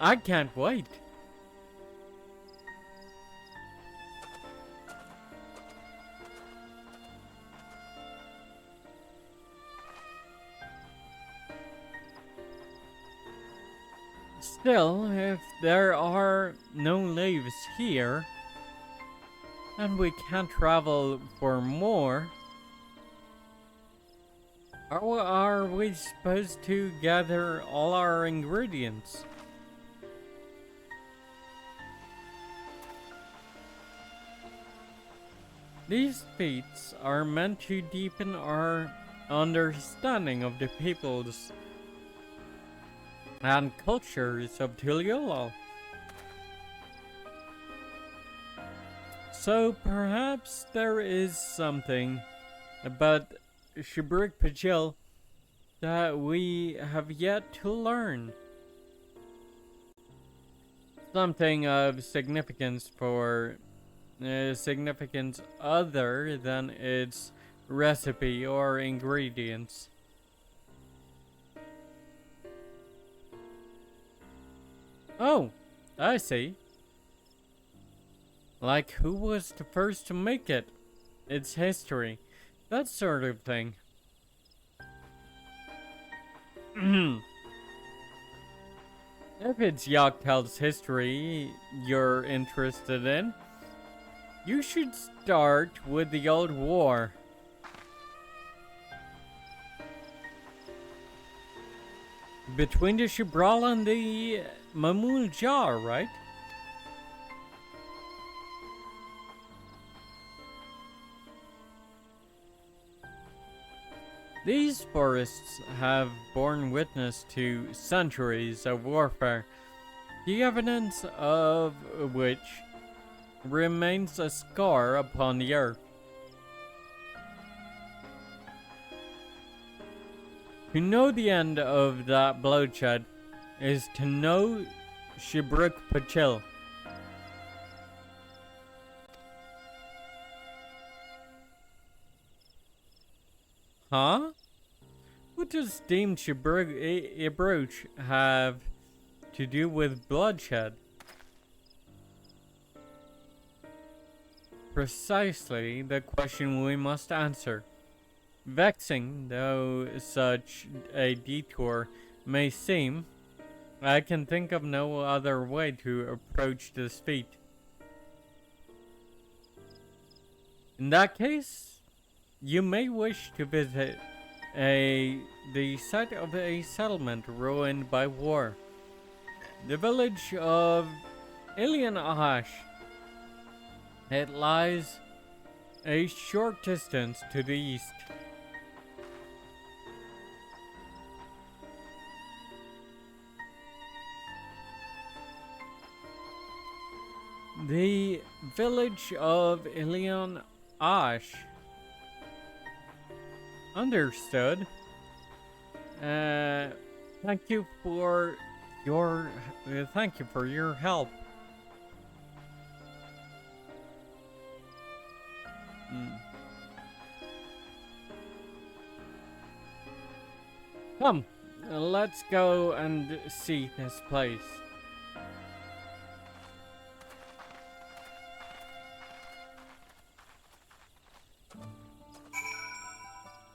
I can't wait. Still, if there are no leaves here, and we can't travel for more, how are we supposed to gather all our ingredients? These feats are meant to deepen our understanding of the peoples and cultures of Tuliolol. So perhaps there is something about Shibruk Pajil that we have yet to learn. Something of significance significance other than its recipe or ingredients. Oh, I see. Like who was the first to make it, its history, that sort of thing. If it's Yaktel's history you're interested in, you should start with the old war. Between the Shibral and the Mamul Jar, right? These forests have borne witness to centuries of warfare, the evidence of which remains a scar upon the earth. To know the end of that bloodshed is to know Shibruk Pachil. Huh? What does Dame Shibruk have to do with bloodshed? Precisely the question we must answer. Vexing though such a detour may seem, I can think of no other way to approach this feat. In that case, you may wish to visit the site of a settlement ruined by war. The village of Ilian Ahash. It lies a short distance to the east. The village of Ilion Ash. Understood. Thank you for your help. Come, let's go and see this place.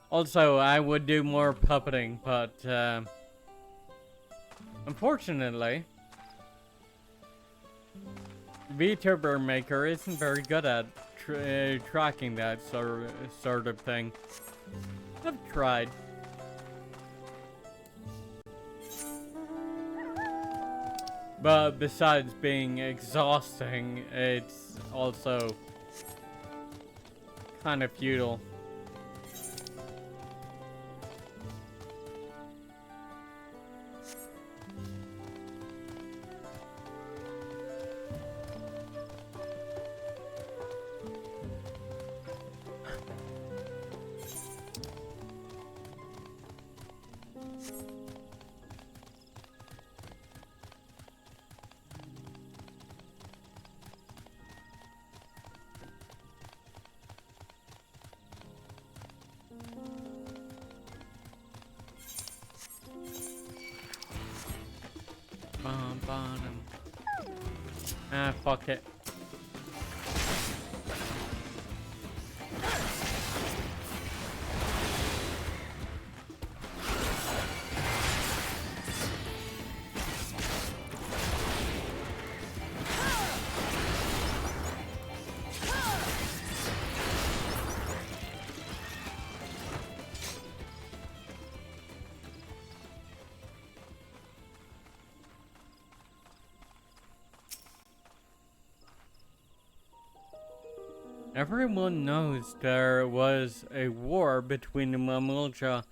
Also, I would do more puppeting, but unfortunately, VTuber Maker isn't very good at tracking that sort of thing. I've tried. But besides being exhausting, it's also kind of futile. Ah, fuck it. Everyone knows there was a war between the Mamulja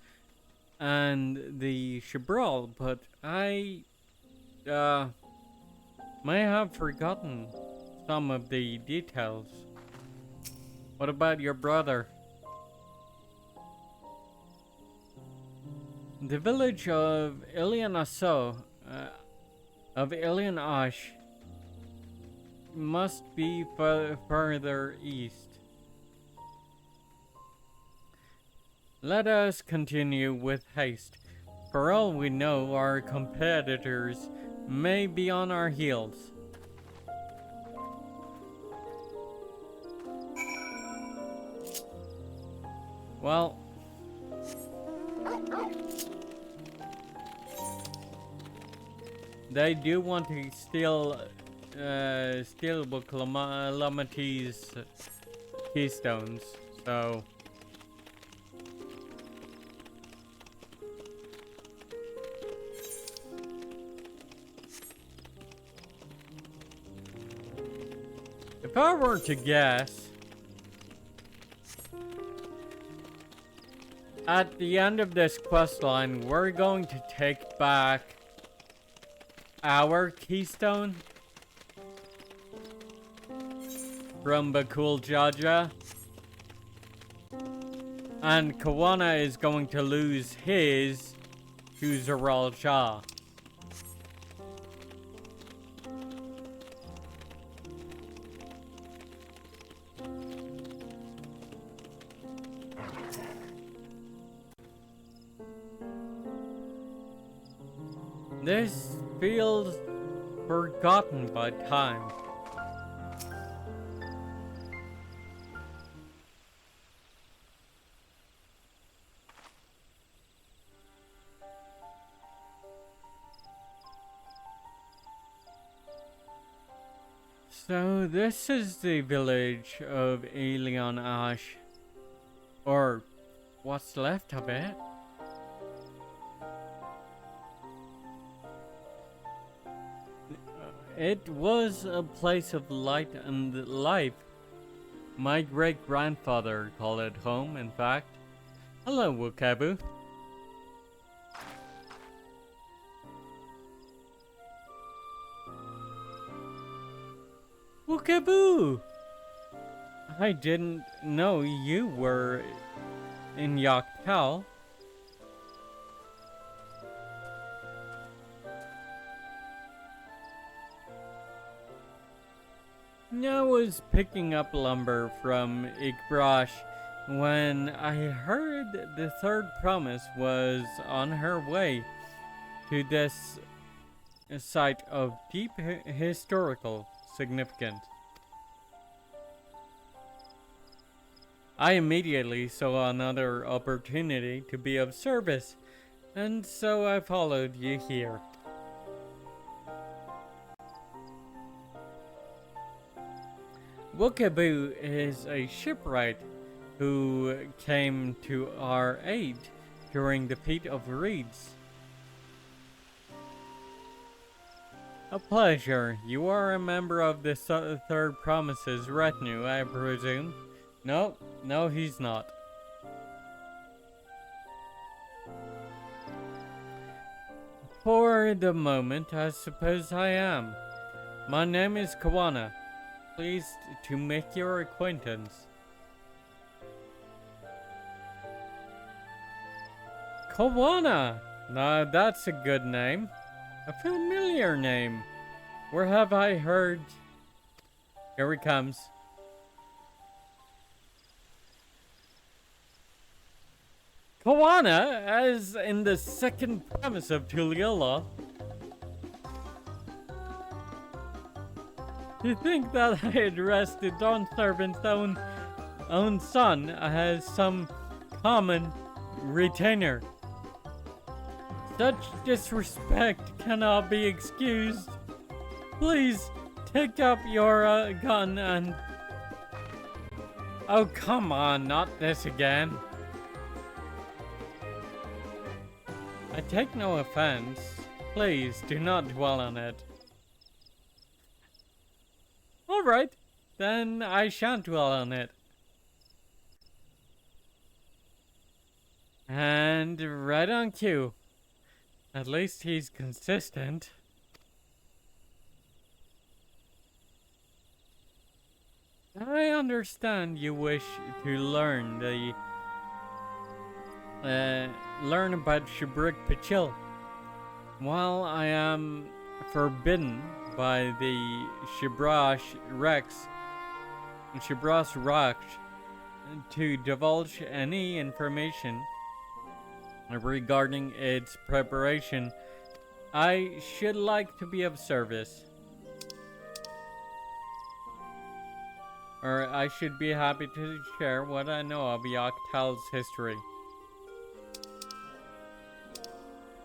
and the Shibral, but I may have forgotten some of the details. What about your brother? The village of Ilion Ash must be further east. Let us continue with haste. For all we know, our competitors may be on our heels. Well, they do want to steal Bukalamati's keystones, so if I were to guess, at the end of this questline, we're going to take back our keystone from Bakul Jaja, and Kawana is going to lose his to Zeral Shah. This feels forgotten by time. So this is the village of Ilion Ash, or what's left of it. It was a place of light and life. My great-grandfather called it home, in fact. Hello, Wakabu. Bookaboo! I didn't know you were in Yaktal. I was picking up lumber from Ikbrash when I heard the third promise was on her way to this site of deep historical significance. I immediately saw another opportunity to be of service, and so I followed you here. Bookaboo is a shipwright who came to our aid during the Feat of Reeds. A pleasure. You are a member of the Third Promises retinue, I presume. No, he's not. For the moment, I suppose I am. My name is Kawana. Pleased to make your acquaintance. Kawana! Now that's a good name. A familiar name. Where have I heard? Here he comes. Kawana, as in the second promise of Tuliula. To think that I addressed the Dawn Servant's own son as some common retainer. Such disrespect cannot be excused. Please take up your gun and... Oh, come on, not this again. I take no offense. Please do not dwell on it. Alright, then I shan't dwell on it. And right on cue. At least he's consistent. I understand you wish to learn about Shabrik Pachil. While I am forbidden by the Shibras Rex to divulge any information regarding its preparation, I should like to be of service. Or I should be happy to share what I know of Yaktal's history.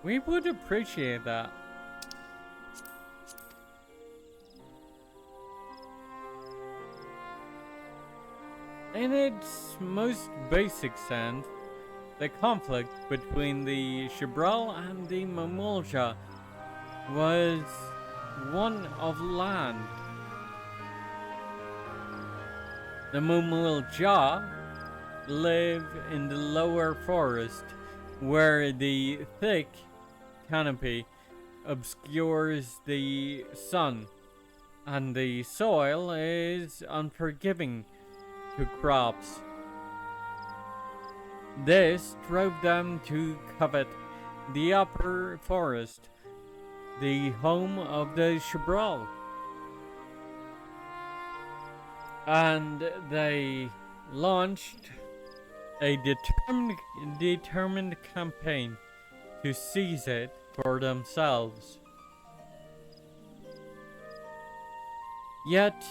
We would appreciate that. In its most basic sense, the conflict between the Shibral and the Mamulja was one of land. The Mamulja live in the lower forest, where the thick canopy obscures the sun, and the soil is unforgiving to crops. This drove them to covet the upper forest, the home of the Shibral. And they launched a determined campaign to seize it for themselves. Yet,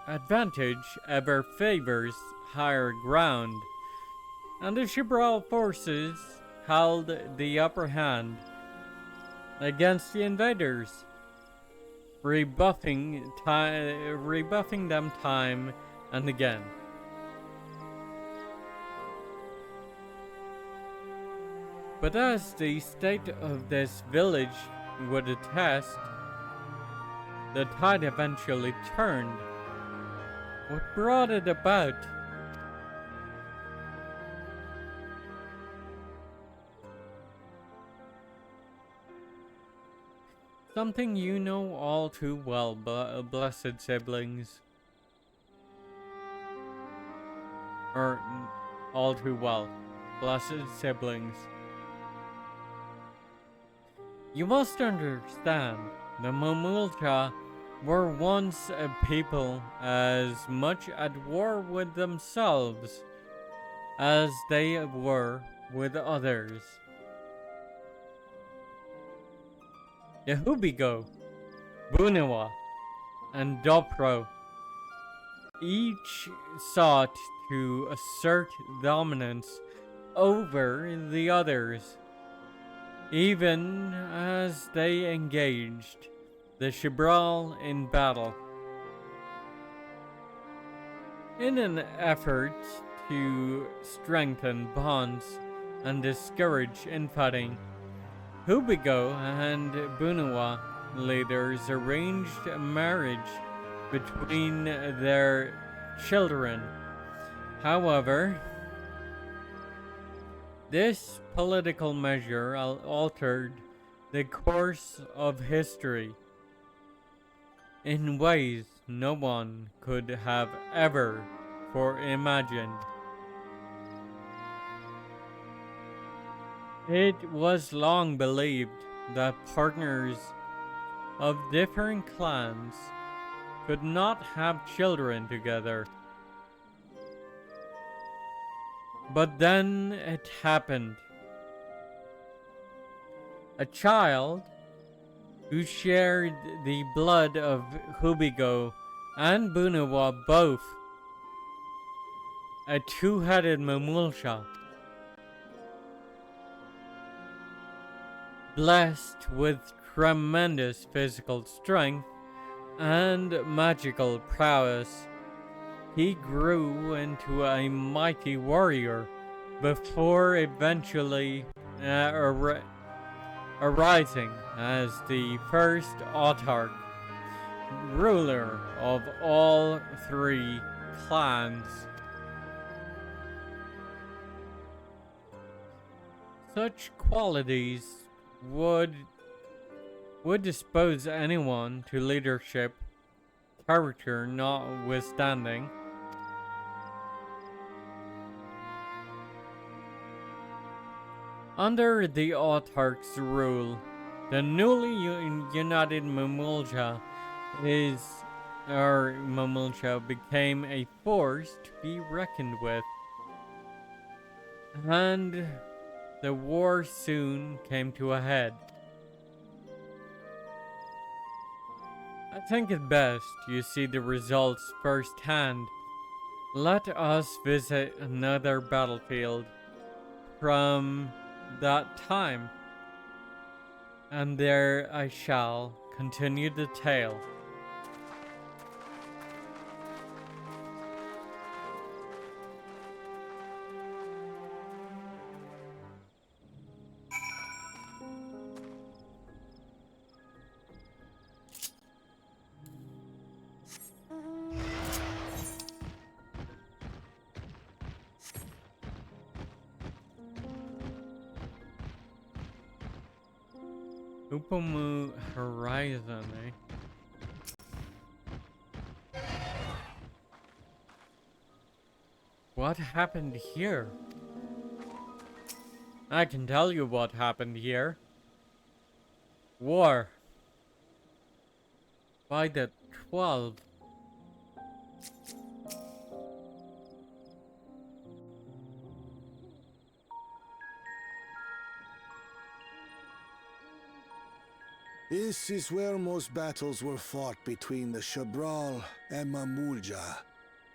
advantage ever favors higher ground, and the Shibral forces held the upper hand against the invaders, rebuffing them time and again. But as the state of this village would attest, the tide eventually turned. What brought it about? Something you know all too well, blessed siblings. or all too well, blessed siblings. You must understand, the Momulcha were once a people as much at war with themselves as they were with others. The Hubigo, Bunewa, and Dopro each sought to assert dominance over the others, even as they engaged the Shibral in battle. In an effort to strengthen bonds and discourage infighting, Hubigo and Bunewa leaders arranged a marriage between their children. However, this political measure altered the course of history in ways no one could have ever imagined. It was long believed that partners of different clans could not have children together. But then it happened. A child who shared the blood of Hubigo and Bunewa, both a two-headed Momulcha, blessed with tremendous physical strength and magical prowess, he grew into a mighty warrior before eventually arising as the first autarch, ruler of all three clans. Such qualities would dispose anyone to leadership, character notwithstanding. Under the autarch's rule, the newly united Momulcha became a force to be reckoned with, and the war soon came to a head. I think it best you see the results firsthand. Let us visit another battlefield from that time, and there I shall continue the tale. Upomu Horizon, eh? What happened here? I can tell you what happened here. War. By the 12. This is where most battles were fought between the Shabral and Mamulja,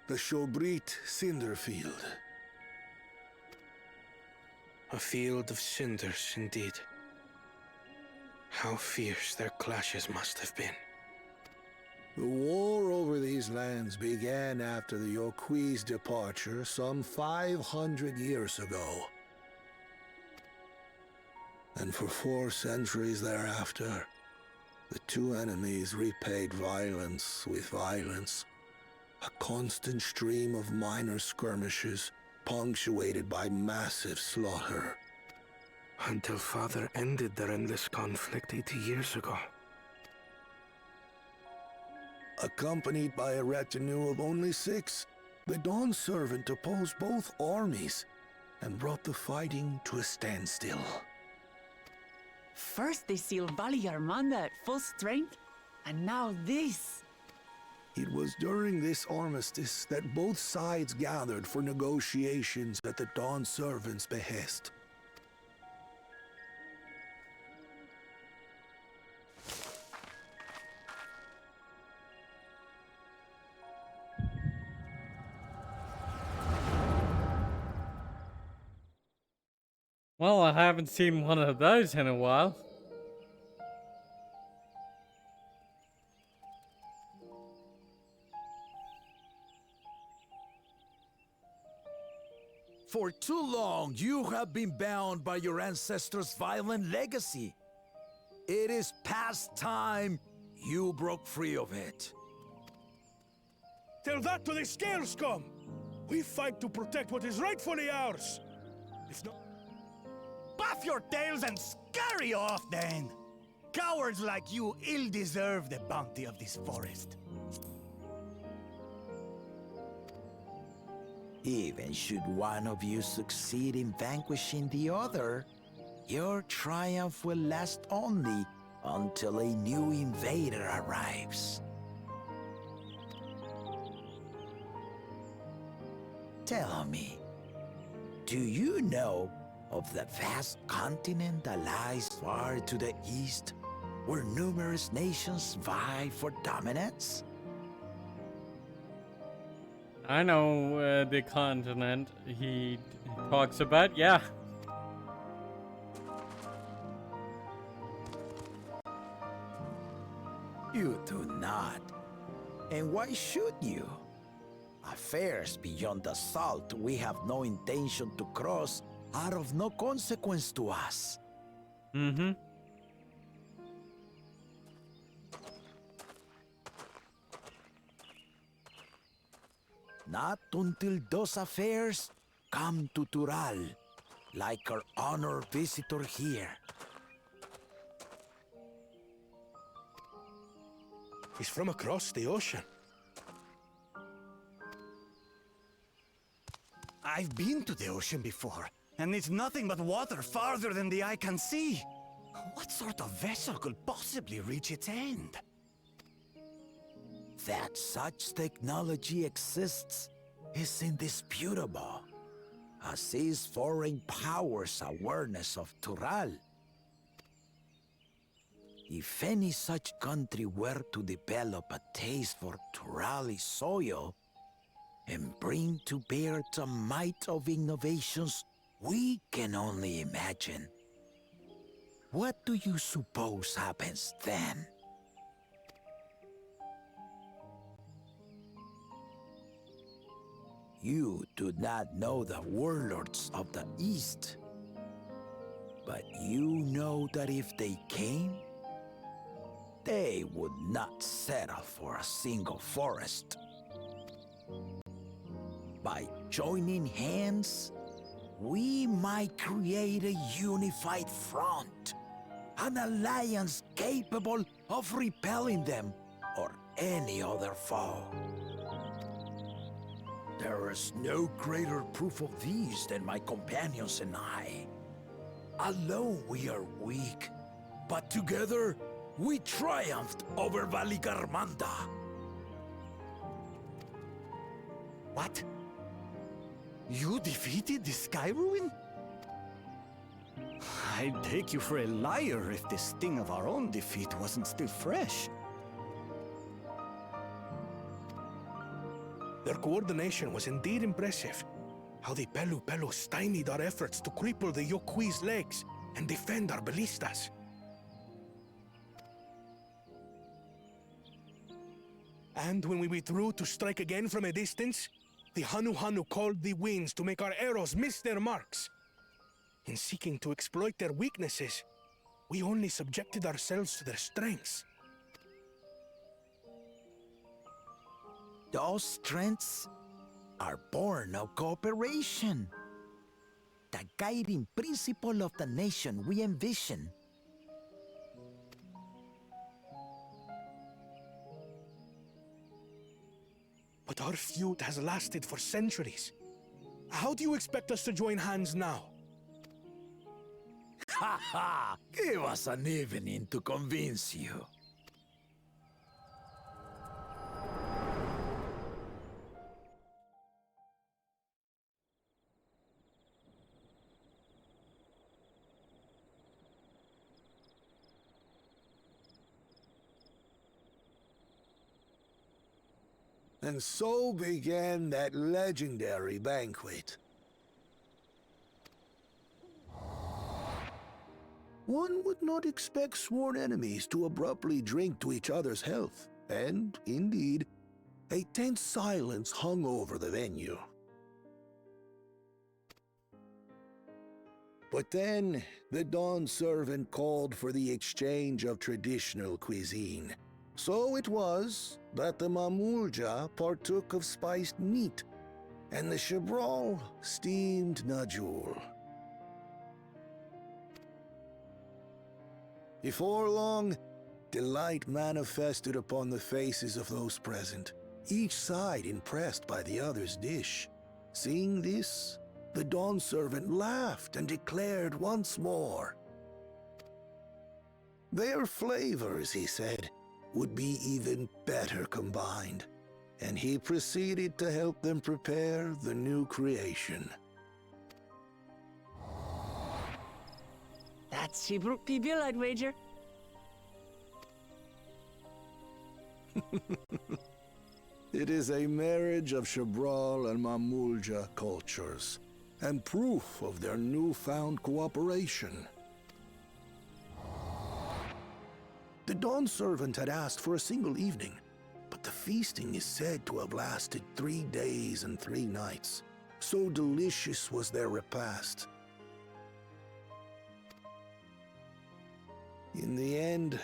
the Shobrit Cinder Field. A field of cinders, indeed. How fierce their clashes must have been. The war over these lands began after the Yoqui's departure some 500 years ago. And for 4 centuries thereafter, the two enemies repaid violence with violence. A constant stream of minor skirmishes, punctuated by massive slaughter. Until Father ended their endless conflict 80 years ago. Accompanied by a retinue of only 6, The Dawn Servant opposed both armies and brought the fighting to a standstill. First they sealed Valley Armanda at full strength, and now this. It was during this armistice that both sides gathered for negotiations at the Dawn Servant's behest. Well, I haven't seen one of those in a while. For too long, you have been bound by your ancestors' violent legacy. It is past time you broke free of it. Tell that to the Scale Scum! We fight to protect what is rightfully ours! If not... Buff your tails and scurry off, then! Cowards like you ill-deserve the bounty of this forest. Even should one of you succeed in vanquishing the other, your triumph will last only until a new invader arrives. Tell me, do you know of the vast continent that lies far to the east, where numerous nations vie for dominance? I know the continent he talks about, yeah. You do not. And why should you? Affairs beyond the salt we have no intention to cross are of no consequence to us. Mm-hmm. Not until those affairs come to Tural, like our honored visitor here. He's from across the ocean. I've been to the ocean before, and it's nothing but water farther than the eye can see. What sort of vessel could possibly reach its end? That such technology exists is indisputable, as is foreign powers' awareness of Tural. If any such country were to develop a taste for Turali soil and bring to bear the might of innovations we can only imagine, what do you suppose happens then? You do not know the warlords of the East, but you know that if they came, they would not settle for a single forest. By joining hands, we might create a unified front, an alliance capable of repelling them or any other foe. There is no greater proof of these than my companions and I. Alone we are weak, but together we triumphed over Valigarmanda. What? You defeated the Sky Ruin? I'd take you for a liar if the sting of our own defeat wasn't still fresh. Their coordination was indeed impressive. How the Pelu Pelu stymied our efforts to cripple the Yokui's legs and defend our ballistas. And when we withdrew to strike again from a distance, the Hanu Hanu called the winds to make our arrows miss their marks. In seeking to exploit their weaknesses, we only subjected ourselves to their strengths. Those strengths are born of cooperation. The guiding principle of the nation we envision. But But our feud has lasted for centuries. How do you expect us to join hands now? Ha ha! Give us an evening to convince you. And so began that legendary banquet. One would not expect sworn enemies to abruptly drink to each other's health, and, indeed, a tense silence hung over the venue. But then, the dawn servant called for the exchange of traditional cuisine. So it was that the Mamulja partook of spiced meat, and the Chebral steamed najul. Before long, delight manifested upon the faces of those present, each side impressed by the other's dish. Seeing this, the dawn servant laughed and declared once more. Their flavors, he said, would be even better combined, and he proceeded to help them prepare the new creation. That's Shibruk Pibil, I'd wager. It is a marriage of Chebral and Mamulja cultures, and proof of their newfound cooperation. The dawn servant had asked for a single evening, but the feasting is said to have lasted 3 days and 3 nights. So delicious was their repast. In the end,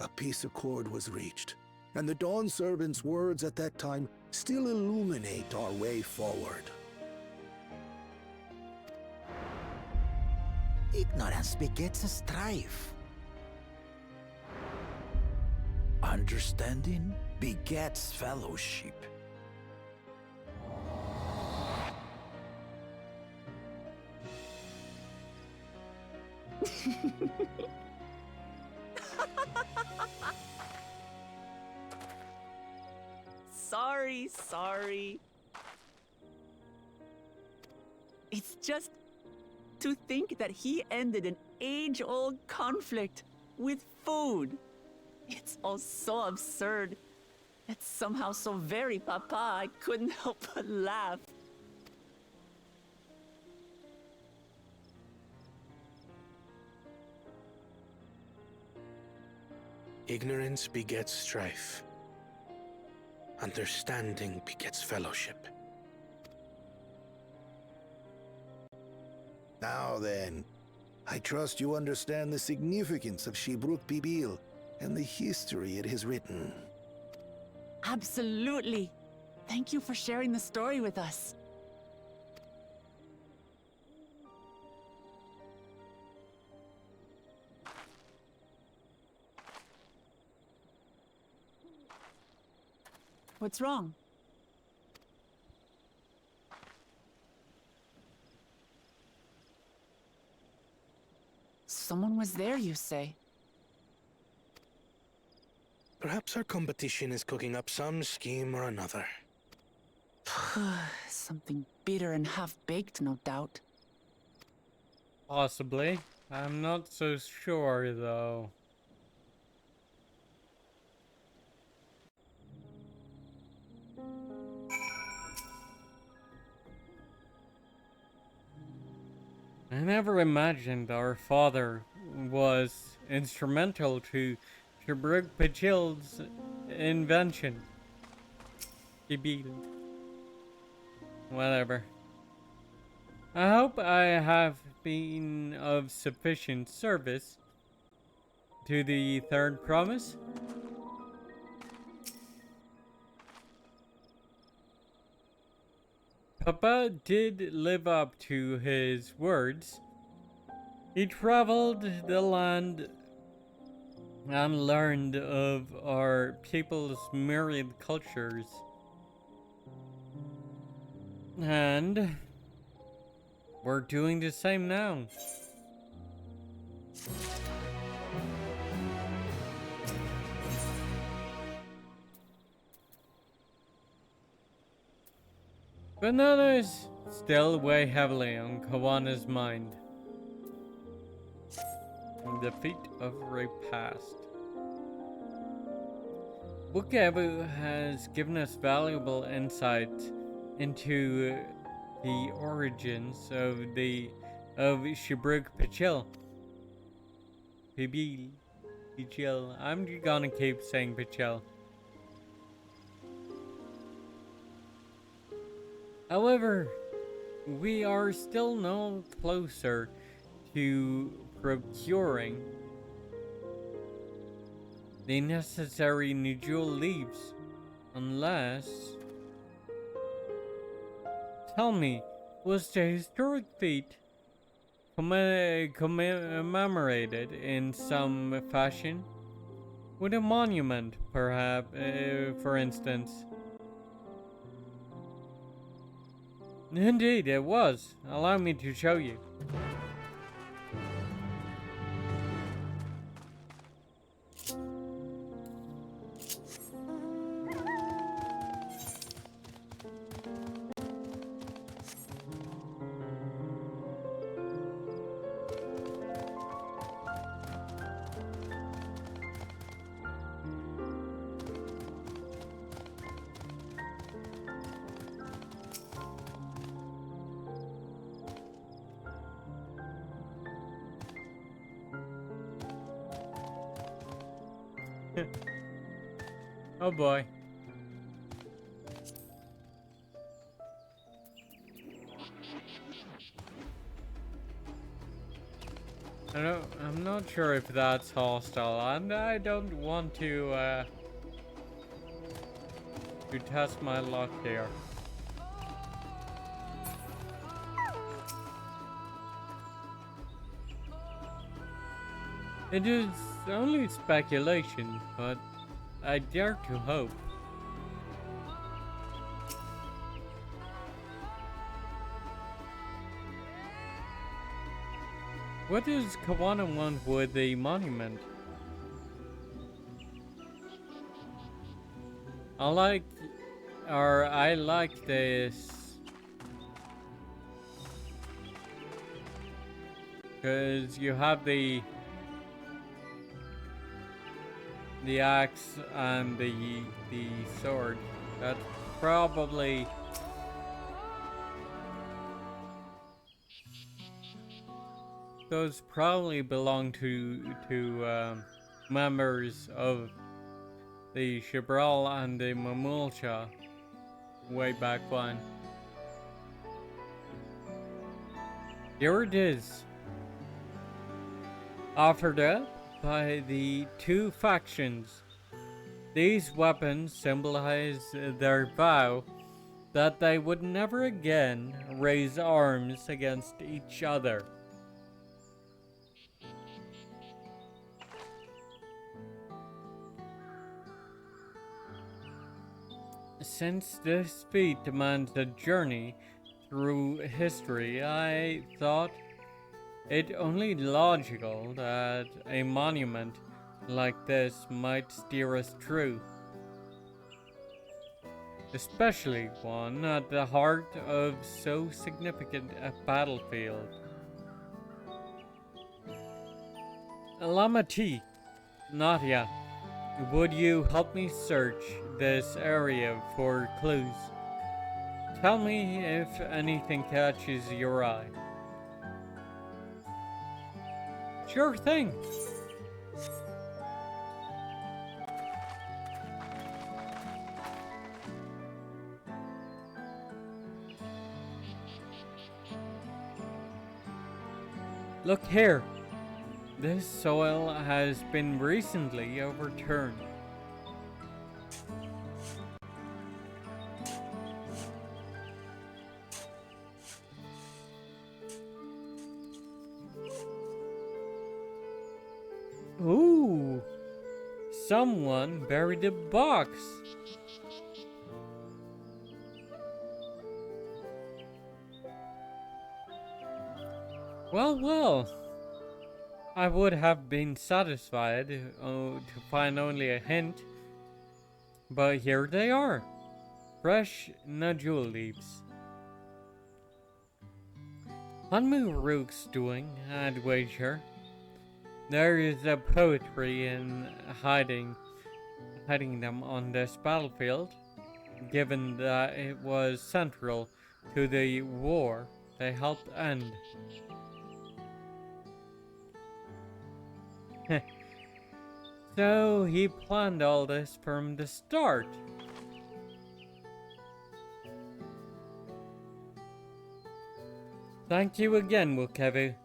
a peace accord was reached, and the dawn servant's words at that time still illuminate our way forward. Ignorance begets strife. Understanding begets fellowship. Sorry. It's just to think that he ended an age-old conflict with food. It's all so absurd. It's somehow so very papa, I couldn't help but laugh. Ignorance begets strife. Understanding begets fellowship. Now then, I trust you understand the significance of Shibruk Pibil and the history it has written. Absolutely. Thank you for sharing the story with us. What's wrong? Someone was there, you say? Perhaps our competition is cooking up some scheme or another. Something bitter and half-baked, no doubt. Possibly. I'm not so sure, though. I never imagined our father was instrumental to Shibruk Pibil's invention. Whatever. I hope I have been of sufficient service to the third promise. Papa did live up to his words. He traveled the land and learned of our people's myriad cultures. And we're doing the same now. Bananas still weigh heavily on Kawana's mind. The feat of repast. Bukabu has given us valuable insight into the origins of Shibruk Pichil. Pichil. I'm gonna keep saying Pichil. However, we are still no closer to procuring the necessary Nujul leaves, unless... Tell me, was the historic feat commemorated in some fashion? With a monument, perhaps, for instance? Indeed, it was. Allow me to show you. Oh boy. I'm not sure if that's hostile, and I don't want to test my luck here. It is only speculation, but I dare to hope. What does Kawana want with the monument? I like this. Because you have the axe and the sword. That's probably those probably belong to members of the Shibral and the Mamulcha way back when. Here it is, offered up by the two factions. These weapons symbolize their vow that they would never again raise arms against each other. Since this feat demands a journey through history, I thought it only logical that a monument like this might steer us through. Especially one at the heart of so significant a battlefield. Lamati, Nadia, would you help me search this area for clues? Tell me if anything catches your eye. Sure thing. Look here. This soil has been recently overturned. Ooh, someone buried a box. Well, well. I would have been satisfied to find only a hint. But here they are. Fresh nodule leaves. On Murook's doing, I'd wager. There is a poetry in hiding them on this battlefield, given that it was central to the war they helped end. So he planned all this from the start. Thank you again, Wukevu.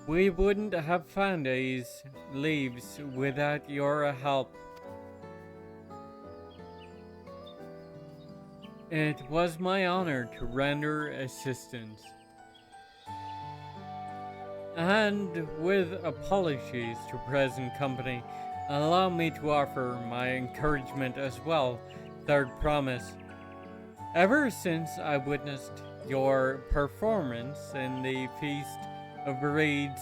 We wouldn't have found these leaves without your help. It was my honor to render assistance. And with apologies to present company, allow me to offer my encouragement as well, Third Promise. Ever since I witnessed your performance in the Feast of Reeds,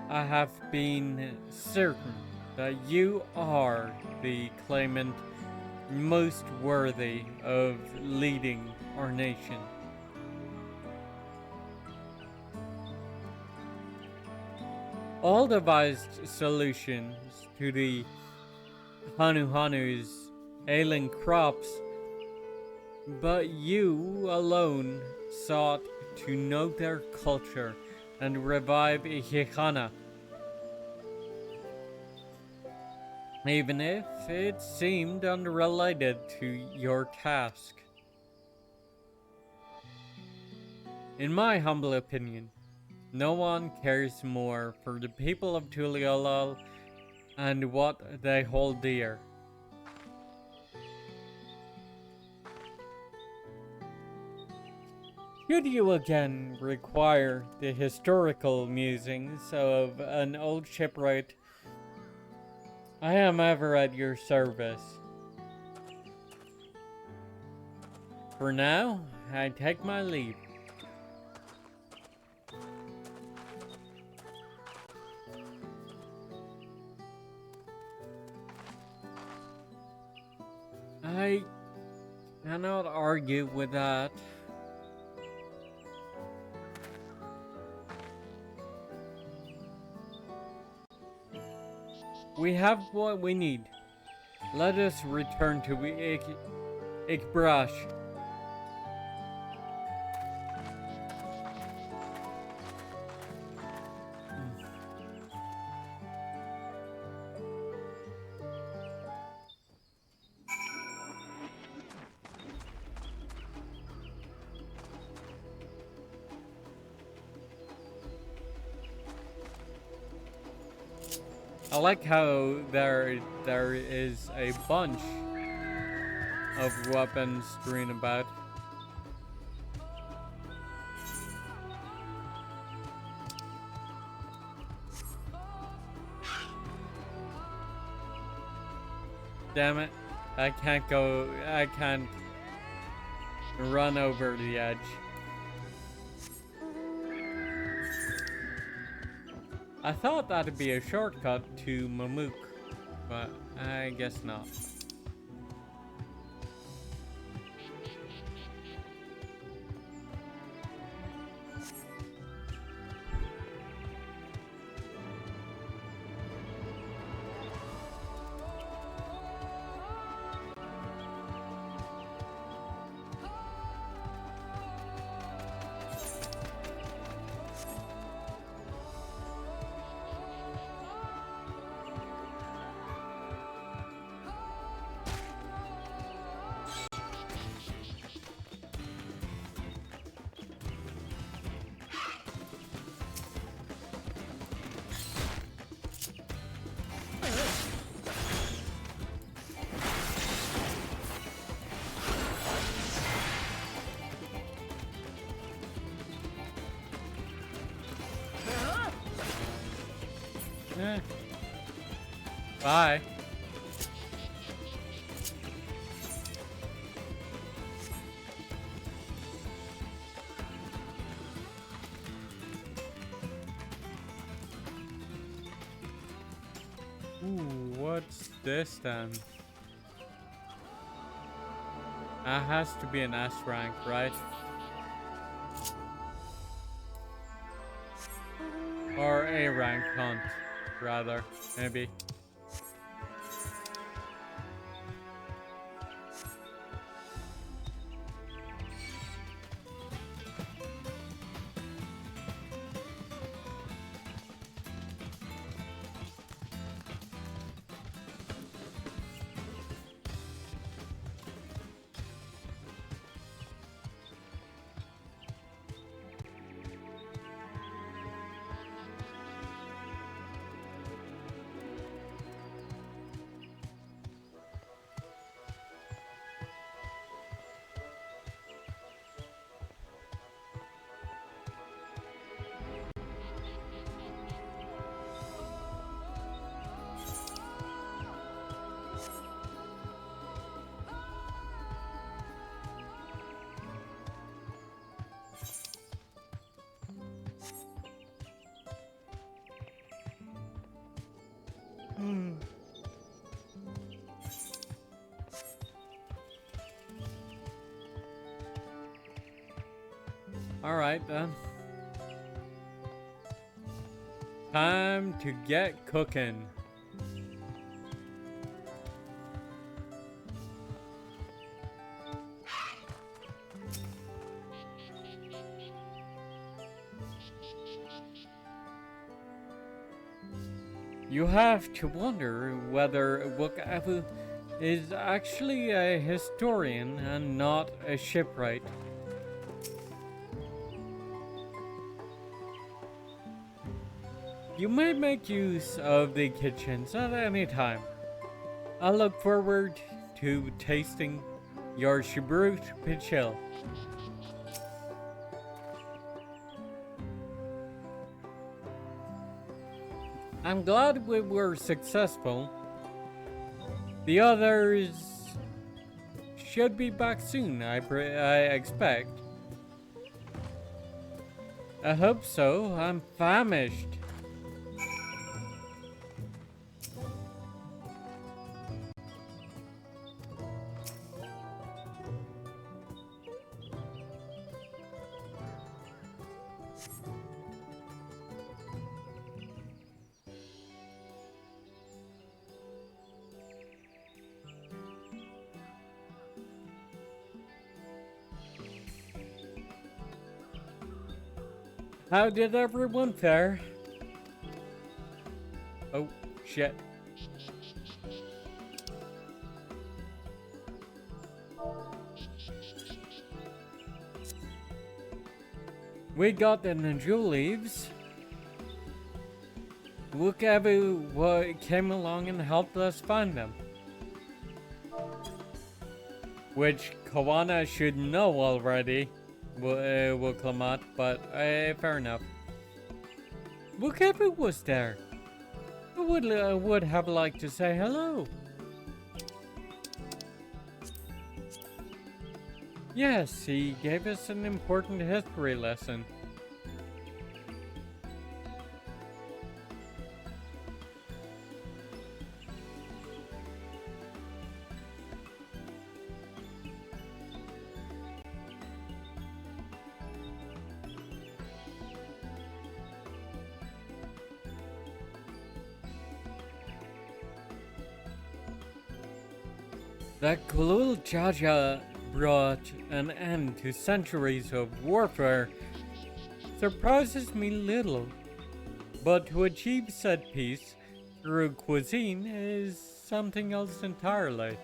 I have been certain that you are the claimant most worthy of leading our nation. All devised solutions to the Hanu's ailing crops, but you alone sought to know their culture and revive Ihihana, even if it seemed unrelated to your task. In my humble opinion, no one cares more for the people of Tuliolol and what they hold dear. Should you again require the historical musings of an old shipwright, I am ever at your service. For now, I take my leave. I cannot argue with that. We have what we need. Let us return to Ikbrash. I like how there is a bunch of weapons strewn about. Damn it, I can't run over the edge. I thought that'd be a shortcut to Mamook, but I guess not. Bye. Ooh, what's this then? That has to be an S rank, right? Or A rank hunt, rather, maybe. Alright then. Time to get cooking. You have to wonder whether Wakafu is actually a historian and not a shipwright. You may make use of the kitchens at any time. I look forward to tasting your Shibrut Pichil. I'm glad we were successful. The others should be back soon, I expect. I hope so. I'm famished. How did everyone fare? Oh, shit. We got the Najul leaves. Wukabu came along and helped us find them. Which Kawana should know already. Wuklamat, but fair enough. Wukabu was there. I would have liked to say hello. Yes, he gave us an important history lesson. That Kulul Jaja brought an end to centuries of warfare surprises me little, but to achieve said peace through cuisine is something else entirely.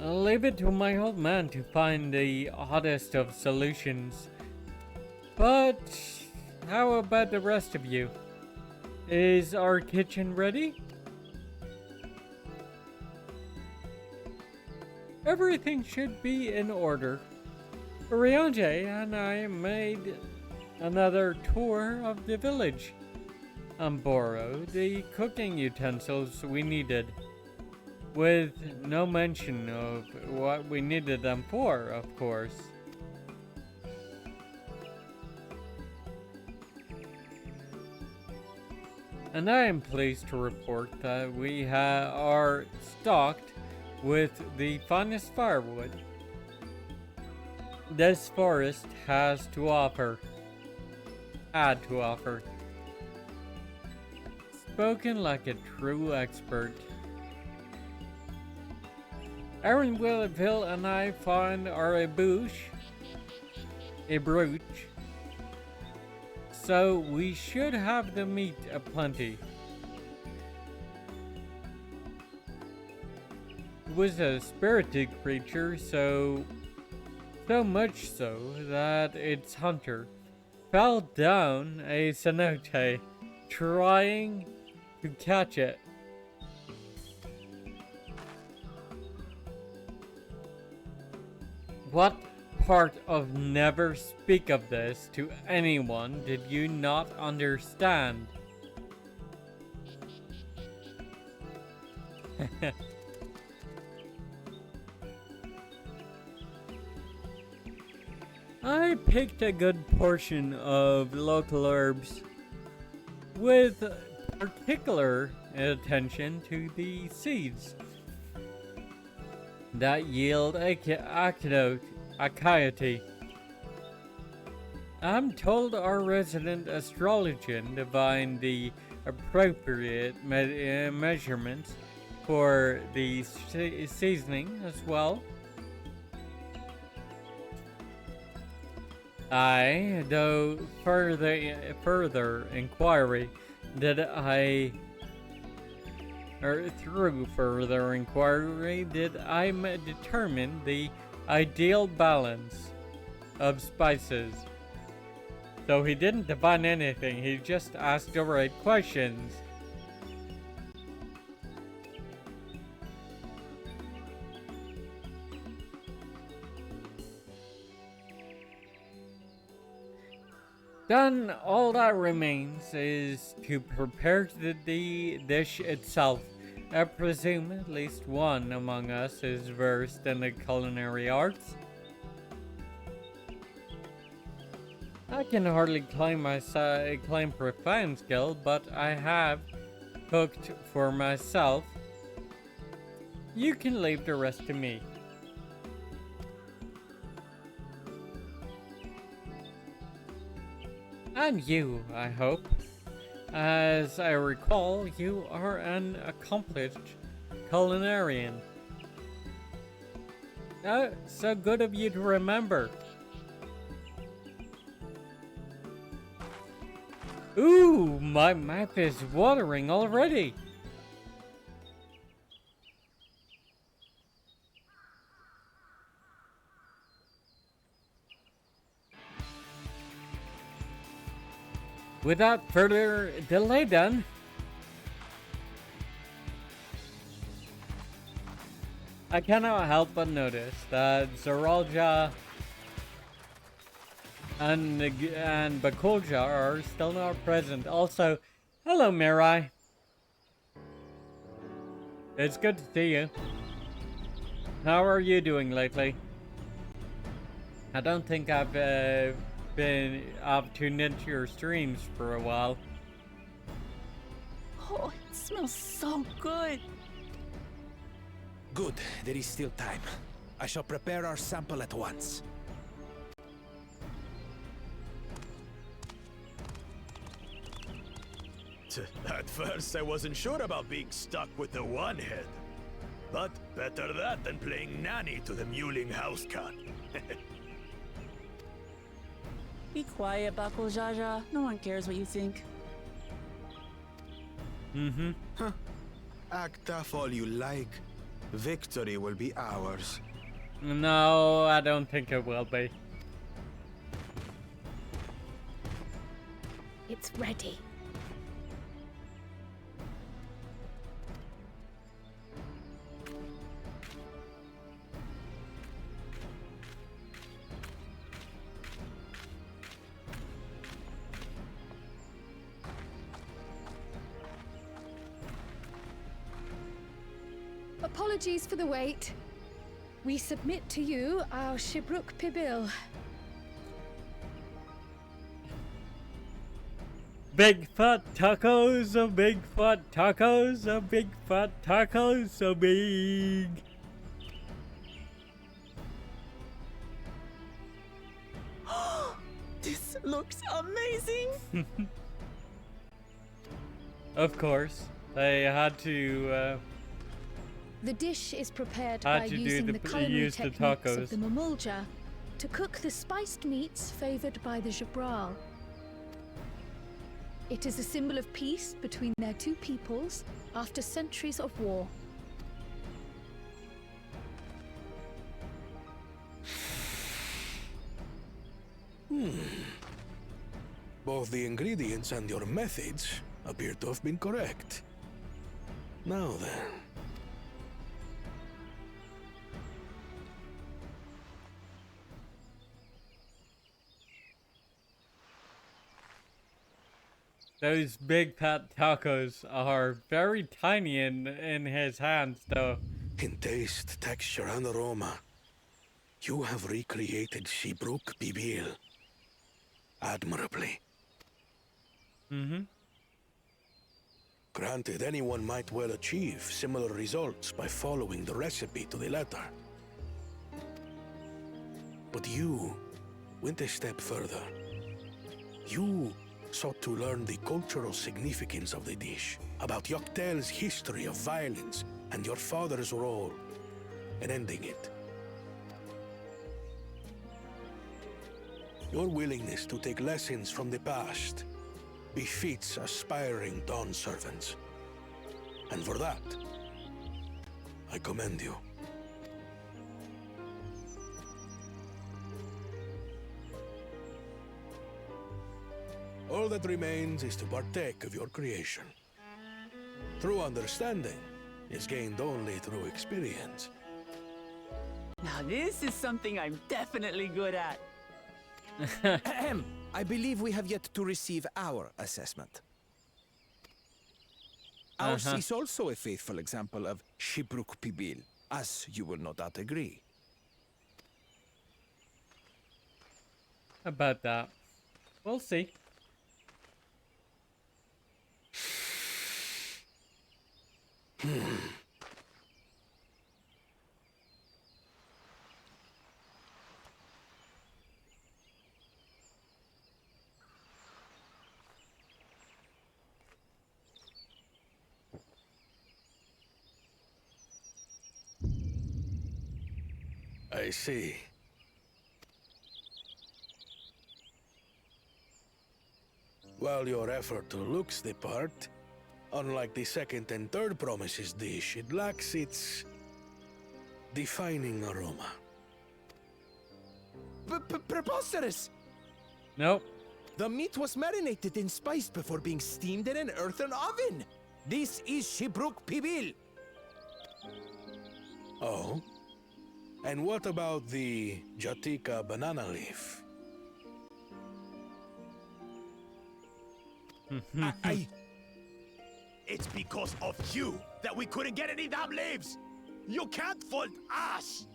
I'll leave it to my old man to find the oddest of solutions, but how about the rest of you? Is our kitchen ready? Everything should be in order. Ryanje and I made another tour of the village and borrowed the cooking utensils we needed, with no mention of what we needed them for, of course. And I am pleased to report that we are stocked with the finest firewood this forest has to offer. Had to offer. Spoken like a true expert. Aaron Willeville and I found our brooch. So we should have the meat aplenty. It was a spirited creature, so much so that its hunter fell down a cenote trying to catch it. What part of never speak of this to anyone did you not understand? I picked a good portion of local herbs with particular attention to the seeds that yield a coyote. I'm told our resident astrologian divined the appropriate measurements for the seasoning as well. Though further inquiry did I determine the ideal balance of spices. So he didn't divine anything, he just asked the right questions. Then all that remains is to prepare the dish itself. I presume at least one among us is versed in the culinary arts. I can hardly claim profound skill, but I have cooked for myself. You can leave the rest to me. And you, I hope. As I recall, you are an accomplished culinarian. Oh, so good of you to remember. Ooh, my mouth is watering already. Without further delay then, I cannot help but notice that Zoralja and Bakulja are still not present. Also, hello Mirai. It's good to see you. How are you doing lately? I don't think I've tuned into your streams for a while. Oh, it smells so good. Good, there is still time. I shall prepare our sample at once. At first, I wasn't sure about being stuck with the one head. But better that than playing nanny to the mewling house cat. Be quiet, Bakul Jaja. No one cares what you think. Mm-hmm. Huh. Act tough all you like. Victory will be ours. No, I don't think it will be. It's ready. Apologies for the wait. We submit to you our Shibruk Pibil. big fat tacos, a big fat tacos, a big fat tacos, so big. This looks amazing! Of course, they had to. The dish is prepared Had by to do using the- the culinary use the techniques tacos. of the mamulja to cook the spiced meats favored by the Jabral. It is a symbol of peace between their two peoples after centuries of war. Both the ingredients and your methods appear to have been correct. Now then. Those big fat tacos are very tiny in his hands, though. In taste, texture, and aroma, you have recreated Shibruk Bibil admirably. Mm-hmm. Granted, anyone might well achieve similar results by following the recipe to the letter. But you went a step further. You sought to learn the cultural significance of the dish, about Yoktel's history of violence and your father's role in ending it. Your willingness to take lessons from the past befits aspiring Dawn servants. And for that, I commend you. All that remains is to partake of your creation. True understanding is gained only through experience. Now this is something I'm definitely good at. Ahem. I believe we have yet to receive our assessment. Ours is also a faithful example of Shibruk Pibil, as you will no doubt agree. About that. We'll see. I see. While your effort looks the part, unlike the second and third promises dish, it lacks its defining aroma. Preposterous! Nope. The meat was marinated in spice before being steamed in an earthen oven. This is Shibruk Pibil. Oh? And what about the Jatika banana leaf? It's because of you that we couldn't get any damn leaves! You can't fault us!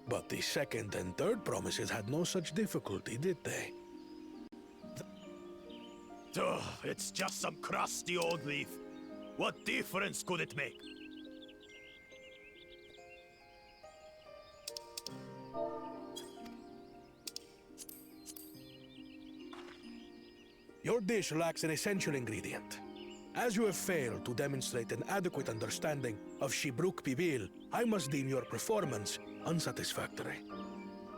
But the second and third promises had no such difficulty, did they? Ugh, it's just some crusty old leaf. What difference could it make? Your dish lacks an essential ingredient. As you have failed to demonstrate an adequate understanding of Shibruk Pibil, I must deem your performance unsatisfactory.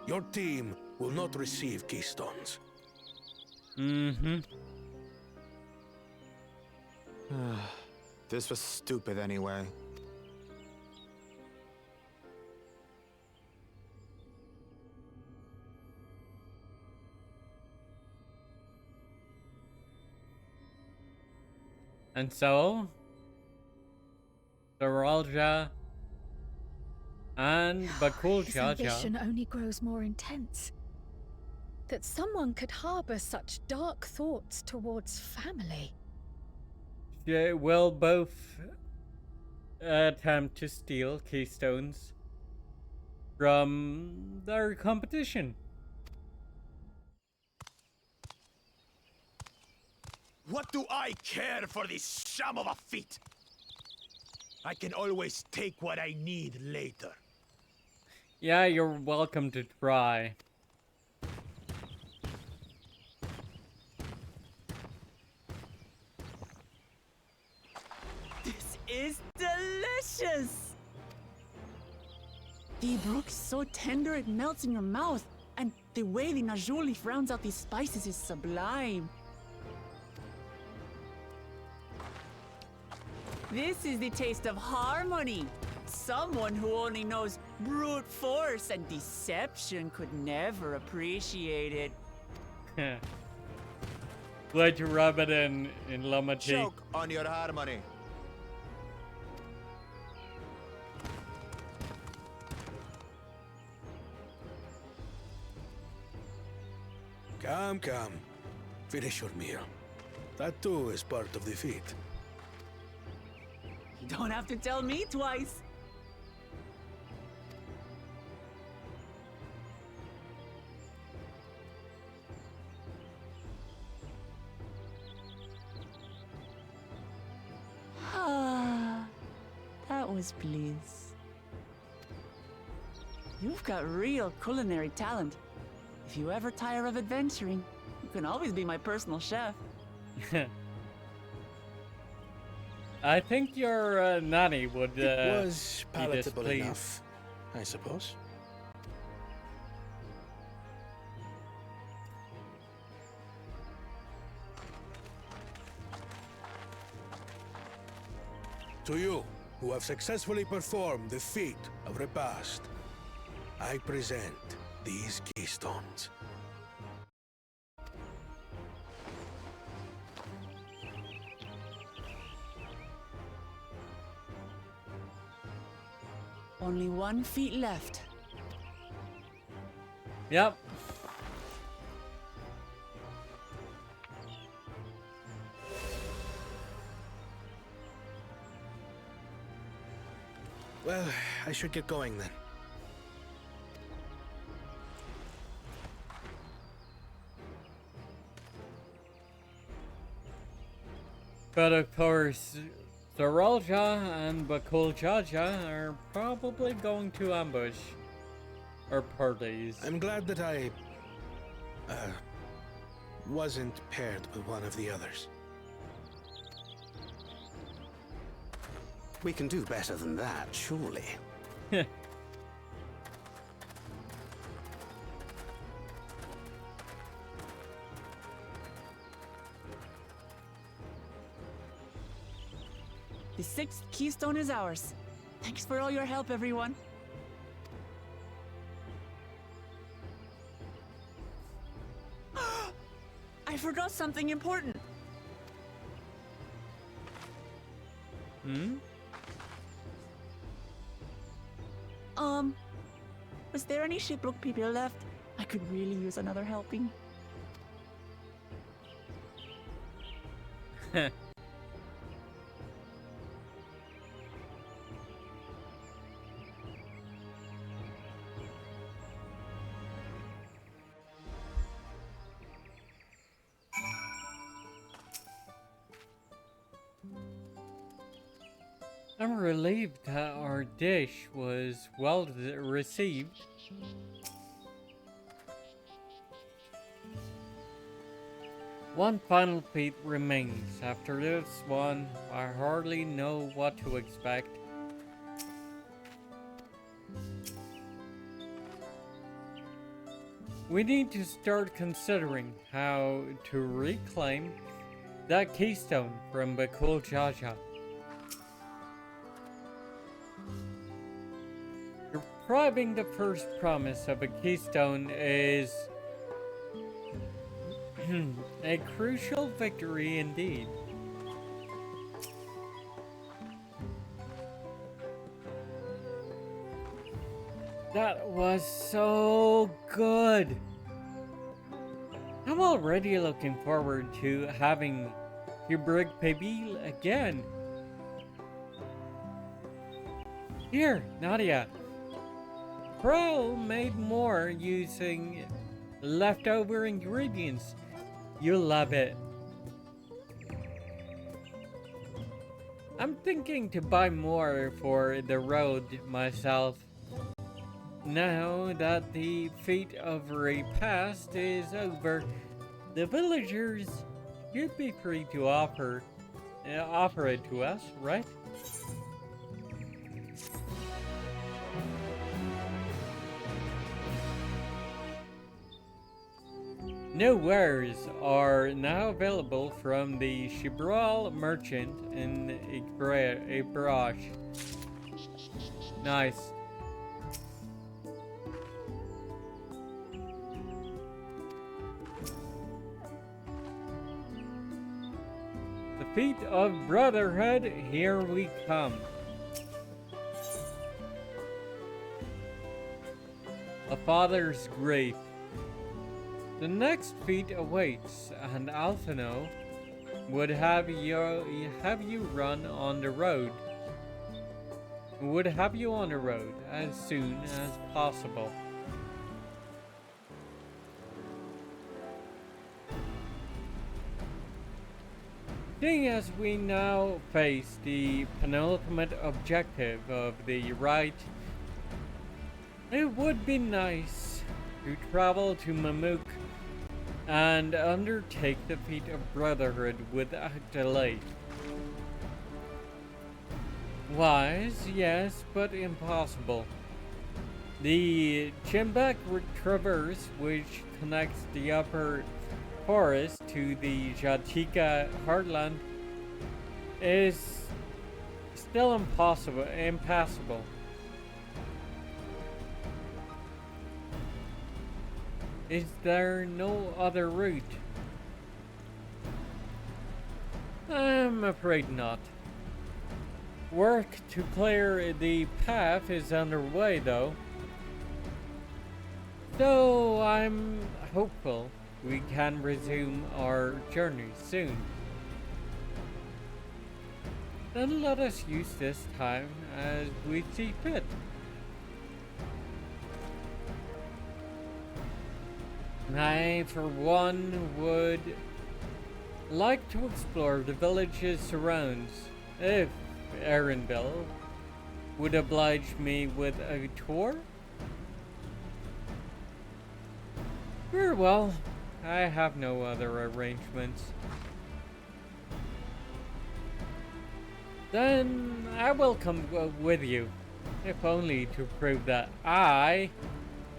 Your team will not receive keystones. Mm-hmm. This was stupid anyway. And so, Saralja and His Bakulchaja. ambition only grows more intense. That someone could harbor such dark thoughts towards family. They will both attempt to steal keystones from their competition. What do I care for this sham of a feat? I can always take what I need later. Yeah, you're welcome to try. This is delicious! The brook's so tender it melts in your mouth, and the way the Najuli rounds out these spices is sublime. This is the taste of harmony. Someone who only knows brute force and deception could never appreciate it. Glad you rub it in Lamati. Choke on your harmony. Come, come. Finish your meal. That too is part of the feat. You don't have to tell me twice. Ah, that was bliss. You've got real culinary talent. If you ever tire of adventuring, you can always be my personal chef. I think your nanny would It was be palatable displeased. enough, I suppose. To you, who have successfully performed the feat of repast, I present these keystones. Only one feet left. Yep. Well, I should get going then. But of course, Zaralja and Bakuljaja are probably going to ambush our parties. I'm glad that I wasn't paired with one of the others. We can do better than that, surely. The sixth keystone is ours. Thanks for all your help, everyone. I forgot something important. Hmm? Was there any shipwreck people left? I could really use another helping. I'm relieved that our dish was well received. One final feat remains. After this one, I hardly know what to expect. We need to start considering how to reclaim that keystone from Bakul Jaja. Depriving the first promise of a keystone is a crucial victory indeed. That was so good. I'm already looking forward to having Hubrig Baby again. Here, Nadia. Pro made more using leftover ingredients. You'll love it. I'm thinking to buy more for the road myself. Now that the feat of repast is over, the villagers should be free to offer it to us, right? New wares are now available from the Shibral merchant in Ibrash. Nice. The feet of brotherhood, here we come. A father's grief. The next feat awaits, and Alphino would have you run on the road. Would have you on the road as soon as possible. Seeing as we now face the penultimate objective of the rite, it would be nice to travel to Mamuk and undertake the feat of brotherhood without delay. Wise, yes, but impossible. The Chimbek Traverse, which connects the upper forest to the Jatika heartland, is still impassable. Is there no other route? I'm afraid not. Work to clear the path is underway though. So I'm hopeful we can resume our journey soon. Then let us use this time as we see fit. I, for one, would like to explore the village's surrounds, if Arendelle would oblige me with a tour. Very well, I have no other arrangements. Then I will come with you, if only to prove that I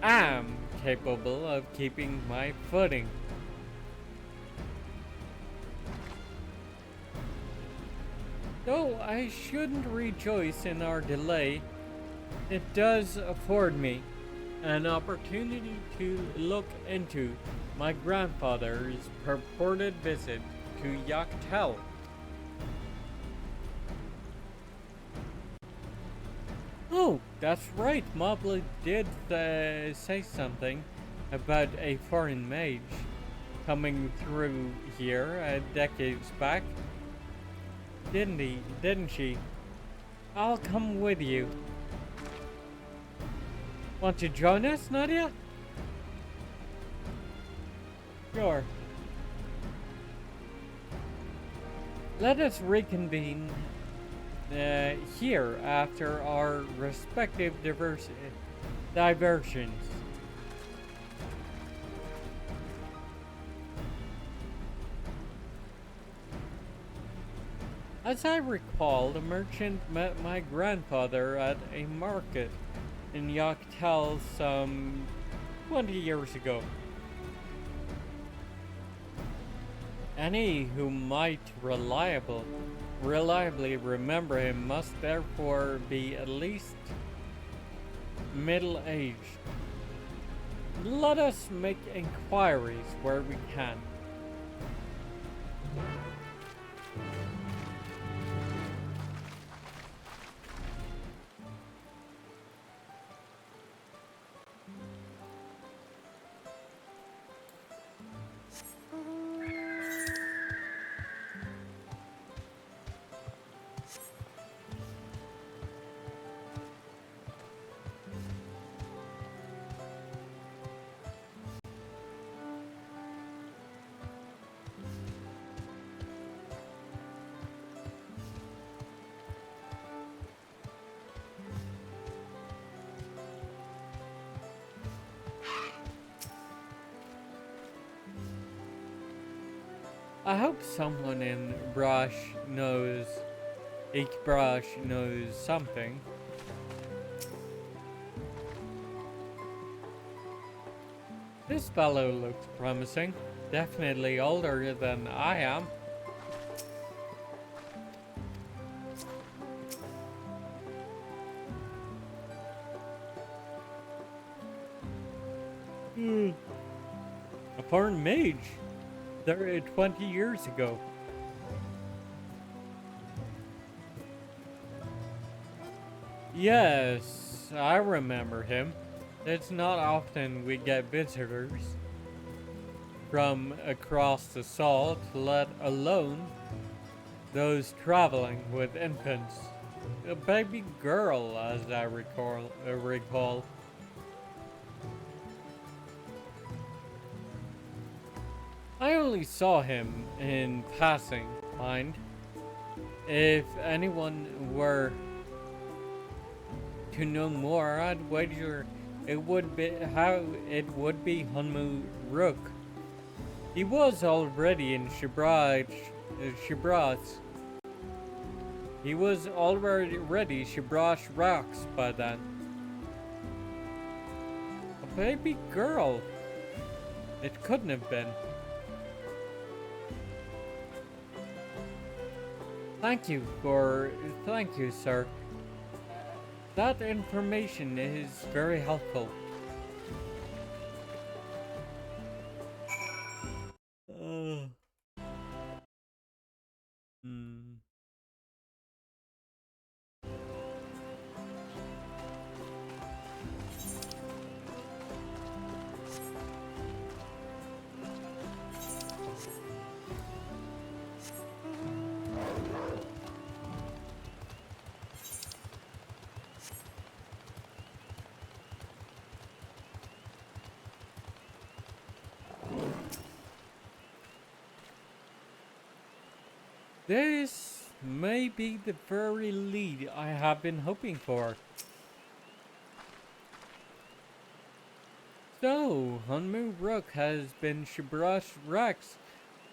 am capable of keeping my footing. Though I shouldn't rejoice in our delay, it does afford me an opportunity to look into my grandfather's purported visit to Yaktel. Oh, that's right, Mobley did say something about a foreign mage coming through here decades back. Didn't she? I'll come with you. Want to join us, Nadia? Sure. Let us reconvene here after our respective diversions. As I recall, the merchant met my grandfather at a market in Yaktel some 20 years ago. Any who might reliably remember him must therefore be at least middle-aged. Let us make inquiries where we can. I hope someone in Brush knows something. This fellow looks promising. Definitely older than I am. A foreign mage. There 20 years ago. Yes, I remember him. It's not often we get visitors from across the salt, let alone those traveling with infants. A baby girl, as I recall. I only saw him in passing, mind. If anyone were to know more, I'd wager it would be Hunmu Rook. He was already in Shibraz. He was already Shibraz rocks by then. A baby girl. It couldn't have been. Thank you, sir. That information is very helpful. This may be the very lead I have been hoping for. So, Hunmu Rook has been Shibraz Rex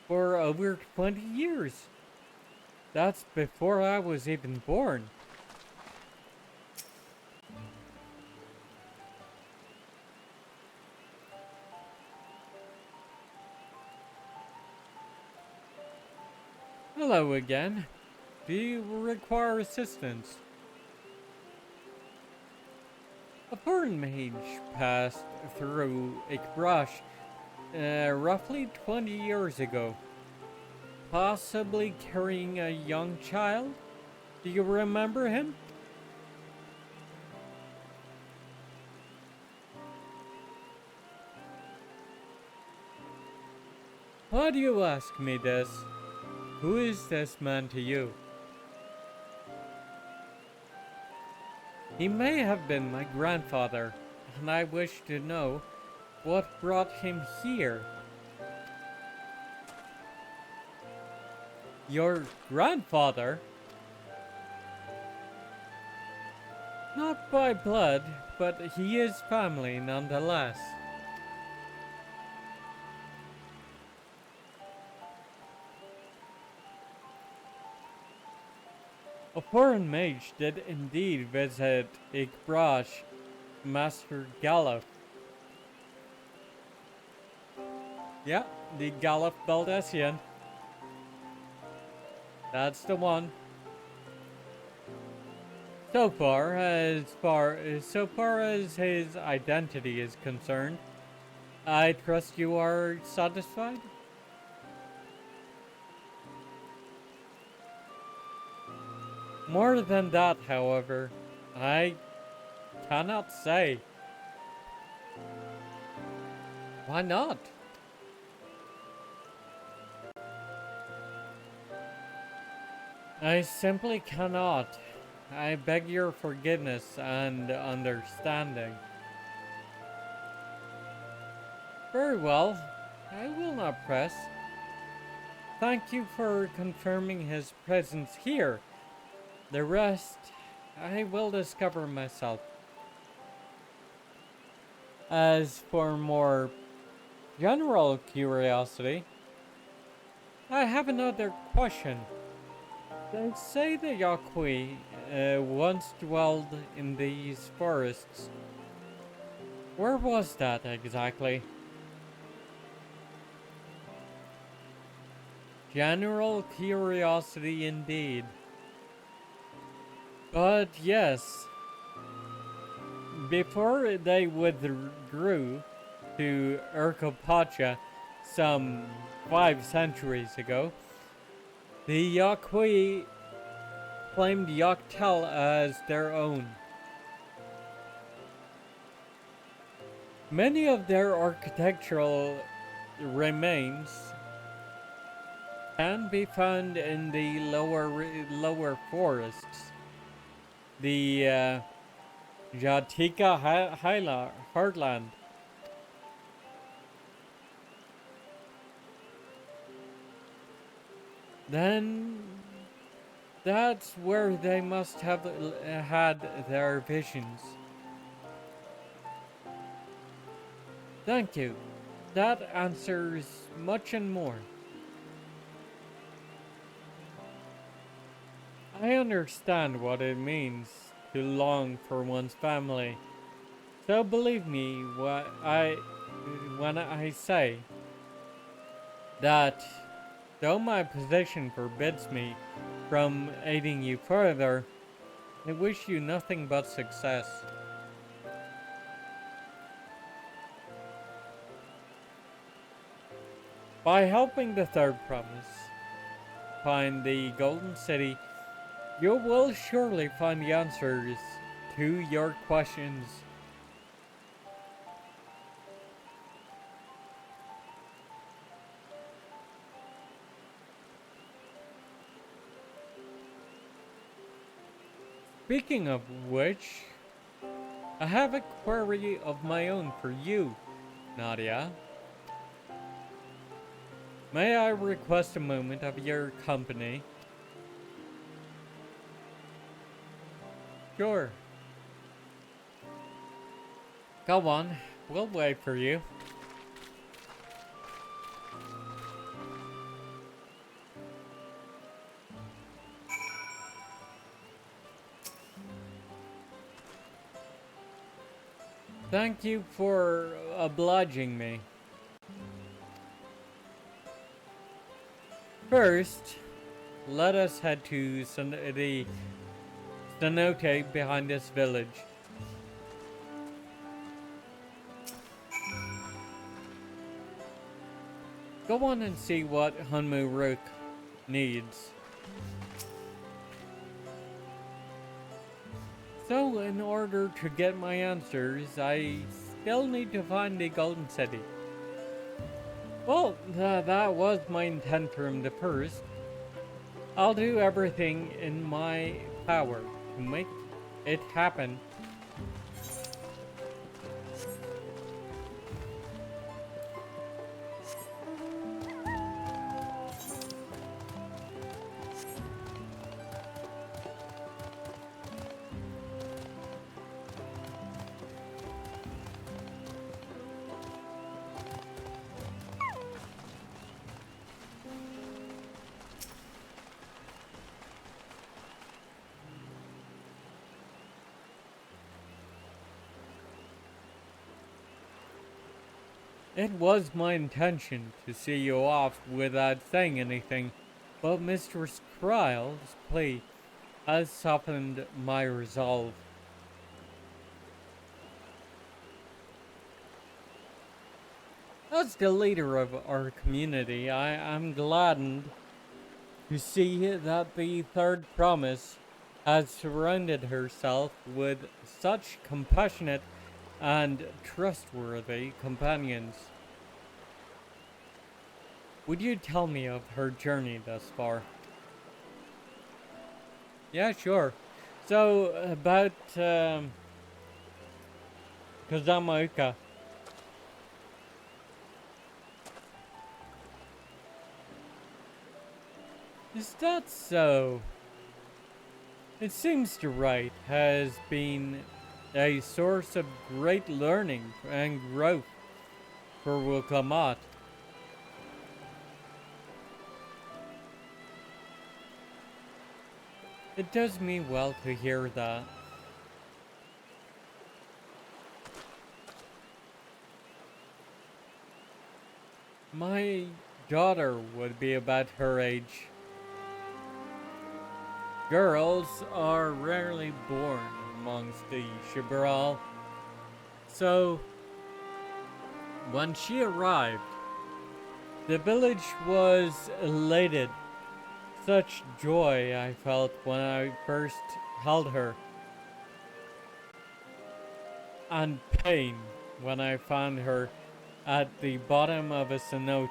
for over 20 years. That's before I was even born. Hello again. Do you require assistance? A foreign mage passed through Ikbrash roughly 20 years ago. Possibly carrying a young child? Do you remember him? Why do you ask me this? Who is this man to you? He may have been my grandfather, and I wish to know what brought him here. Your grandfather? Not by blood, but he is family nonetheless. A foreign mage did indeed visit Ikbrash, Master Galuf. Yeah, the Galuf Baldessian. That's the one. So far as his identity is concerned, I trust you are satisfied? More than that, however, I cannot say. Why not? I simply cannot. I beg your forgiveness and understanding. Very well. I will not press. Thank you for confirming his presence here. The rest, I will discover myself. As for more general curiosity, I have another question. They say the Yaqui once dwelled in these forests. Where was that exactly? General curiosity indeed. But yes, before they withdrew to Urkopacha some 5 centuries ago, the Yaqui claimed Yoctel as their own. Many of their architectural remains can be found in the lower forests. The Jatika Heartland. Then that's where they must have had their visions. Thank you. That answers much and more. I understand what it means to long for one's family. So believe me when I say that though my position forbids me from aiding you further, I wish you nothing but success. By helping the third promise find the Golden City, you will surely find the answers to your questions. Speaking of which, I have a query of my own for you, Nadia. May I request a moment of your company? Sure. Go on, we'll wait for you. Thank you for obliging me. First, let us head to the cenote behind this village. Go on and see what Hunmu Rook needs. So, in order to get my answers, I still need to find the Golden City. Well, that was my intent from the first. I'll do everything in my power to make it happen. It was my intention to see you off without saying anything, but Mistress Kryle's plea has softened my resolve. As the leader of our community, I am gladdened to see that the third promise has surrounded herself with such compassionate and trustworthy companions. Would you tell me of her journey thus far? Yeah, sure. So, about Kazamaoka. Is that so? It seems the right has been a source of great learning and growth for Wuklamat. It does me well to hear that. My daughter would be about her age. Girls are rarely born amongst the Shibral, so when she arrived, the village was elated. Such joy I felt when I first held her, and pain when I found her at the bottom of a cenote.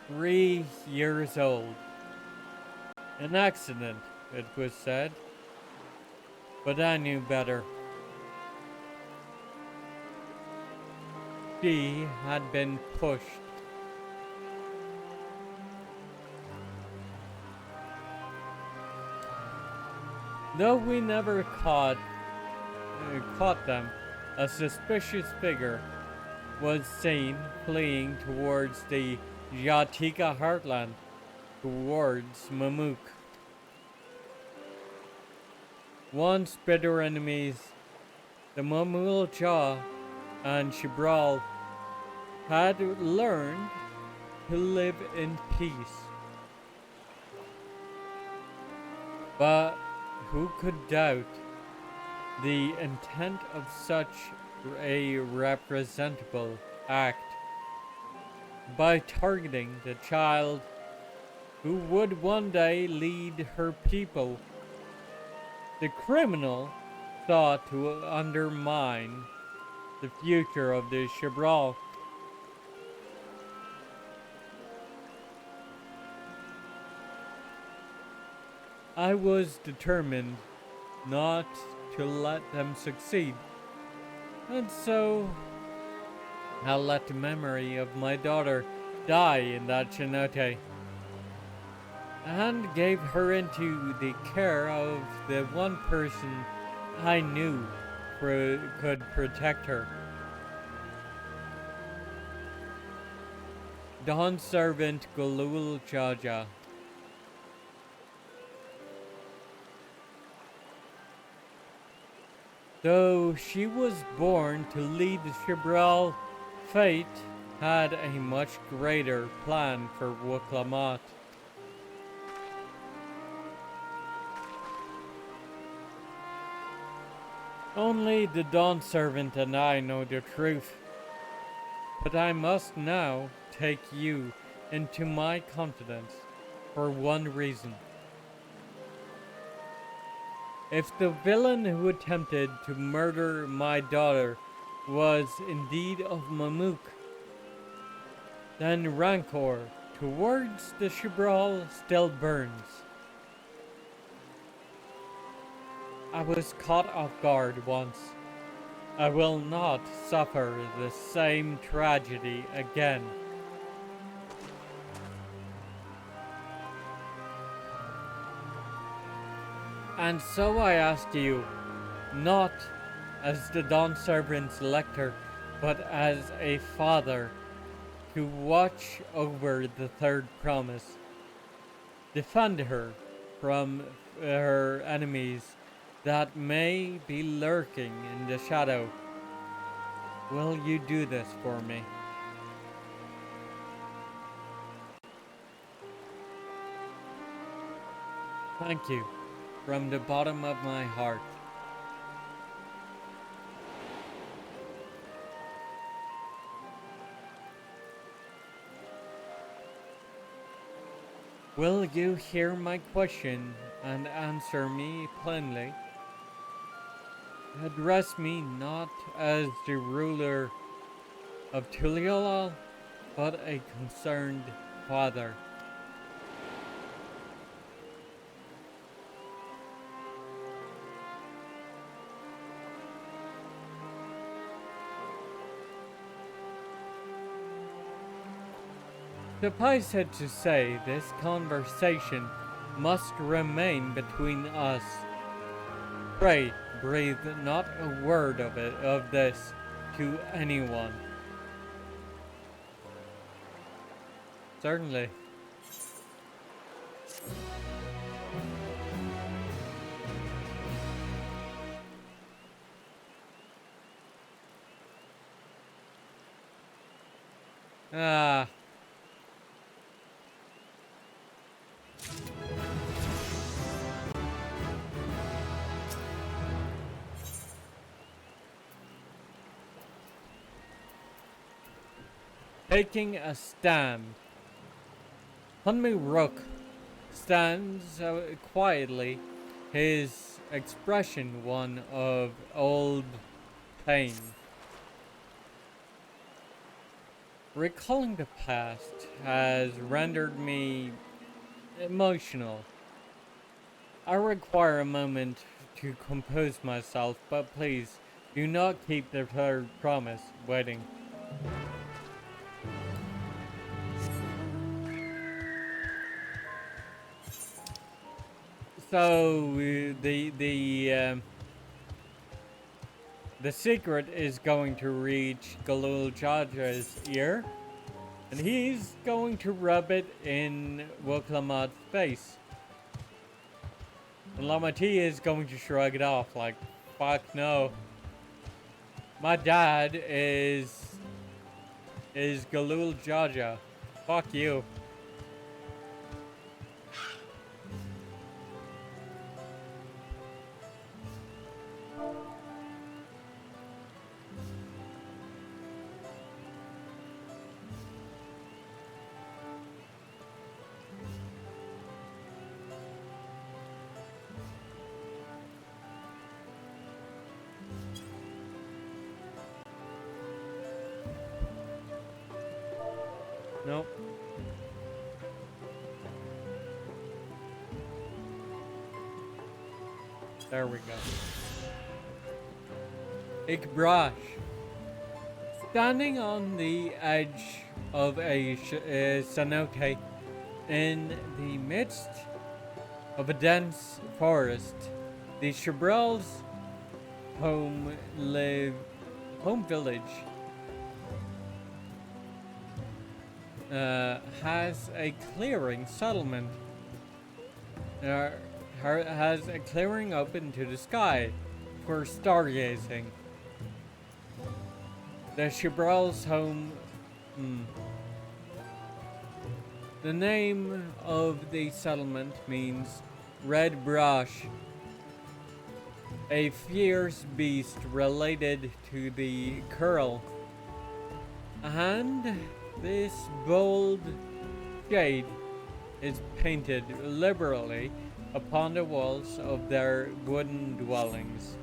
"3 years old. An accident," it was said, but I knew better. She had been pushed. Though we never caught them, a suspicious figure was seen fleeing towards the Yatika heartland, towards Mamuk. Once bitter enemies, the Mamul Jah and Shibral had learned to live in peace. But who could doubt the intent of such a representable act by targeting the child who would one day lead her people? The criminal sought to undermine the future of the Shibral. I was determined not to let them succeed, and so I let the memory of my daughter die in that cenote, and gave her into the care of the one person I knew could protect her. Dawn Servant Gulul Jaja. Though she was born to lead the Shibral, fate had a much greater plan for Wuklamat. Only the Dawn Servant and I know the truth. But I must now take you into my confidence for one reason. If the villain who attempted to murder my daughter was indeed of Mamuk, then rancor towards the Shibral still burns. I was caught off guard once. I will not suffer the same tragedy again. And so I ask you, not as the Dawn Servant's lector, but as a father, to watch over the third promise. Defend her from her enemies that may be lurking in the shadow. Will you do this for me? Thank you, from the bottom of my heart. Will you hear my question and answer me plainly? Address me not as the ruler of Tuliolal, but a concerned father. Suffice it to say, this conversation must remain between us. Pray, breathe not a word of this to anyone. certainly. Ah. Taking a stand. Hunmi Rook stands quietly, his expression one of old pain. Recalling the past has rendered me emotional. I require a moment to compose myself, but please do not keep the third promise waiting. So the secret is going to reach Galul Jaja's ear, and he's going to rub it in Woklamad's face. And Lamati is going to shrug it off like, fuck no. My dad is Galul Jaja. Fuck you. Nope. There we go. Ikbrash. Standing on the edge of a cenote in the midst of a dense forest, the Shabrel's home village has a clearing settlement. Has a clearing open to the sky for stargazing. The Shabrel's home. The name of the settlement means Red Brush, a fierce beast related to the Curl. And this bold shade is painted liberally upon the walls of their wooden dwellings.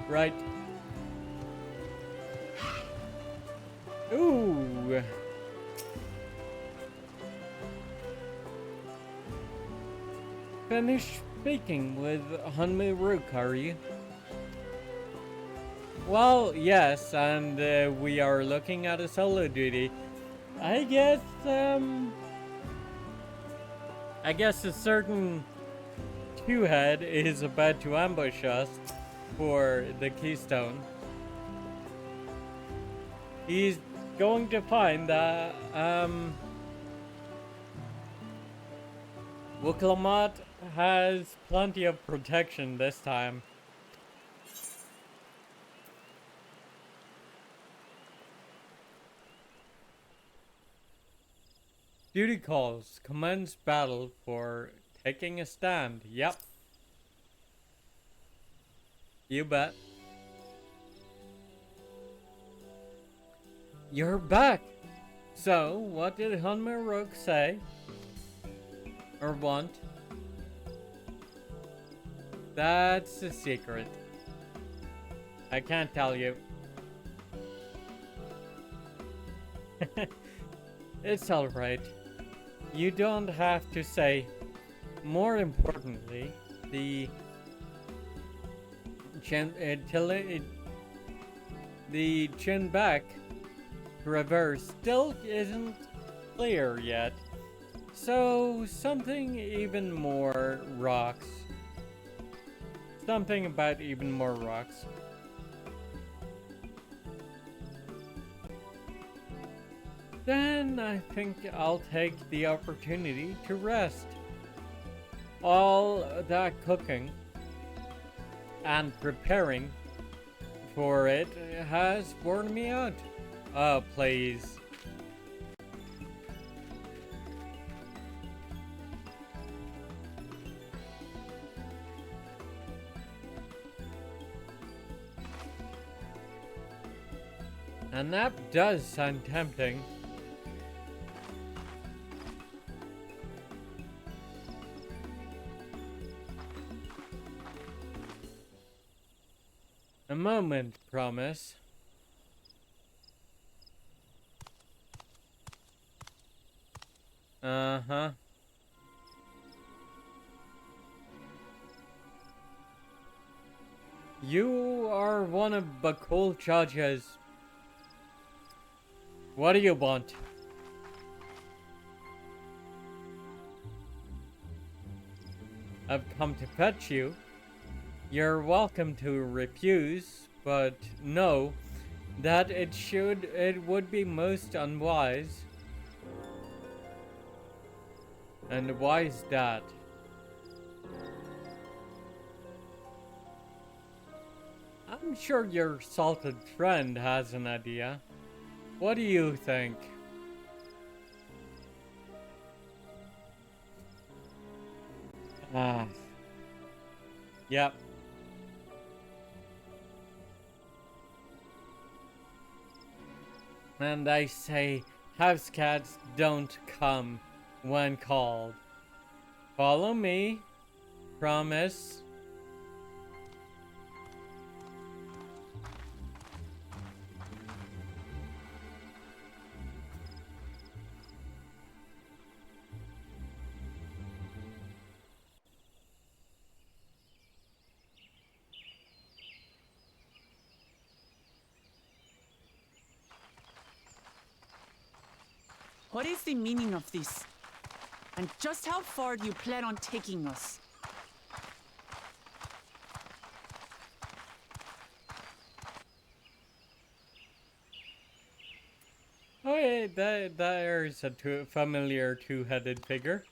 Right. Ooh. Finished speaking with Hunmi Rook, are you? Well, yes, and we are looking at a solo duty. I guess a certain two-head is about to ambush us for the keystone. He's going to find that Wuklamat has plenty of protection this time. Duty calls. Commence battle for taking a stand. Yep. You bet. You're back! So, what did Hunmi Rook say? Or want? That's a secret. I can't tell you. It's alright. You don't have to say. More importantly, the Chinback reverse still isn't clear yet. So, something even more rocks. Something about even more rocks. Then I think I'll take the opportunity to rest. All that cooking and preparing for it has worn me out. Oh, please. And that does sound tempting. A moment, promise. Uh-huh. You are one of Bakul Chacha's. What do you want? I've come to fetch you. You're welcome to refuse, but know that it would be most unwise. And why is that? I'm sure your salted friend has an idea. What do you think? Ah. Yep. And I say, house cats don't come when called. Follow me. Promise. What is the meaning of this? And just how far do you plan on taking us? Oh yeah, there's a familiar two-headed figure.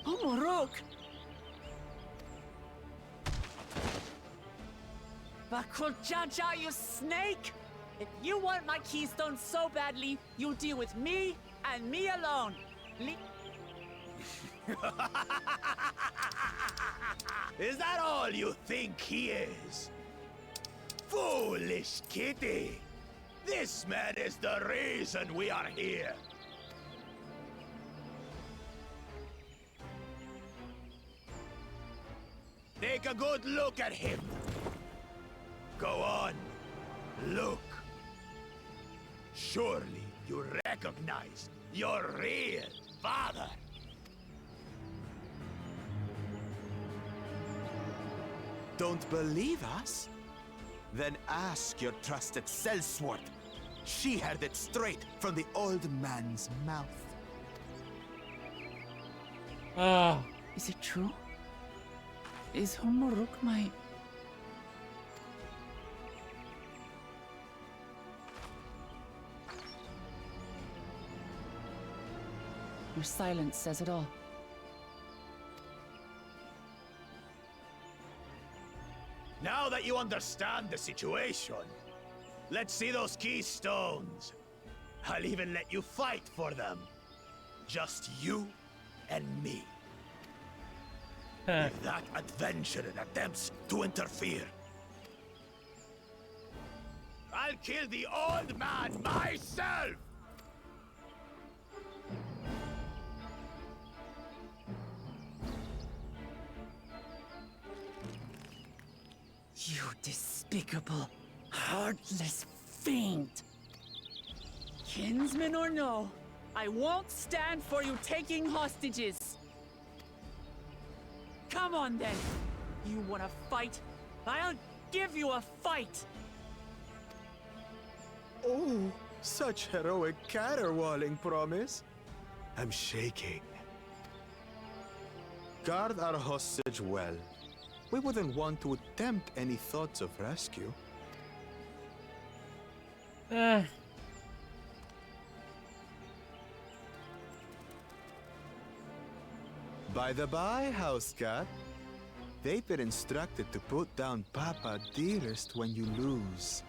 Oh, Morok! Bakul Jaja, you snake! If you want my keystone so badly, you'll deal with me and me alone. Is that all you think he is? Foolish kitty! This man is the reason we are here. Take a good look at him. Go on, look. Surely you recognize your real father. Don't believe us? Then ask your trusted sellsword. She heard it straight from the old man's mouth. Ah. Is it true? Is Homoruk my... Your silence says it all. Now that you understand the situation, let's see those keystones. I'll even let you fight for them. Just you and me. If that adventurer attempts to interfere, I'll kill the old man myself! You despicable, heartless fiend! Kinsman or no, I won't stand for you taking hostages. Come on then. You wanna fight? I'll give you a fight. Oh, such heroic caterwauling promise. I'm shaking. Guard our hostage well. We wouldn't want to attempt any thoughts of rescue. By the by, house cat, they've been instructed to put down Papa dearest when you lose.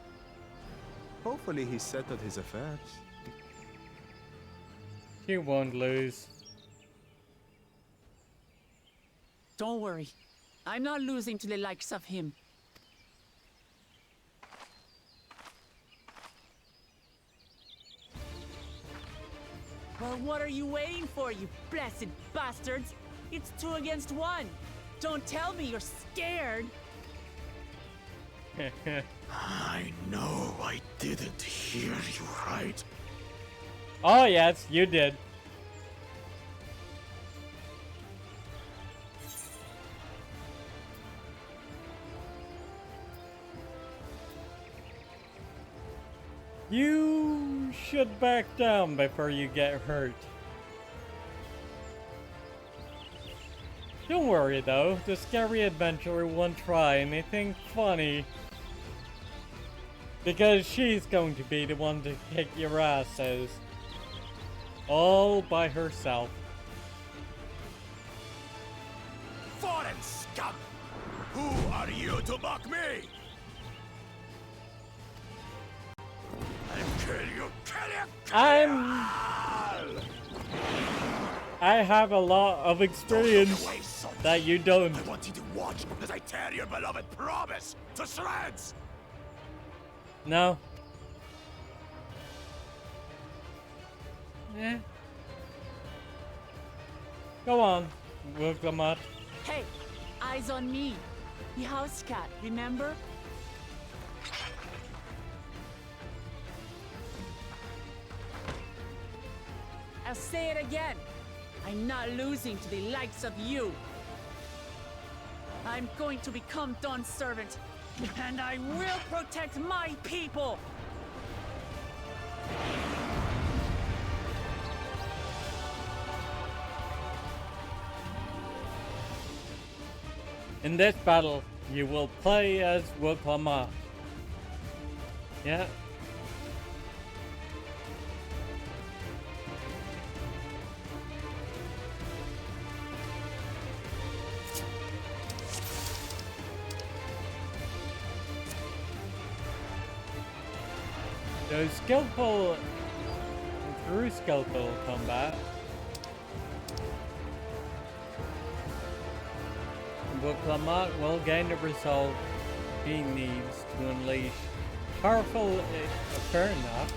Hopefully he settled his affairs. He won't lose. Don't worry. I'm not losing to the likes of him. Well, what are you waiting for, you blessed bastards? It's 2 against 1. Don't tell me you're scared. I know I didn't hear you right. Oh yes, you did. You should back down before you get hurt. Don't worry though, the scary adventurer won't try anything funny. Because she's going to be the one to kick your asses. All by herself. Foreign scum! Who are you to mock me? Kill you, kill you! I have a lot of experience that you don't. I want you to watch as I tear your beloved promise to shreds! No. Eh. Go on, Wilgamot. Hey, eyes on me. The house cat, remember? I'll say it again. I'm not losing to the likes of you. I'm going to become Dawn's servant, and I will protect my people. In this battle, you will play as Wilgamot. Yeah. So skillful through skillful combat. Wilgamot will gain the result he needs to unleash powerful, fair enough.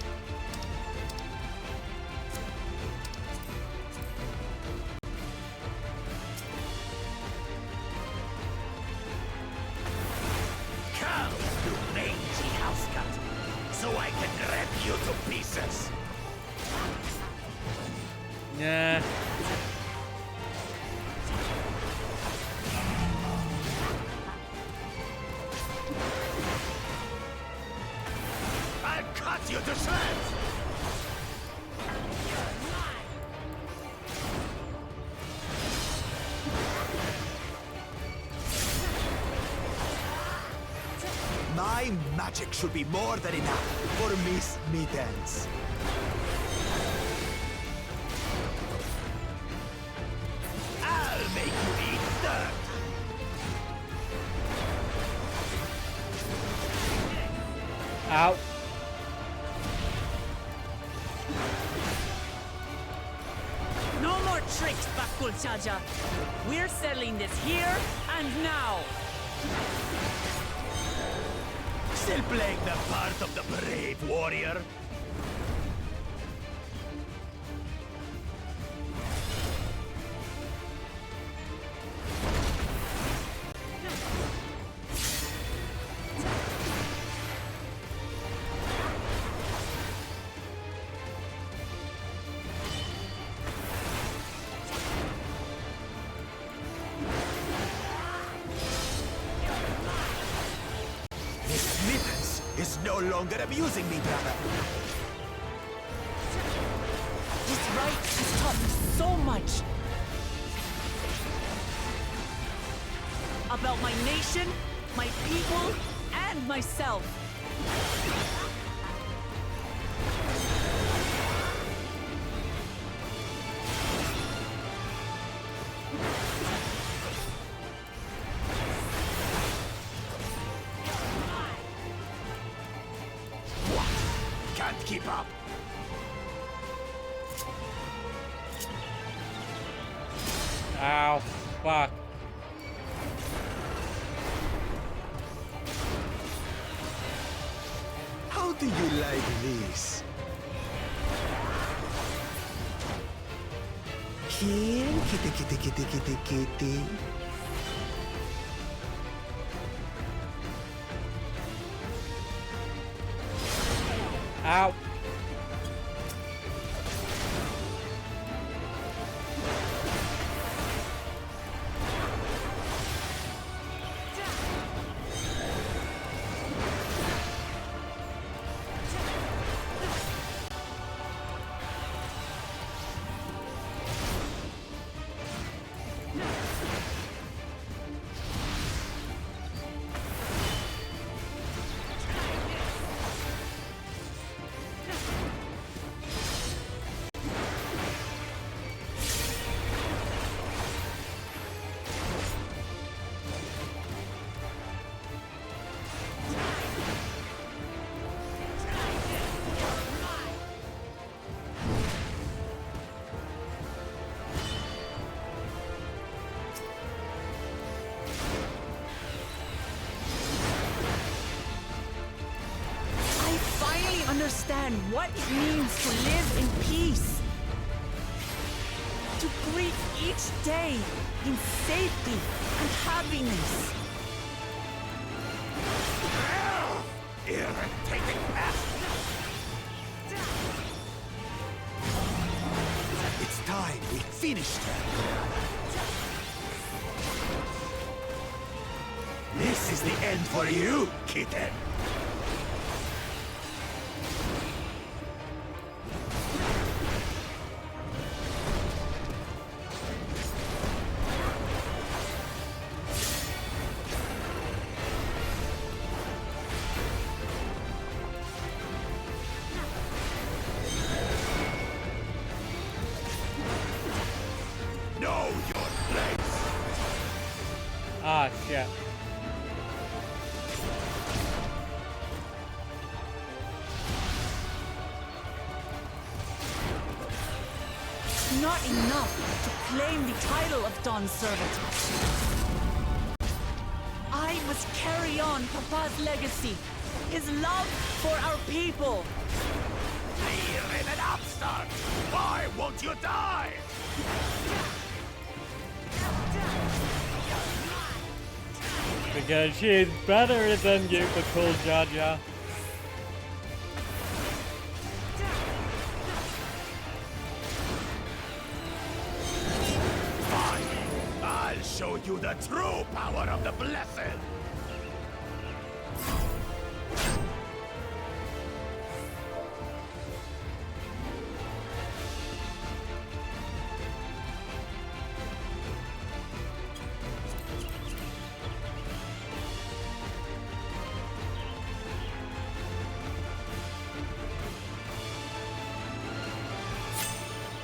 Come, you mangy house cat, so I can rip you to pieces! Nah. I'll cut you to shreds! My magic should be more than enough for Miss Mittens. I'll make you eat dirt! Ow. No more tricks, Bakul Chaja. We're settling this here and now. Still playing the part of the brave warrior? is no longer amusing me, brother. This right has taught me so much. About my nation, my people, and myself. What? Can't keep up. Ow, fuck. How do you like this? Here, kitty, kitty, kitty, kitty, kitty. Ow. Understand what it means to live in peace. To greet each day in safety and happiness. Irritating pest! It's time we finished her. This is the end for you, kitten. Know your place. Ah, shit. Not enough to claim the title of Dawn Servant. I must carry on Papa's legacy, his love for our people. Clear in an upstart! Why won't you die? Because she's better than you, Bakul Jaja. Fine. I'll show you the true power of the Blessed.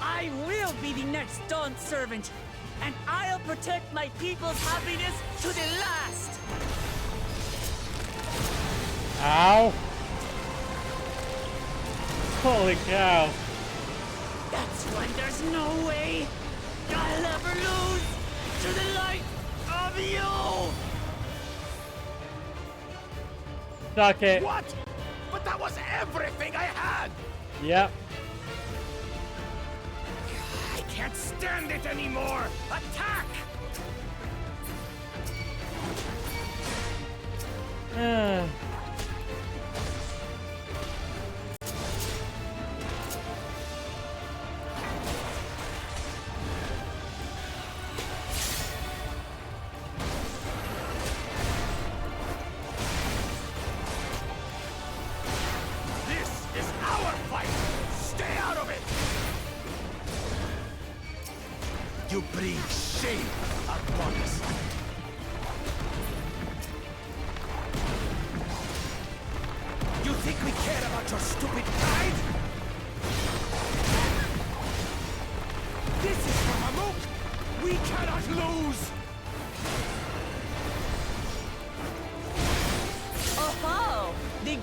I will be the next Dawn Servant, and I'll protect my people's happiness to the last! Ow! Holy cow! That's why there's no way I'll ever lose to the light of you! Suck it! What? But that was everything I had! Yep. I can't stand it anymore! Attack!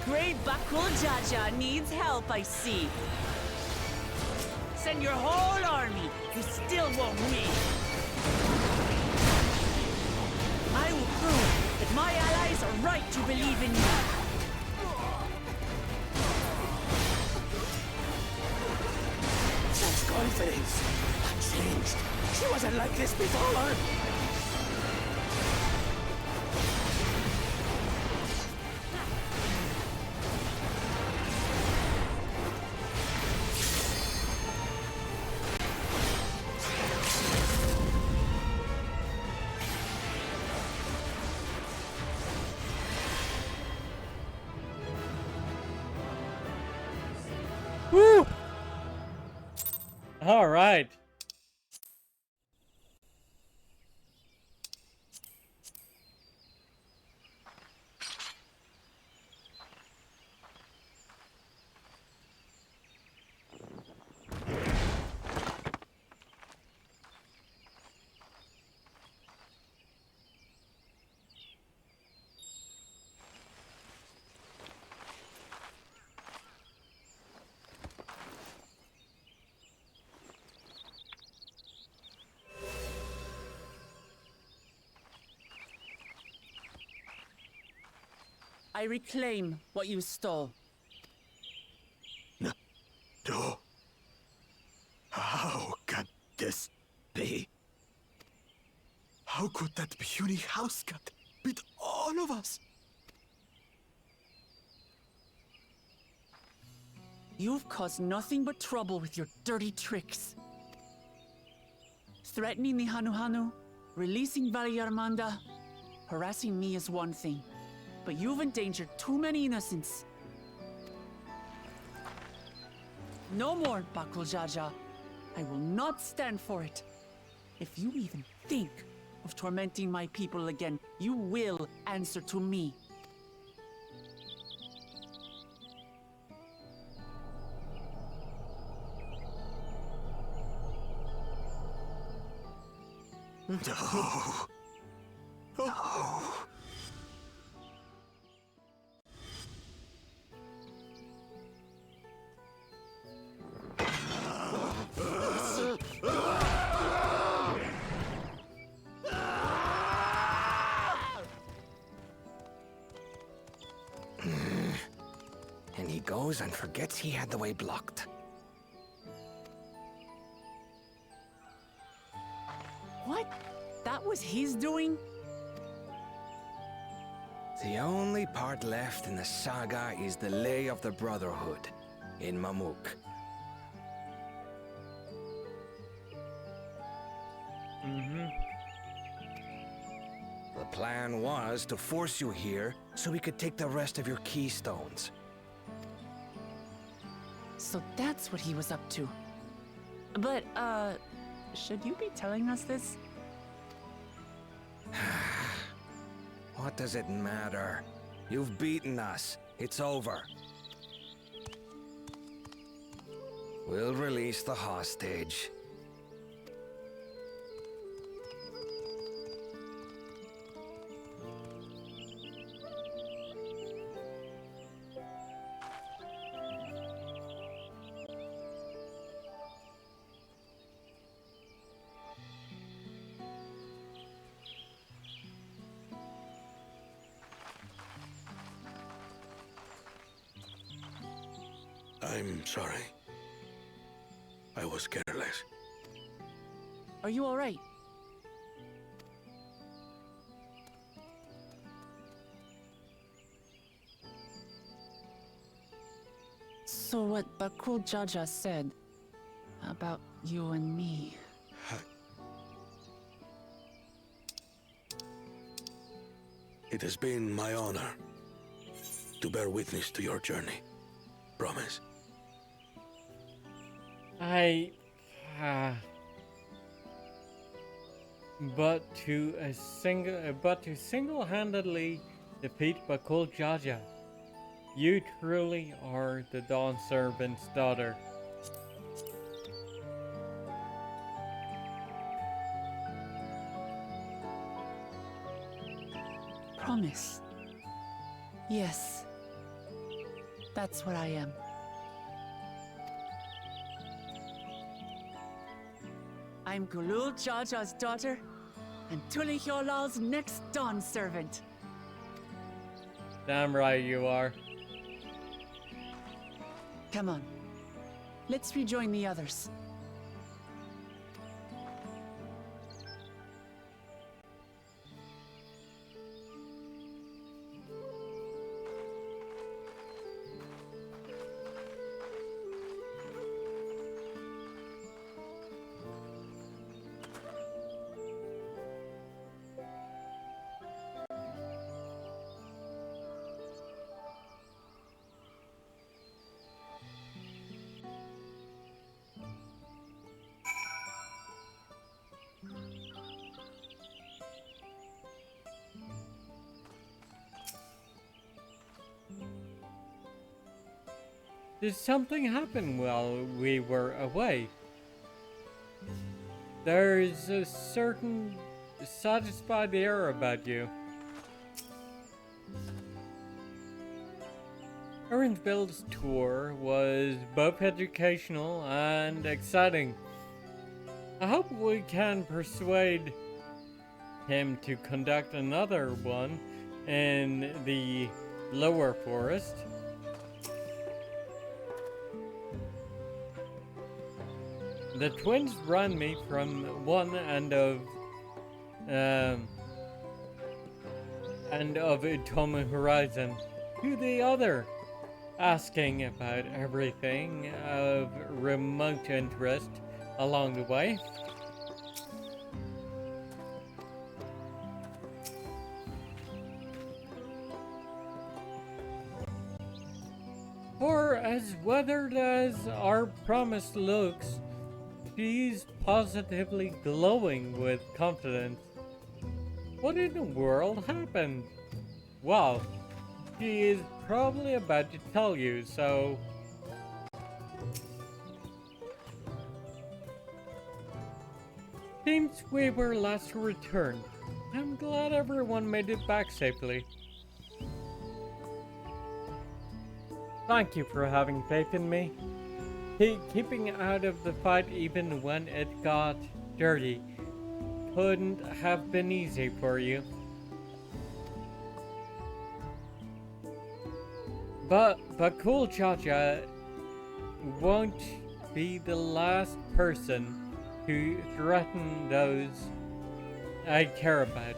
great Bakul Jaja needs help, I see. Send your whole army. You still won't win. I will prove that my allies are right to believe in me. Such confidence. What changed? She wasn't like this before. Woo! All right. I reclaim what you stole. No. How can this be? How could that puny house cat beat all of us? You've caused nothing but trouble with your dirty tricks. Threatening the Hanuhanu, releasing Valyarmanda, harassing me is one thing, but you've endangered too many innocents. No more, Bakul Jaja. I will not stand for it. If you even think of tormenting my people again, you will answer to me. No. No. And he goes and forgets he had the way blocked. What? That was his doing? The only part left in the saga is the Lay of the Brotherhood in Mamuk. The plan was to force you here so we could take the rest of your keystones. So that's what he was up to. But, should you be telling us this? What does it matter? You've beaten us. It's over. We'll release the hostage. I'm sorry. I was careless. Are you all right? So what Bakul Jaja said about you and me... It has been my honor to bear witness to your journey. Promise. But to single-handedly defeat Bakul Jaja, you truly are the Dawn Servant's daughter. Promise. Yes. That's what I am. I'm Gulul Jaja's daughter, and Tuliholal's next dawn servant. Damn right you are. Come on. Let's rejoin the others. Did something happen while we were away? There's a certain satisfied air about you. Orangeville's tour was both educational and exciting. I hope we can persuade him to conduct another one in the lower forest. The twins run me from one end of Itomo Horizon to the other, asking about everything of remote interest along the way. For as weathered as our promise looks, she's positively glowing with confidence. What in the world happened? Well, she is probably about to tell you, so... Since we were last returned, I'm glad everyone made it back safely. Thank you for having faith in me. Keeping out of the fight even when it got dirty couldn't have been easy for you. But Cool Jaja won't be the last person to threaten those I care about.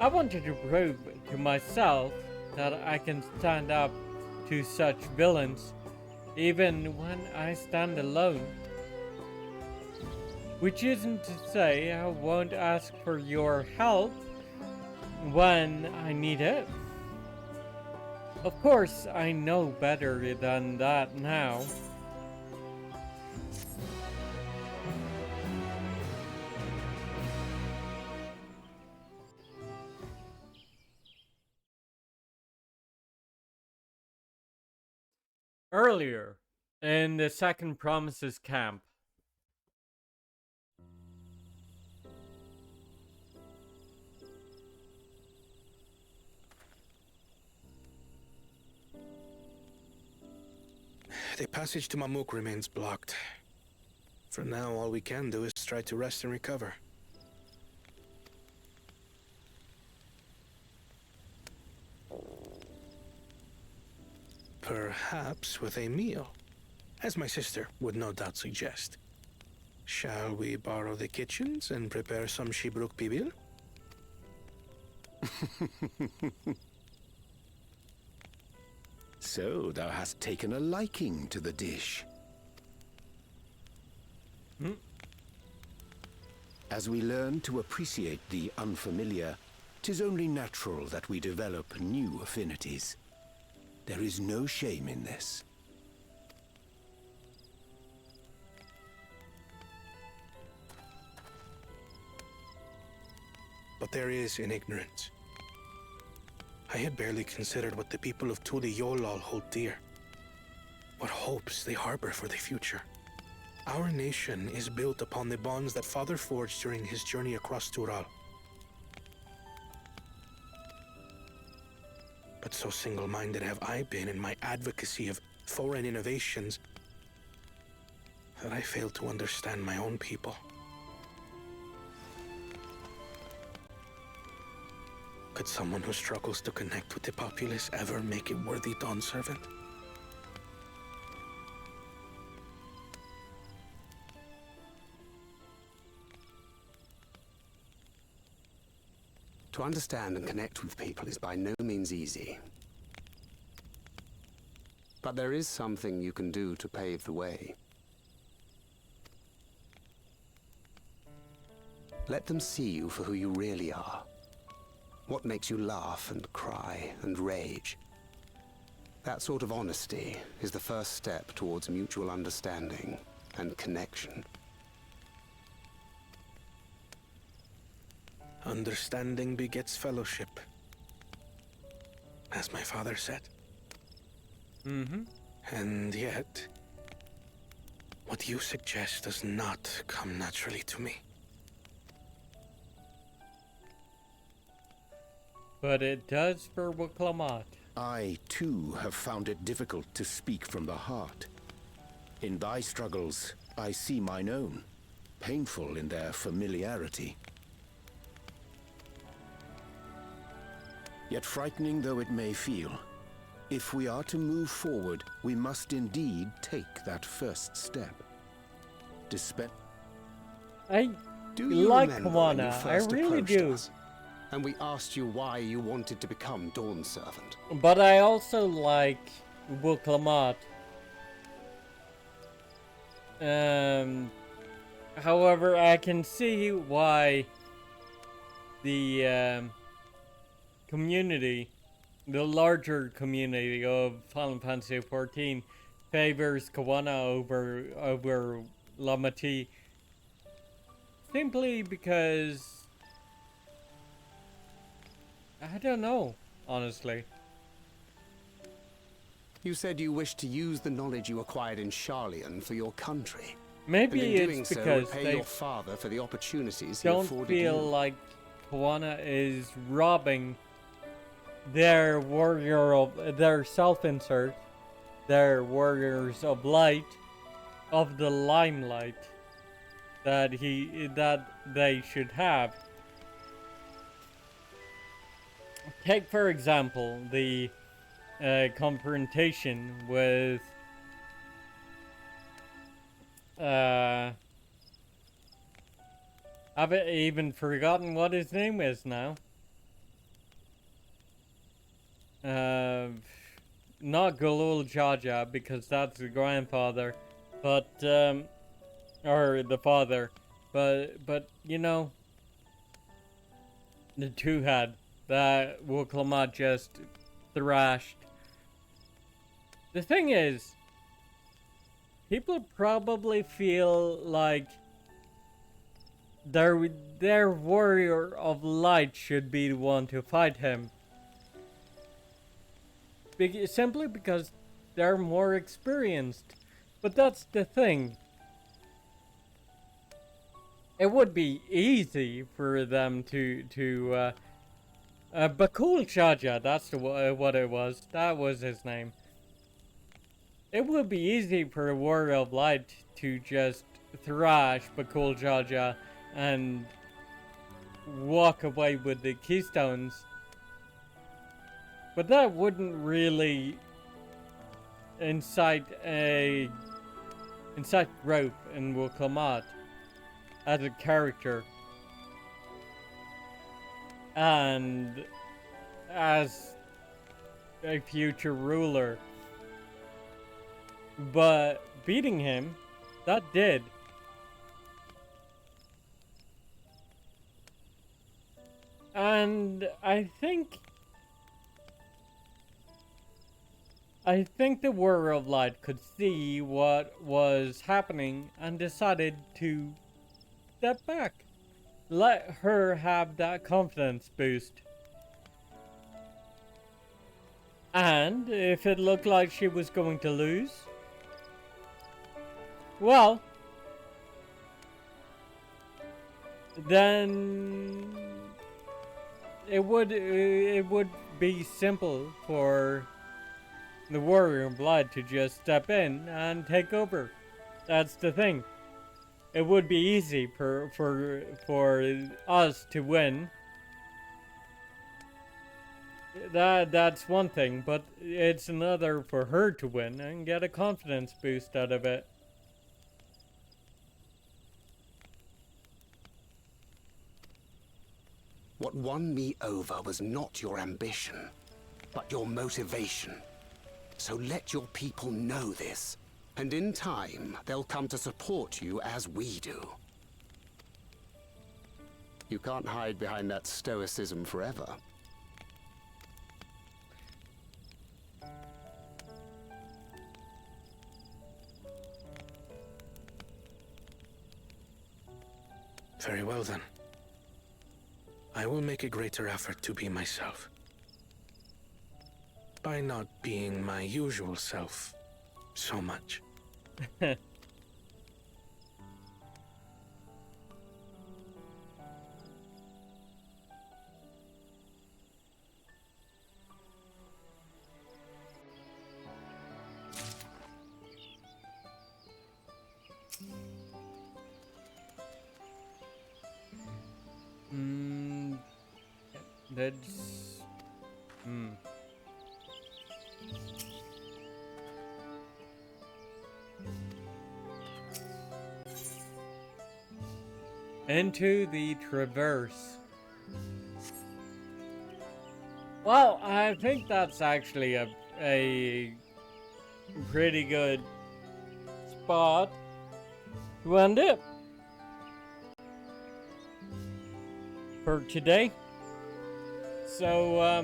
I wanted to prove to myself that I can stand up to such villains, even when I stand alone. Which isn't to say I won't ask for your help when I need it. Of course, I know better than that now. Earlier, in the Second Promises camp. The passage to Mamuk remains blocked. For now, all we can do is try to rest and recover. Perhaps with a meal, as my sister would no doubt suggest. Shall we borrow the kitchens and prepare some Shibruk Pibil? So thou hast taken a liking to the dish. As we learn to appreciate the unfamiliar, 'tis only natural that we develop new affinities. There is no shame in this. But there is in ignorance. I had barely considered what the people of Tuli Yolal hold dear. What hopes they harbor for the future. Our nation is built upon the bonds that Father forged during his journey across Tural. But so single-minded have I been in my advocacy of foreign innovations that I failed to understand my own people. Could someone who struggles to connect with the populace ever make a worthy Dawn servant? To understand and connect with people is by no means easy. But there is something you can do to pave the way. Let them see you for who you really are. What makes you laugh and cry and rage. That sort of honesty is the first step towards mutual understanding and connection. Understanding begets fellowship, as my father said. Mm-hmm. And yet, what you suggest does not come naturally to me. But it does for Wuklamot. I, too, have found it difficult to speak from the heart. In thy struggles, I see mine own, painful in their familiarity. Yet frightening though it may feel, if we are to move forward, we must indeed take that first step. I Do you like remember when you Kawana, I first really approached do. us, and we asked you why you wanted to become Dawn Servant? But I also like Wuklamot. However, I can see why the community, the larger community of Final Fantasy XIV, favors Kawana over Lamati, simply because I don't know, honestly. You said you wished to use the knowledge you acquired in Sharlayan for your country. Maybe and in doing it's so, because repay they your father for the opportunities he don't afforded feel you. like Kawana is robbing their warrior of their self-insert, their warriors of light, of the limelight that they should have. Take for example the confrontation with I've even forgotten what his name is now. Not Galul Jaja, because that's the grandfather, but or the father, but you know, the two-head that Wuklamot just thrashed. The thing is, people probably feel like their warrior of light should be the one to fight him. Simply because they're more experienced. But that's the thing. It would be easy for them to Bakul Shaja, that's what it was. That was his name. It would be easy for a warrior of light to just thrash Bakul Shaja and walk away with the keystones. But that wouldn't really incite growth in Wuklamot as a character and as a future ruler. But beating him, that did. And I think the Warrior of Light could see what was happening and decided to step back. Let her have that confidence boost. And if it looked like she was going to lose, well, then it would be simple for the warrior blood to just step in and take over. That's the thing. It would be easy for us to win. That's one thing, but it's another for her to win and get a confidence boost out of it. What won me over was not your ambition, but your motivation. So let your people know this, and in time, they'll come to support you as we do. You can't hide behind that stoicism forever. Very well then. I will make a greater effort to be myself. By not being my usual self so much. That's... Into the Traverse. Well, I think that's actually a pretty good spot to end it for today. So,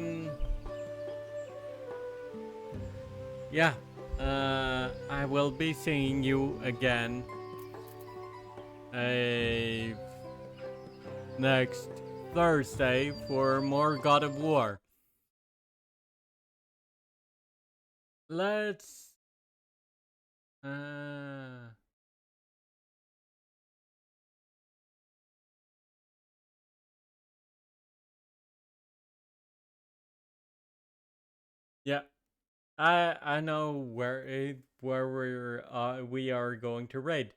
yeah, I will be seeing you again next Thursday for more God of War. Let's yeah, I know where we are going to raid.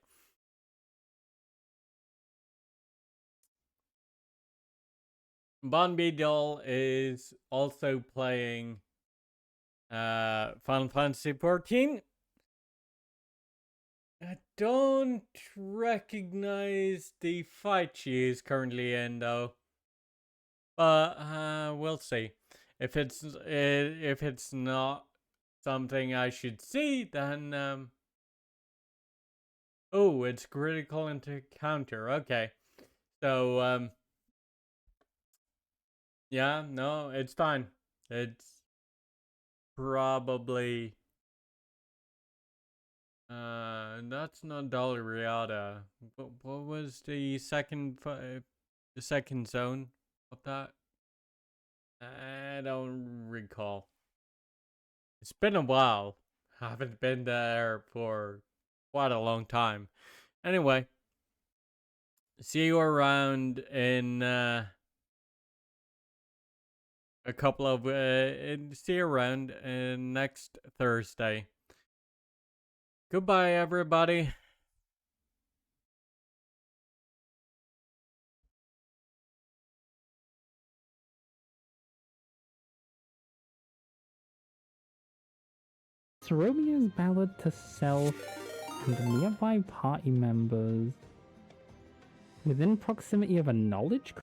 Bon Doll is also playing Final Fantasy XIV. I don't recognize the fight she is currently in though, but we'll see. If it's not something I should see, then oh, it's critical into counter. Okay, so yeah, no, it's fine. It's probably that's not Dolariata. What was the second zone of that? I don't recall. It's been a while. I haven't been there for quite a long time. Anyway, see you around in a couple of see you around next Thursday. Goodbye, everybody. It's Romeo's ballad to self and the nearby party members. Within proximity of a knowledge